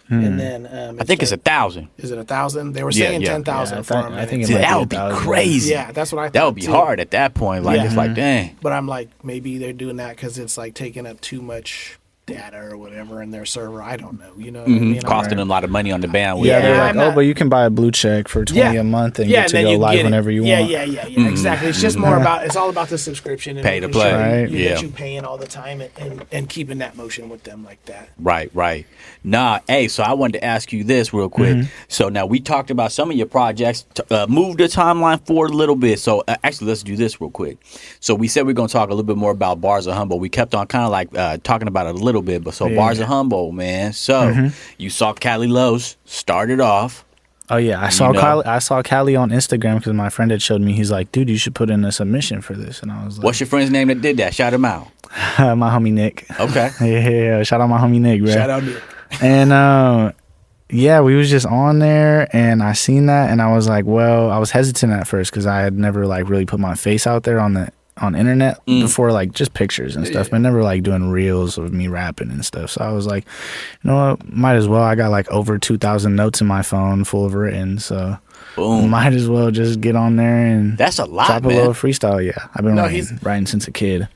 Speaker 1: And then
Speaker 2: I think it's 1,000.
Speaker 1: Is it 1,000? They were saying 10,000 for a minute.
Speaker 3: I think it
Speaker 2: See,
Speaker 3: might
Speaker 2: that
Speaker 3: be
Speaker 2: would be
Speaker 3: 1,000.
Speaker 2: crazy.
Speaker 1: Yeah, that's what I thought.
Speaker 2: That would be
Speaker 1: too.
Speaker 2: hard at that point. Like, it's like, dang.
Speaker 1: But I'm like, maybe they're doing that because it's like taking up too much data or whatever in their server. I don't know. You know what I mean?
Speaker 2: Costing them a lot of money on the bandwidth.
Speaker 3: Yeah, they're
Speaker 1: I'm
Speaker 3: like,
Speaker 1: not-
Speaker 3: but you can buy a blue check for 20 a month and get to
Speaker 1: then
Speaker 3: go
Speaker 1: you
Speaker 3: live
Speaker 1: get it.
Speaker 3: whenever you want.
Speaker 1: Yeah, exactly. It's just more about, it's all about the subscription. And
Speaker 2: Pay to
Speaker 1: making
Speaker 2: play.
Speaker 1: sure
Speaker 3: Right.
Speaker 1: that you paying all the time and keeping that motion with them like that.
Speaker 2: Right. Nah, hey, so I wanted to ask you this real quick. So now we talked about some of your projects, move the timeline forward a little bit. So actually, let's do this real quick. So we said we're going to talk a little bit more about Bars of Humboldt. We kept on kind of like talking about it a little bit. But so Bars of Humboldt, man. So you saw Cali Los started off.
Speaker 3: Oh yeah, I saw Callie on Instagram because my friend had showed me. He's like, dude, you should put in a submission for this, and I was like,
Speaker 2: What's your friend's name that did that? Shout him out.
Speaker 3: my homie Nick.
Speaker 2: Okay.
Speaker 3: Yeah, shout out my homie Nick, bro.
Speaker 1: Shout out Nick.
Speaker 3: And yeah, we was just on there, and I seen that, and I was like, well, I was hesitant at first because I had never like really put my face out there on internet before, like just pictures and stuff, but never like doing reels of me rapping and stuff. So I was like, you know what, might as well. I got like over 2,000 notes in my phone full of written, so
Speaker 2: Boom.
Speaker 3: might as well just get on there and
Speaker 2: That's a lot,
Speaker 3: drop a
Speaker 2: man.
Speaker 3: little freestyle. Yeah, I've been
Speaker 1: No,
Speaker 3: writing since a kid.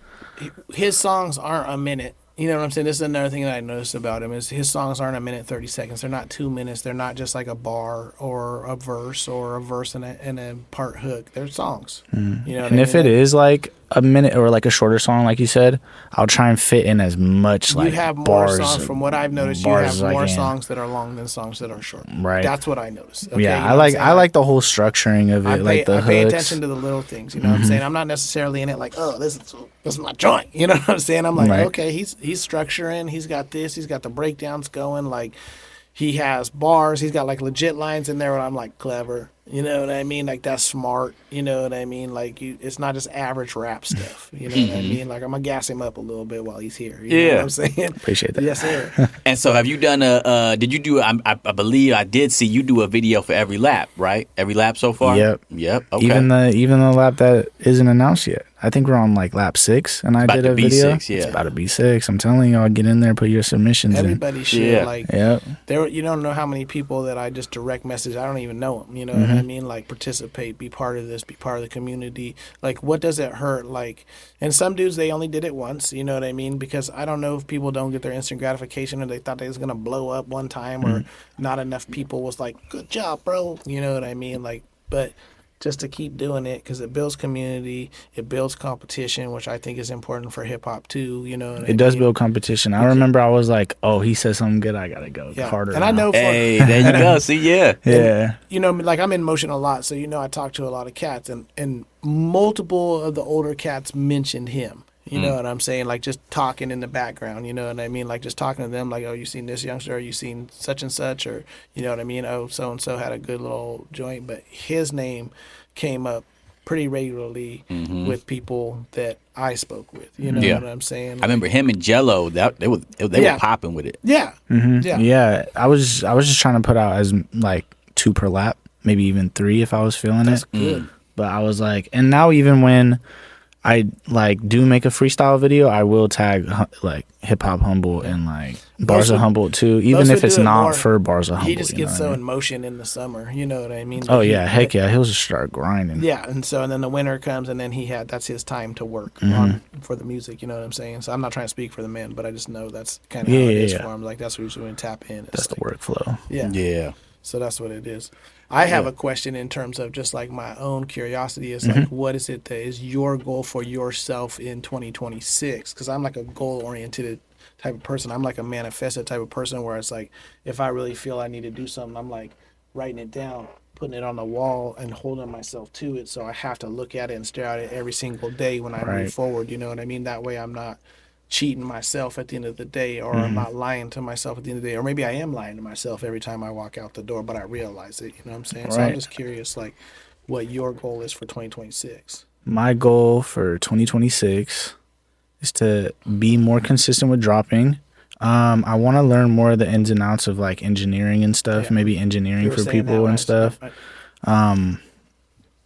Speaker 1: His songs aren't a minute. You know what I'm saying? This is another thing that I noticed about him is his songs aren't a minute 30 seconds. They're not 2 minutes. They're not just like a bar or a verse and a part hook. They're songs. You know what
Speaker 3: And
Speaker 1: I
Speaker 3: if
Speaker 1: mean?
Speaker 3: it is like a minute or like a shorter song, like you said, I'll try and fit in as much like
Speaker 1: you have more
Speaker 3: bars.
Speaker 1: songs. From what I've noticed, you
Speaker 3: bars
Speaker 1: have
Speaker 3: as I
Speaker 1: more
Speaker 3: can.
Speaker 1: songs that are long than songs that are short.
Speaker 3: Right.
Speaker 1: That's what I noticed. Okay?
Speaker 3: Yeah,
Speaker 1: You know
Speaker 3: I
Speaker 1: what
Speaker 3: like
Speaker 1: I'm
Speaker 3: I
Speaker 1: saying?
Speaker 3: like the whole structuring of it, like the
Speaker 1: I pay
Speaker 3: hooks.
Speaker 1: attention to the little things. You know what I'm saying? I'm not necessarily in it like, oh, this is my joint. You know what I'm saying? I'm like,
Speaker 3: Right.
Speaker 1: okay, he's structuring. He's got this. He's got the breakdowns going. Like, he has bars. He's got like legit lines in there. And I'm like, clever. You know what I mean? Like, that's smart. You know what I mean? Like, it's not just average rap stuff. You know what I mean? Like, I'm gonna gas him up a little bit while he's here. You know what I'm saying?
Speaker 3: Appreciate that.
Speaker 1: Yes, sir.
Speaker 2: And so have you done did you do, I believe I did see you do a video for every lap, right? Every lap so far?
Speaker 3: Yep.
Speaker 2: Okay.
Speaker 3: Even the lap that isn't announced yet. I think we're on like lap 6, and I
Speaker 2: About
Speaker 3: did
Speaker 2: to
Speaker 3: a
Speaker 2: be
Speaker 3: video.
Speaker 2: 6, yeah.
Speaker 3: It's about to be 6. I'm telling y'all, get in there, put your submissions
Speaker 1: Everybody should.
Speaker 2: Yeah.
Speaker 1: Like,
Speaker 3: in. Yep.
Speaker 1: you don't know how many people that I just direct message. I don't even know them. You know what I mean? Like, participate, be part of this, be part of the community. Like, what does it hurt? Like, and some dudes, they only did it once. You know what I mean? Because I don't know if people don't get their instant gratification or they thought they was gonna blow up one time or not enough people was like, good job, bro. You know what I mean? Like, but just to keep doing it because it builds community, it builds competition, which I think is important for hip hop too. You know, what
Speaker 3: It does build competition. I remember I was like, oh, he said something good, I gotta go harder.
Speaker 1: And I know,
Speaker 2: Hey, there you go. See, yeah.
Speaker 3: Yeah.
Speaker 1: you know, like I'm in motion a lot, so you know I talk to a lot of cats, and multiple of the older cats mentioned him. You know what I'm saying? Like, just talking in the background, you know what I mean? Like, just talking to them, like, oh, you seen this youngster, or you seen such and such, or, you know what I mean? Oh, so-and-so had a good little joint, but his name came up pretty regularly with people that I spoke with, you know what I'm saying?
Speaker 2: I remember him and Jello, they were popping with it.
Speaker 1: Yeah.
Speaker 3: Yeah. I was just trying to put out as like 2 per lap, maybe even 3 if I was feeling
Speaker 1: That's
Speaker 3: it.
Speaker 1: good.
Speaker 3: But I was like, and now even when I like do make a freestyle video, I will tag like Hip Hop Humboldt and like Bars of Humboldt too, even if it's not for Bars of Humboldt.
Speaker 1: He just gets
Speaker 3: you know
Speaker 1: so
Speaker 3: what I
Speaker 1: in
Speaker 3: mean?
Speaker 1: motion in the summer, you know what I mean?
Speaker 3: Oh yeah, heck yeah, he'll just start grinding.
Speaker 1: Yeah, and then the winter comes, and then that's his time to work for the music. You know what I'm saying? So I'm not trying to speak for the man, but I just know that's kind of how it is for him. Like, that's what he's going to tap in.
Speaker 3: That's the workflow.
Speaker 2: Yeah.
Speaker 1: So that's what it is. I have a question in terms of just like my own curiosity is like, what is it that is your goal for yourself in 2026? Because I'm like a goal oriented type of person. I'm like a manifested type of person where it's like, if I really feel I need to do something, I'm like writing it down, putting it on the wall and holding myself to it. So I have to look at it and stare at it every single day when I move forward. You know what I mean? That way I'm not cheating myself at the end of the day, or I'm not lying to myself at the end of the day, or maybe I am lying to myself every time I walk out the door, but I realize it. You know what I'm saying? So I'm just curious, like, what your goal is for 2026.
Speaker 3: My goal for 2026 is to be more consistent with dropping. I want to learn more of the ins and outs of like engineering and stuff.
Speaker 1: Yeah.
Speaker 3: Maybe
Speaker 1: You
Speaker 3: engineering
Speaker 1: were
Speaker 3: for
Speaker 1: saying that
Speaker 3: people and
Speaker 1: last-
Speaker 3: stuff.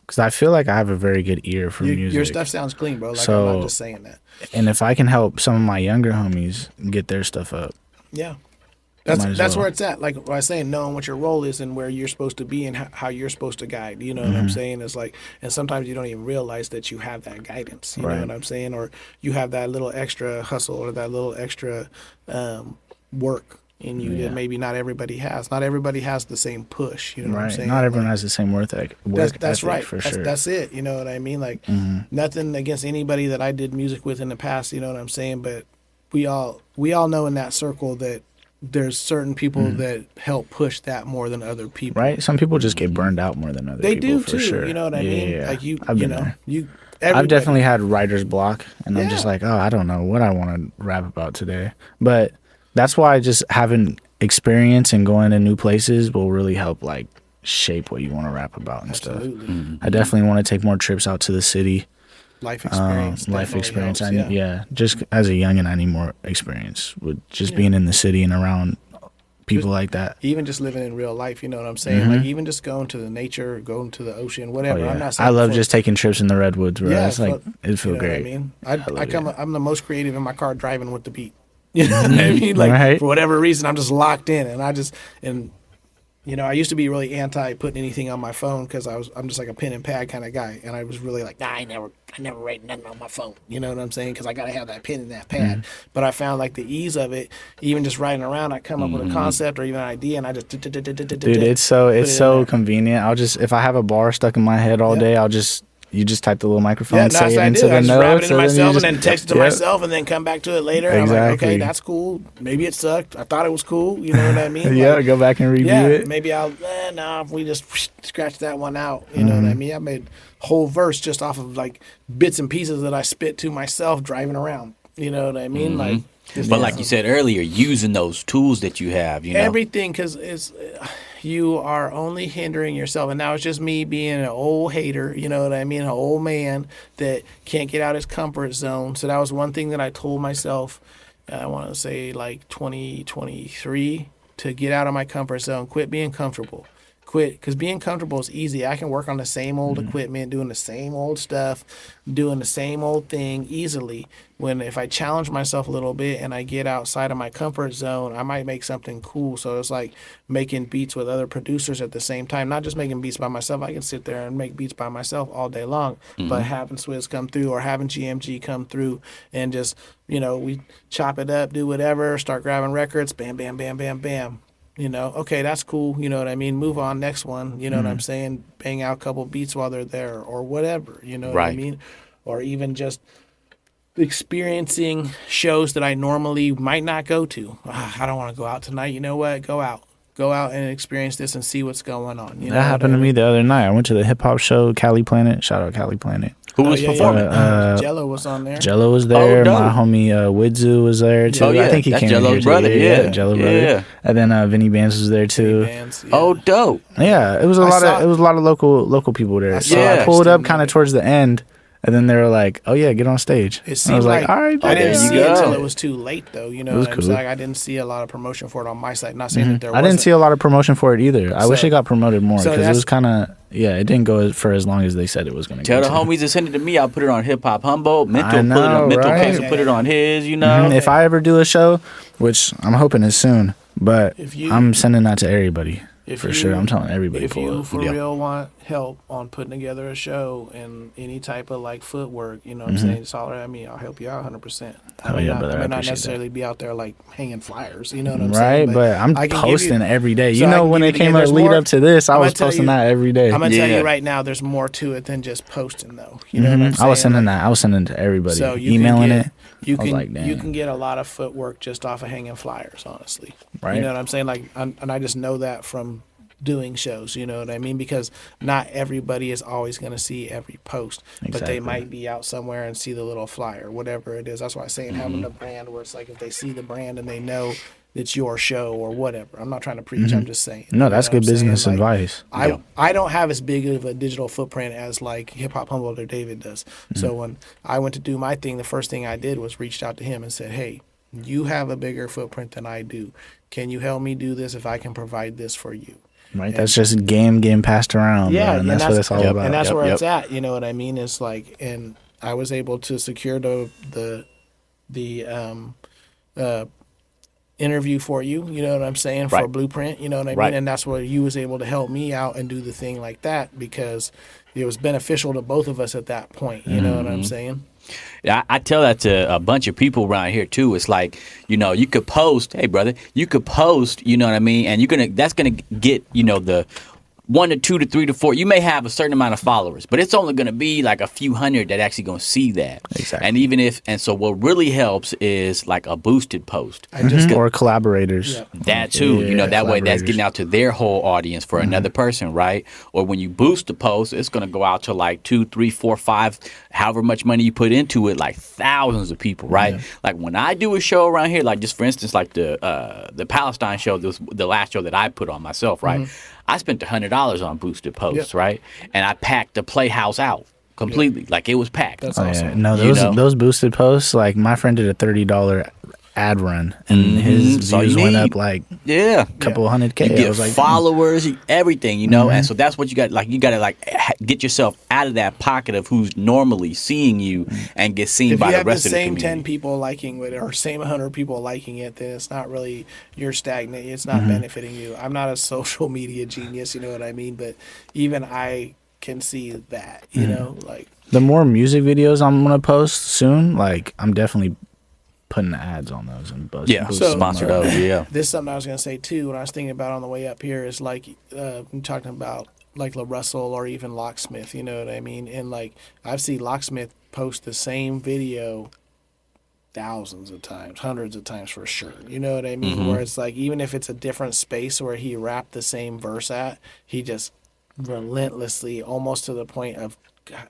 Speaker 3: Because I feel like I have a very good ear for music.
Speaker 1: Your stuff sounds clean, bro. Like, I'm
Speaker 3: So-
Speaker 1: not just saying that.
Speaker 3: And if I can help some of my younger homies get their stuff up,
Speaker 1: Yeah.
Speaker 3: Might as
Speaker 1: That's
Speaker 3: well.
Speaker 1: where it's at. Like what I was saying, knowing what your role is and where you're supposed to be and how you're supposed to guide. You know what
Speaker 3: Mm-hmm.
Speaker 1: I'm saying? It's like, and sometimes you don't even realize that you have that guidance. You
Speaker 3: Right.
Speaker 1: know what I'm saying? Or you have that little extra hustle or that little extra work in you
Speaker 3: Yeah.
Speaker 1: that maybe not everybody has. Not everybody has the same push. You know what I'm
Speaker 3: right?
Speaker 1: saying?
Speaker 3: Not everyone
Speaker 1: Like,
Speaker 3: has the same work ethic.
Speaker 1: that's right.
Speaker 3: For
Speaker 1: that's,
Speaker 3: sure.
Speaker 1: that's it. You know what I mean? Like
Speaker 3: Mm-hmm.
Speaker 1: nothing against anybody that I did music with in the past. You know what I'm saying? But we all know in that circle that there's certain people that help push that more than other people.
Speaker 3: Right? Some people just get burned out more than other
Speaker 1: They
Speaker 3: people.
Speaker 1: do
Speaker 3: for
Speaker 1: too.
Speaker 3: Sure.
Speaker 1: You know what I
Speaker 3: Yeah,
Speaker 1: mean?
Speaker 3: yeah.
Speaker 1: Like
Speaker 3: I've
Speaker 1: you
Speaker 3: been
Speaker 1: know,
Speaker 3: there.
Speaker 1: you.
Speaker 3: I've
Speaker 1: Everybody,
Speaker 3: definitely had writer's block, and I'm just
Speaker 1: Yeah.
Speaker 3: like, oh, I don't know what I want to rap about today. But that's why just having experience and going to new places will really help, like, shape what you want to rap about and
Speaker 1: absolutely
Speaker 3: stuff. I definitely want to take more trips out to the city.
Speaker 1: life experience.
Speaker 3: Life
Speaker 1: definitely
Speaker 3: experience.
Speaker 1: helps,
Speaker 3: I need, yeah. Just as a youngin', I need more experience with just being in the city and around people like that.
Speaker 1: Even just living in real life, you know what I'm saying? Like even just going to the nature, going to the ocean, whatever.
Speaker 3: Oh,
Speaker 1: I'm
Speaker 3: yeah.
Speaker 1: not saying
Speaker 3: I love
Speaker 1: for-
Speaker 3: just taking trips in the redwoods, bro.
Speaker 1: Yeah,
Speaker 3: It's like it feels
Speaker 1: you know
Speaker 3: great.
Speaker 1: What I mean,
Speaker 3: love
Speaker 1: I'm the most creative in my car driving with the beat. You know what I mean? Like
Speaker 3: Right.
Speaker 1: for whatever reason, I'm just locked in, and you know, I used to be really anti putting anything on my phone because I'm just like a pen and pad kind of guy, and I was really like, nah, I never write nothing on my phone. You know what I'm saying? Because I gotta have that pen and that pad. But I found like the ease of it, even just writing around, I come up with a concept or even an idea, and I just
Speaker 3: Dude, it's so convenient. I'll just, if I have a bar stuck in my head all day, you just type the little microphone,
Speaker 1: Yeah, no,
Speaker 3: say
Speaker 1: that's
Speaker 3: it
Speaker 1: what I
Speaker 3: into
Speaker 1: do.
Speaker 3: the
Speaker 1: I just wrap it
Speaker 3: notes,
Speaker 1: into myself and then
Speaker 3: you
Speaker 1: text it to
Speaker 3: Yep.
Speaker 1: myself and then come back to it later. And I'm like,
Speaker 3: Exactly.
Speaker 1: okay, that's cool. Maybe it sucked. I thought it was cool. You know what I mean?
Speaker 3: Yeah,
Speaker 1: Like,
Speaker 3: go back and review
Speaker 1: yeah,
Speaker 3: it.
Speaker 1: maybe I'll, if we just scratch that one out. You know what I mean? I made whole verse just off of like bits and pieces that I spit to myself driving around. You know what I mean? Like, just,
Speaker 2: But like you said earlier, using those tools that you have, you know.
Speaker 1: everything, because you are only hindering yourself. And now it's just me being an old hater, you know what I mean? An old man that can't get out his comfort zone. So that was one thing that I told myself, I want to say like 2023, to get out of my comfort zone, quit being comfortable. Quit, because being comfortable is easy. I can work on the same old equipment, doing the same old stuff, doing the same old thing easily. When if I challenge myself a little bit and I get outside of my comfort zone, I might make something cool. So it's like making beats with other producers at the same time, not just making beats by myself. I can sit there and make beats by myself all day long, but having Swizz come through or having GMG come through and just, you know, we chop it up, do whatever, start grabbing records, bam, bam, bam, bam, bam. You know, okay, that's cool. You know what I mean? Move on, next one. You know what I'm saying? Bang out a couple beats while they're there or whatever. You know what I
Speaker 2: Right.
Speaker 1: mean? Or even just experiencing shows that I normally might not go to. I don't want to go out tonight. You know what? Go out. Go out and experience this and see what's going on. You know
Speaker 3: That
Speaker 1: what
Speaker 3: happened
Speaker 1: I
Speaker 3: to me
Speaker 1: mean?
Speaker 3: the other night. I went to the hip hop show, Cali Planet. Shout out Cali Planet.
Speaker 2: Who was
Speaker 1: yeah,
Speaker 2: performing?
Speaker 1: yeah. Jello was on there.
Speaker 3: Jello was there.
Speaker 2: dope.
Speaker 3: My homie Widzu was there too.
Speaker 2: Oh, yeah.
Speaker 3: I think he
Speaker 2: That's
Speaker 3: came
Speaker 2: Jello's
Speaker 3: here too.
Speaker 2: brother, yeah.
Speaker 3: Jello
Speaker 2: Yeah.
Speaker 3: brother. And then Vinny Bands was there too.
Speaker 1: Bands, yeah.
Speaker 2: Oh, dope.
Speaker 3: Yeah, it was a
Speaker 1: I
Speaker 3: lot
Speaker 1: saw-
Speaker 3: of local people there. So
Speaker 2: saw
Speaker 3: I
Speaker 2: it.
Speaker 3: pulled
Speaker 1: I
Speaker 3: up
Speaker 1: just
Speaker 3: kind of
Speaker 1: didn't
Speaker 3: towards the end, and then they were like, "Oh yeah, get on stage."
Speaker 1: It
Speaker 3: I
Speaker 1: seemed
Speaker 3: was like, "All right,
Speaker 1: I didn't
Speaker 2: there you
Speaker 1: see it
Speaker 2: go.
Speaker 1: until it was too late, though. You know,
Speaker 3: It was
Speaker 1: what I'm
Speaker 3: cool.
Speaker 1: saying? Like, I didn't see a lot of promotion for it on my site. Not saying that there
Speaker 3: I didn't see a lot of promotion for it either. I wish
Speaker 1: So-
Speaker 3: it got promoted more
Speaker 1: so
Speaker 3: because it
Speaker 1: that's-
Speaker 3: was kind of it didn't go for as long as they said it was going to.
Speaker 2: Tell the homies to send it to me. I'll put it on HipHopHumboldt. Mental,
Speaker 3: I
Speaker 2: put it
Speaker 3: know,
Speaker 2: on mentaLCAse,
Speaker 3: right?
Speaker 2: will put it on his. You know.
Speaker 3: If I ever do a show, which I'm hoping is soon, but
Speaker 1: If you-
Speaker 3: I'm sending that to everybody
Speaker 1: If
Speaker 3: for
Speaker 1: you-
Speaker 3: sure. I'm telling everybody.
Speaker 1: If
Speaker 3: Pull
Speaker 1: you
Speaker 3: up.
Speaker 1: for
Speaker 2: Yeah.
Speaker 1: real want help on putting together a show and any type of like footwork, you know what I'm saying? Just holler at me. I'll help you out 100%. I
Speaker 3: Oh,
Speaker 1: may
Speaker 3: yeah,
Speaker 1: not,
Speaker 3: brother,
Speaker 1: I
Speaker 3: I
Speaker 1: may not
Speaker 3: appreciate
Speaker 1: necessarily be out there like hanging flyers, you know what I'm saying?
Speaker 3: Right, but I'm
Speaker 1: I can give
Speaker 3: posting
Speaker 1: you-
Speaker 3: every day.
Speaker 1: so
Speaker 3: You
Speaker 1: I
Speaker 3: know,
Speaker 1: can
Speaker 3: when
Speaker 1: give
Speaker 3: it
Speaker 1: you
Speaker 3: came
Speaker 1: again,
Speaker 3: up
Speaker 1: there's
Speaker 3: lead
Speaker 1: more-
Speaker 3: up to this, I
Speaker 1: I'm
Speaker 3: was
Speaker 1: gonna tell
Speaker 3: posting
Speaker 1: you-
Speaker 3: that every day.
Speaker 1: I'm gonna tell
Speaker 2: Yeah.
Speaker 1: you right now, there's more to it than just posting, though. You know what I'm saying?
Speaker 3: I was sending
Speaker 1: Like,
Speaker 3: that. I was sending it to everybody.
Speaker 1: So you
Speaker 3: Emailing
Speaker 1: can get,
Speaker 3: it.
Speaker 1: You
Speaker 3: I was
Speaker 1: can
Speaker 3: like,
Speaker 1: you
Speaker 3: dang.
Speaker 1: can get a lot of footwork just off of hanging flyers, honestly.
Speaker 3: Right.
Speaker 1: You know what I'm saying? Like, and I just know that from doing shows. You know what I mean? Because not everybody is always going to see every post, but
Speaker 3: Exactly.
Speaker 1: they might be out somewhere and see the little flyer, whatever it is. That's why I'm saying having the brand where it's like if they see the brand and they know it's your show or whatever. I'm not trying to preach. I'm just saying.
Speaker 3: No,
Speaker 1: You
Speaker 3: that's
Speaker 1: know
Speaker 3: good
Speaker 1: what I'm saying?
Speaker 3: business
Speaker 1: Like,
Speaker 3: advice.
Speaker 1: I don't have as big of a digital footprint as like HipHopHumboldt or David does. So when I went to do my thing, the first thing I did was reached out to him and said, "Hey, You have a bigger footprint than I do. Can you help me do this if I can provide this for you?
Speaker 3: Right, and that's just game getting passed around.
Speaker 1: Yeah,
Speaker 3: bro, and that's what it's all about.
Speaker 1: And that's where it's at. You know what I mean? It's like, and I was able to secure the interview for you. You know what I'm saying? For Blueprint. You know what I mean? And that's where you was able to help me out and do the thing like that because it was beneficial to both of us at that point. You know what I'm saying?
Speaker 2: I tell that to a bunch of people around here too. It's like, you know, you could post, hey brother, you could post, you know what I mean, and that's gonna get, you know, the 1 to 2 to 3 to 4. You may have a certain amount of followers, but it's only going to be like a few hundred that actually going to see that.
Speaker 3: Exactly.
Speaker 2: And so what really helps is like a boosted post.
Speaker 3: Or collaborators.
Speaker 2: Yeah. That too, you know, that way that's getting out to their whole audience for another person, right? Or when you boost the post, it's going to go out to like 2, 3, 4, 5, however much money you put into it, like thousands of people, right? Like when I do a show around here, like just for instance, like the Palestine show, the last show that I put on myself, right? I spent $100 on boosted posts, right? And I packed the Playhouse out completely. Like it was packed.
Speaker 1: That's awesome.
Speaker 3: Yeah. No, those boosted posts, like my friend did a $30 ad run and his views went up like a couple $100K.
Speaker 2: You get
Speaker 3: I was like,
Speaker 2: followers, everything, you know? And so that's what you got. Like you got to like get yourself out of that pocket of who's normally seeing you and get seen by the rest of the community.
Speaker 1: If you have the same 10 people liking it or same 100 people liking it, then it's not really, you're stagnant. It's not benefiting you. I'm not a social media genius, you know what I mean? But even I can see that, you know? Like
Speaker 3: the more music videos I'm going to post soon, like I'm definitely putting the ads on those and
Speaker 2: sponsor those.
Speaker 1: This is something I was going to say too when I was thinking about on the way up here is like I'm talking about like La Russell or even Locksmith, you know what I mean? And like I've seen Locksmith post the same video thousands of times, hundreds of times for sure, you know what I mean? Where it's like even if it's a different space where he rapped the same verse at, he just relentlessly, almost to the point of God,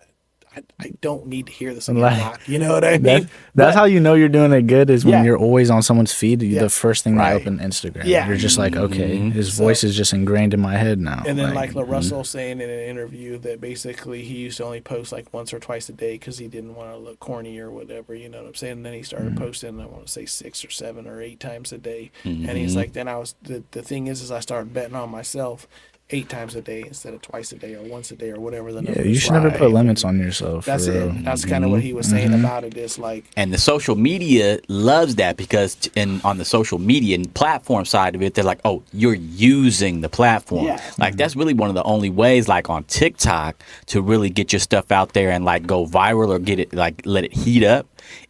Speaker 1: I don't need to hear this anymore. You know what I mean?
Speaker 3: That's how you know you're doing it good is when you're always on someone's feed. The first thing they open Instagram. Yeah. You're just like, okay, his voice is just ingrained in my head now.
Speaker 1: And then like La Russell saying in an interview that basically he used to only post like once or twice a day because he didn't want to look corny or whatever, you know what I'm saying? And then he started posting, I want to say 6 or 7 or 8 times a day. And he's like, then I was, the thing is I started betting on myself 8 times a day instead of twice a day or once a day or whatever the number is.
Speaker 3: You should never put limits on yourself.
Speaker 1: That's it. That's kind of what he was saying about it. Is like,
Speaker 2: and the social media loves that because on the social media and platform side of it, they're like, oh, you're using the platform. Like that's really one of the only ways, like on TikTok, to really get your stuff out there and like go viral or get it like let it heat up,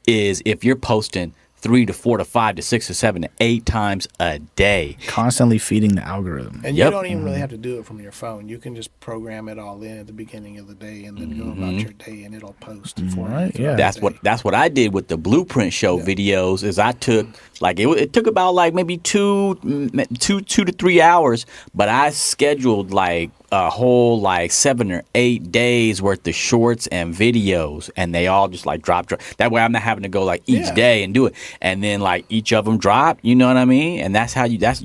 Speaker 2: is if you're posting 3 to 4 to 5 to 6 to 7 to 8 times a day,
Speaker 3: constantly feeding the algorithm.
Speaker 1: And you don't even really have to do it from your phone. You can just program it all in at the beginning of the day and then go about your day, and it'll post for you.
Speaker 2: Yeah, that's what I did with the Blueprint show videos. Is I took like it took about like maybe 2 to 3 hours, but I scheduled like a whole like 7 or 8 days worth of shorts and videos, and they all just like drop. That way I'm not having to go like each day and do it, and then like each of them drop, you know what I mean? And that's how you got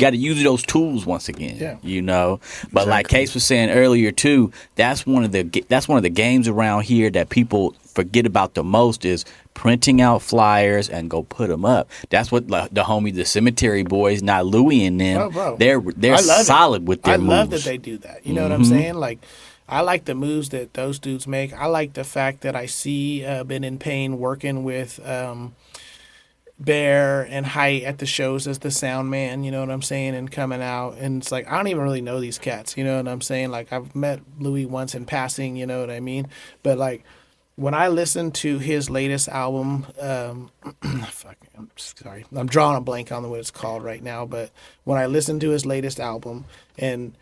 Speaker 2: to use those tools once again, you know. But like Case was saying earlier too, that's one of the games around here that people forget about the most is printing out flyers and go put them up. That's what the homie, the Cemetery Boys, not Louie and them. They're solid with their moves.
Speaker 1: I love that they do that. You know what I'm saying? Like, I like the moves that those dudes make. I like the fact that I see Ben in Pain working with Bear and Height at the shows as the sound man, you know what I'm saying, and coming out. And it's like, I don't even really know these cats, you know what I'm saying? Like, I've met Louie once in passing, you know what I mean? But like, when I listened to his latest album, I'm sorry, I'm drawing a blank on what it's called right now, but when I listened to his latest album, and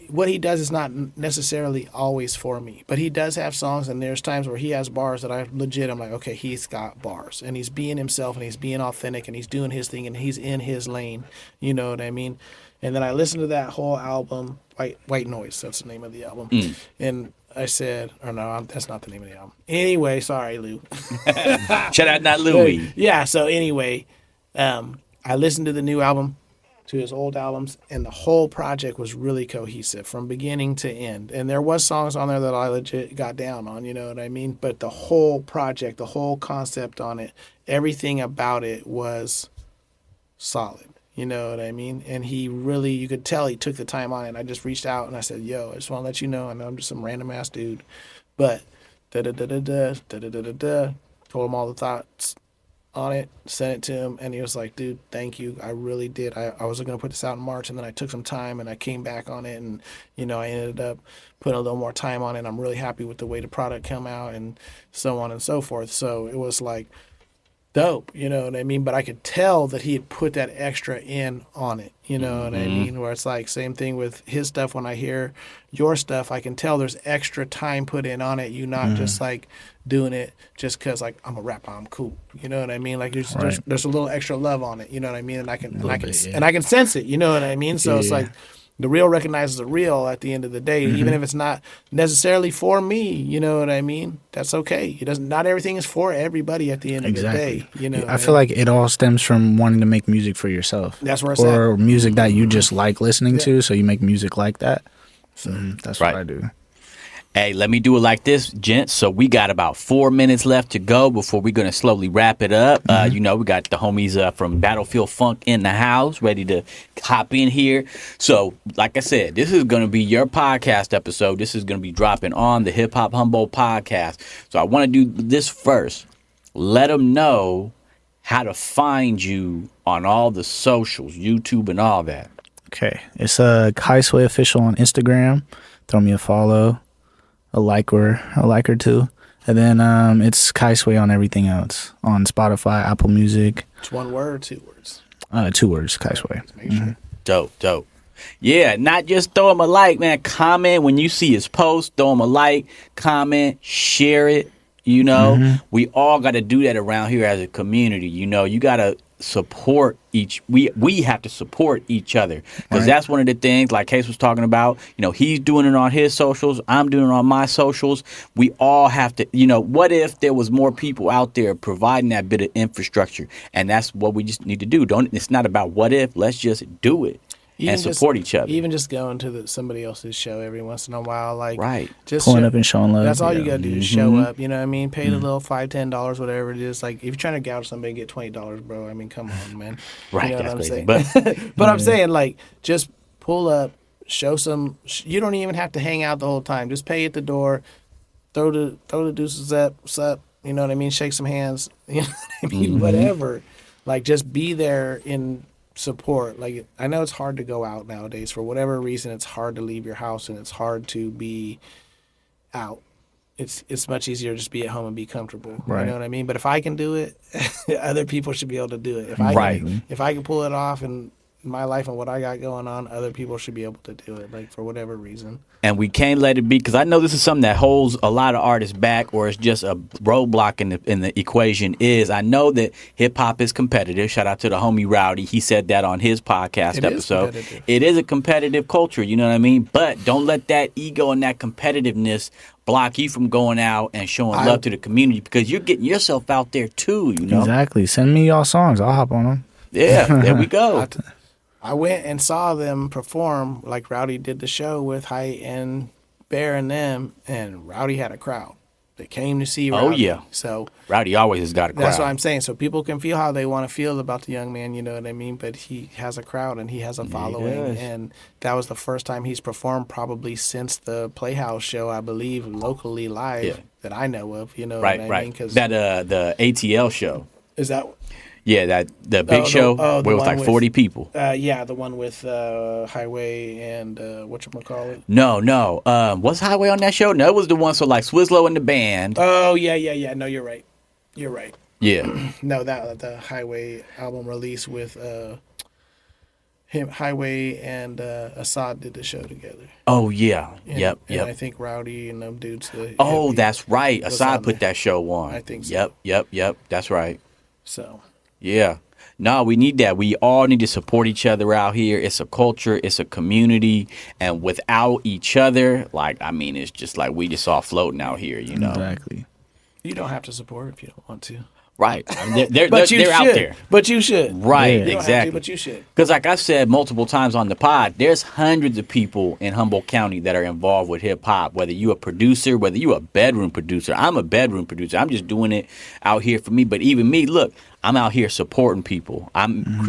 Speaker 1: what he does is not necessarily always for me, but he does have songs, and there's times where he has bars that I'm like, okay, he's got bars, and he's being himself, and he's being authentic, and he's doing his thing, and he's in his lane, you know what I mean? And then I listened to that whole album, White Noise, that's the name of the album, and I said, or no, that's not the name of the album. Anyway, sorry, Lou.
Speaker 2: Shout out, not Louie.
Speaker 1: Yeah, so anyway, I listened to the new album. to his old albums, and the whole project was really cohesive from beginning to end. And there was songs on there that I legit got down on, you know what I mean? But the whole project, the whole concept on it, everything about it was solid. You know what I mean? And he really, you could tell he took the time on it. I just reached out and I said, yo, I just want to let you know, I know I'm just some random ass dude, but da-da-da-da-da, da-da-da-da-da, told him all the thoughts on it, sent it to him, and he was like, dude, thank you. I really did. I was going to put this out in March, and then I took some time, and I came back on it, and, you know, I ended up putting a little more time on it. I'm really happy with the way the product came out, and so on and so forth. So it was like dope, you know what I mean? But I could tell that he had put that extra in on it, you know what I mean? Where it's like, same thing with his stuff. When I hear your stuff, I can tell there's extra time put in on it. You not just like doing it just because like I'm a rapper, I'm cool, you know what I mean? Like there's a little extra love on it, you know what I mean? And I can sense it, you know what I mean? So it's like the real recognizes the real at the end of the day, even if it's not necessarily for me, you know what I mean? That's okay. It doesn't. Not everything is for everybody at the end of the day, you know.
Speaker 3: I feel like it all stems from wanting to make music for yourself.
Speaker 1: That's where it's
Speaker 3: or music that you just like listening to, so you make music like that. So that's what I do.
Speaker 2: Hey, let me do it like this, gents. So we got about 4 minutes left to go before we're going to slowly wrap it up. You know, we got the homies from Battlefield Funk in the house ready to hop in here. So, like I said, this is going to be your podcast episode. This is going to be dropping on the Hip Hop Humboldt Podcast. So I want to do this first. Let them know how to find you on all the socials, YouTube and all that.
Speaker 3: Okay. It's Kaisway Official on Instagram. Throw me a follow. A like or two, and then it's Kaisway on everything else, on Spotify, Apple Music.
Speaker 1: It's one word or 2 words?
Speaker 3: 2 words, Kaisway.
Speaker 1: Sure.
Speaker 2: Dope. Yeah, not just throw him a like, man. Comment when you see his post. Throw him a like, comment, share it. You know, we all got to do that around here as a community. You know, you got to support we have to support each other, because that's one of the things like Case was talking about. You know, he's doing it on his socials, I'm doing it on my socials. We all have to, you know, what if there was more people out there providing that bit of infrastructure? And that's what we just need to do. It's not about what if, let's just do it. And support each other.
Speaker 1: Even just going to somebody else's show every once in a while, like just
Speaker 3: pulling up and showing love.
Speaker 1: That's all you gotta do is show up. You know what I mean? Pay the little $5-10, whatever it is. Like if you're trying to gouge somebody, get $20, bro. I mean, come on, man.
Speaker 2: Right,
Speaker 1: you know
Speaker 2: that's
Speaker 1: what I'm
Speaker 2: crazy.
Speaker 1: saying? But I'm saying, like, just pull up, show some. You don't even have to hang out the whole time. Just pay at the door, throw the deuces up, what's up? You know what I mean? Shake some hands. You know what I mean? Whatever. Like, just be there in support. Like, I know it's hard to go out nowadays for whatever reason. It's hard to leave your house and it's hard to be out. It's much easier to just be at home and be comfortable. You know what I mean? But if I can do it, other people should be able to do it. If I can pull it off in my life and what I got going on, other people should be able to do it, like, for whatever reason.
Speaker 2: And we can't let it be, because I know this is something that holds a lot of artists back, or it's just a roadblock in the equation. Is I know that hip hop is competitive. Shout out to the homie Rowdy. He said that on his podcast episode. It is a competitive culture, you know what I mean? But don't let that ego and that competitiveness block you from going out and showing love to the community, because you're getting yourself out there too, you know?
Speaker 3: Exactly. Send me y'all songs. I'll hop on them.
Speaker 2: Yeah, there we go.
Speaker 1: I went and saw them perform, like Rowdy did the show with Height and Bear and them, and Rowdy had a crowd that came to see Rowdy. Oh, yeah. So
Speaker 2: Rowdy always has got a crowd.
Speaker 1: That's what I'm saying. So people can feel how they want to feel about the young man, you know what I mean? But he has a crowd and he has a following. And that was the first time he's performed probably since the Playhouse show, I believe, locally live that I know of, you know what I mean? Cause
Speaker 2: that the ATL show.
Speaker 1: Is that...
Speaker 2: Yeah, the big show where it was like 40 people.
Speaker 1: Yeah, the one with Highway and whatchamacallit.
Speaker 2: No. Was Highway on that show? No, it was the one, so like Swizzlo and the band.
Speaker 1: Oh, yeah. No, you're right.
Speaker 2: Yeah.
Speaker 1: No, the Highway album release with him, Highway and Assad did the show together.
Speaker 2: Oh, yeah.
Speaker 1: And I think Rowdy and them dudes.
Speaker 2: That's right. Assad put that show on.
Speaker 1: I think so.
Speaker 2: Yep. That's right.
Speaker 1: So...
Speaker 2: Yeah. No, we need that. We all need to support each other out here. It's a culture. It's a community. And without each other, like, I mean, it's just like we just all floating out here, you know?
Speaker 3: Exactly.
Speaker 1: You don't have to support if you don't want to.
Speaker 2: Right. I mean, they're
Speaker 1: But you
Speaker 2: they're out
Speaker 1: should.
Speaker 2: there.
Speaker 1: But you should.
Speaker 2: Right,
Speaker 3: Yeah.
Speaker 1: You don't have to,
Speaker 2: exactly.
Speaker 1: but you should.
Speaker 2: Because like I've said multiple times on the pod, there's hundreds of people in Humboldt County that are involved with hip hop, whether you a producer, whether you a bedroom producer. I'm a bedroom producer. I'm just doing it out here for me. But even me, look, I'm out here supporting people. I'm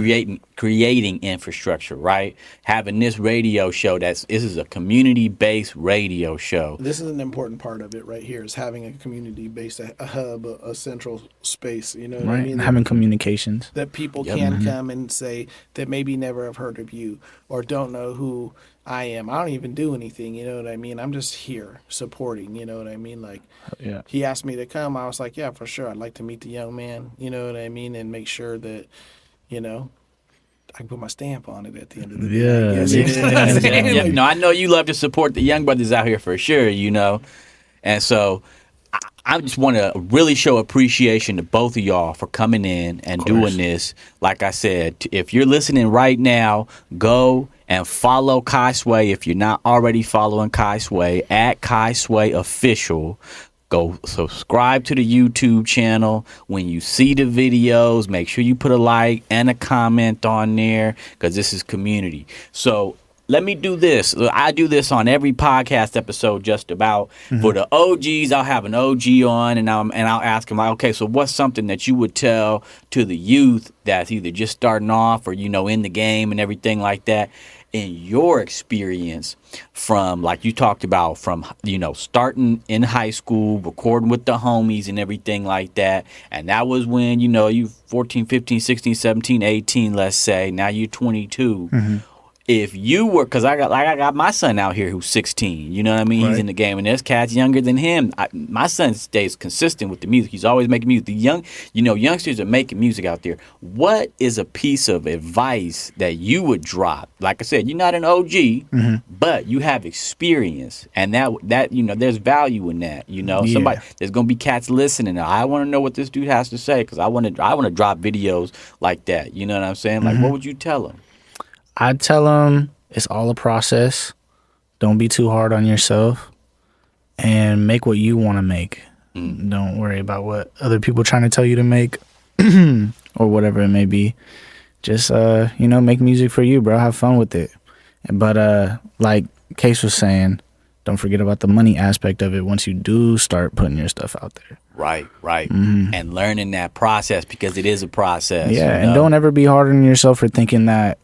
Speaker 2: creating infrastructure, right? Having this radio show this is a community-based radio show.
Speaker 1: This is an important part of it right here, is having a community-based, a hub, a central space, you know what I
Speaker 3: Right.
Speaker 1: mean?
Speaker 3: Having communications.
Speaker 1: That people
Speaker 2: Yep.
Speaker 1: can come and say that maybe never have heard of you or don't know who I am. I don't even do anything, you know what I mean? I'm just here supporting, you know what I mean? Like,
Speaker 3: Yeah.
Speaker 1: he asked me to come. I was like, yeah, for sure. I'd like to meet the young man, you know what I mean? And make sure that, you know, I can put my stamp on it at the end of the day.
Speaker 3: Yeah.
Speaker 1: I guess, you know what I'm
Speaker 3: Yeah.
Speaker 1: saying?
Speaker 2: Yeah,
Speaker 1: Like,
Speaker 2: no, I know you love to support the young brothers out here for sure, you know. And so I just want to really show appreciation to both of y'all for coming in and doing this. Like I said, if you're listening right now, go and follow Kai Sway. If you're not already following Kai Sway, at Kai Sway Official. Go subscribe to the YouTube channel. When you see the videos, make sure you put a like and a comment on there, because this is community. So let me do this. I do this on every podcast episode just about. For the OGs, I'll have an OG on and I'll ask them, like, okay, so what's something that you would tell to the youth that's either just starting off or, you know, in the game and everything like that, in your experience from, like you talked about, from, you know, starting in high school, recording with the homies and everything like that. And that was when, you know, you 14, 15, 16, 17, 18, let's say. Now you're 22. If you were, because I got my son out here who's 16, you know what I mean? He's
Speaker 3: Right.
Speaker 2: in the game, and there's cats younger than him. My son stays consistent with the music. He's always making music. The youngsters are making music out there. What is a piece of advice that you would drop? Like I said, you're not an OG, but you have experience, and that you know, there's value in that. You know,
Speaker 3: Yeah.
Speaker 2: there's gonna be cats listening. I want to know what this dude has to say, because I want to drop videos like that. You know what I'm saying? Like, what would you tell him?
Speaker 3: I'd tell them it's all a process. Don't be too hard on yourself, and make what you want to make. Don't worry about what other people trying to tell you to make or whatever it may be. Just you know, make music for you, bro. Have fun with it. But like Case was saying, don't forget about the money aspect of it once you do start putting your stuff out there.
Speaker 2: Right. And learning that process, because it is a process.
Speaker 3: Yeah,
Speaker 2: you
Speaker 3: and
Speaker 2: know?
Speaker 3: don't ever be hard on yourself for thinking that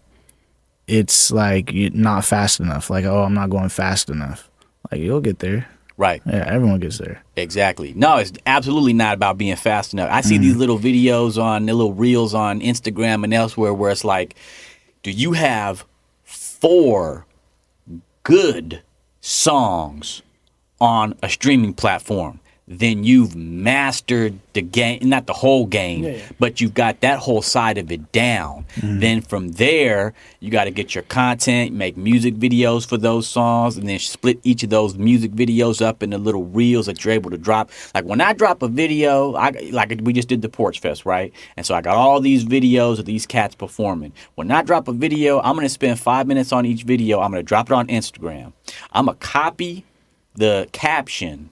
Speaker 3: it's like you're not fast enough. Like, oh, I'm not going fast enough. Like, you'll get there.
Speaker 2: Right.
Speaker 3: Yeah, everyone gets there.
Speaker 2: Exactly. No, it's absolutely not about being fast enough. I see these little videos on the little reels on Instagram and elsewhere where it's like, do you have 4 good songs on a streaming platform? Then you've mastered the game, not the whole game, but you've got that whole side of it down. Then from there, you got to get your content, make music videos for those songs, and then split each of those music videos up into little reels that you're able to drop. Like when I drop a video, like we just did the Porch Fest, right? And so I got all these videos of these cats performing. When I drop a video, I'm going to spend 5 minutes on each video. I'm going to drop it on Instagram. I'm going to copy the caption.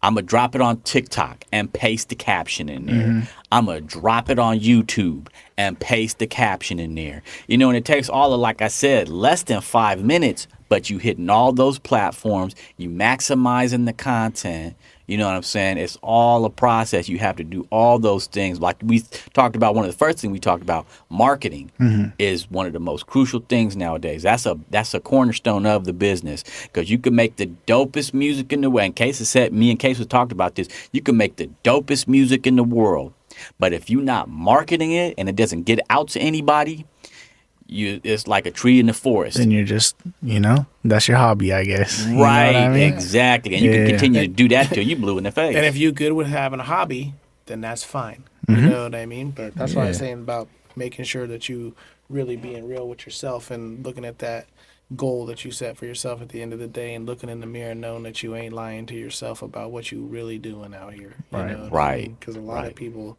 Speaker 2: I'm going to drop it on TikTok and paste the caption in there. I'm going to drop it on YouTube and paste the caption in there. You know, and it takes all of, like I said, less than 5 minutes, but you hitting all those platforms, you maximizing the content. You know what I'm saying? It's all a process. You have to do all those things. Like we talked about, one of the first things we talked about, marketing is one of the most crucial things nowadays. That's a cornerstone of the business, because you can make the dopest music in the world. And Case has said, me and Case have talked about this. You can make the dopest music in the world, but if you're not marketing it and it doesn't get out to anybody, it's like a tree in the forest.
Speaker 3: Then you're just, you know, that's your hobby, I guess. You know
Speaker 2: Right,
Speaker 3: what I mean?
Speaker 2: exactly. And you can continue to do that till you blue in the face.
Speaker 1: And if you're good with having a hobby, then that's fine. You know what I mean? But that's what I'm saying about making sure that you really being real with yourself and looking at that goal that you set for yourself at the end of the day, and looking in the mirror and knowing that you ain't lying to yourself about what you really doing out here. You
Speaker 3: Right.
Speaker 1: know what I
Speaker 2: Right.
Speaker 1: mean? Because a lot of people,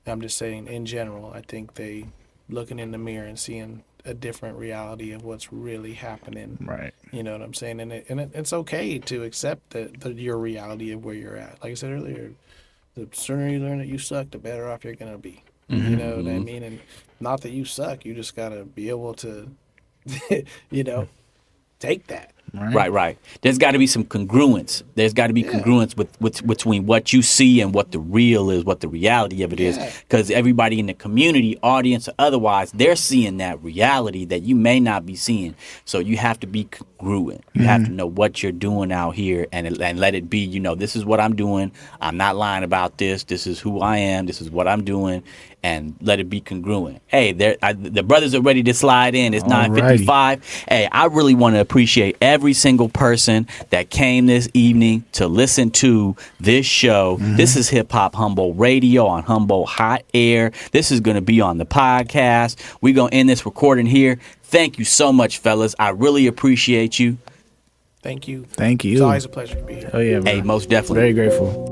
Speaker 1: I'm just saying in general, I think they looking in the mirror and seeing a different reality of what's really happening.
Speaker 3: Right.
Speaker 1: You know what I'm saying? And it's okay to accept your reality of where you're at. Like I said earlier, the sooner you learn that you suck, the better off you're gonna be. You know what I mean? And not that you suck, you just gotta be able to, you know, take that.
Speaker 2: Right. There's got to be some congruence. There's got to be congruence with between what you see and what the real is, what the reality of it is. Because everybody in the community, audience or otherwise, they're seeing that reality that you may not be seeing. So you have to be congruent. You have to know what you're doing out here and let it be, you know, this is what I'm doing. I'm not lying about this. This is who I am. This is what I'm doing. And let it be congruent. Hey, the brothers are ready to slide in. It's 9:55. Hey, I really want to appreciate every single person that came this evening to listen to this show. This is Hip Hop Humboldt Radio on Humboldt Hot Air. This is going to be on the podcast. We're going to end this recording here. Thank you so much, fellas. I really appreciate you.
Speaker 1: Thank you.
Speaker 3: Thank you.
Speaker 1: It's always a pleasure to be here.
Speaker 3: Oh yeah, bro.
Speaker 2: Hey, most definitely.
Speaker 3: Very grateful.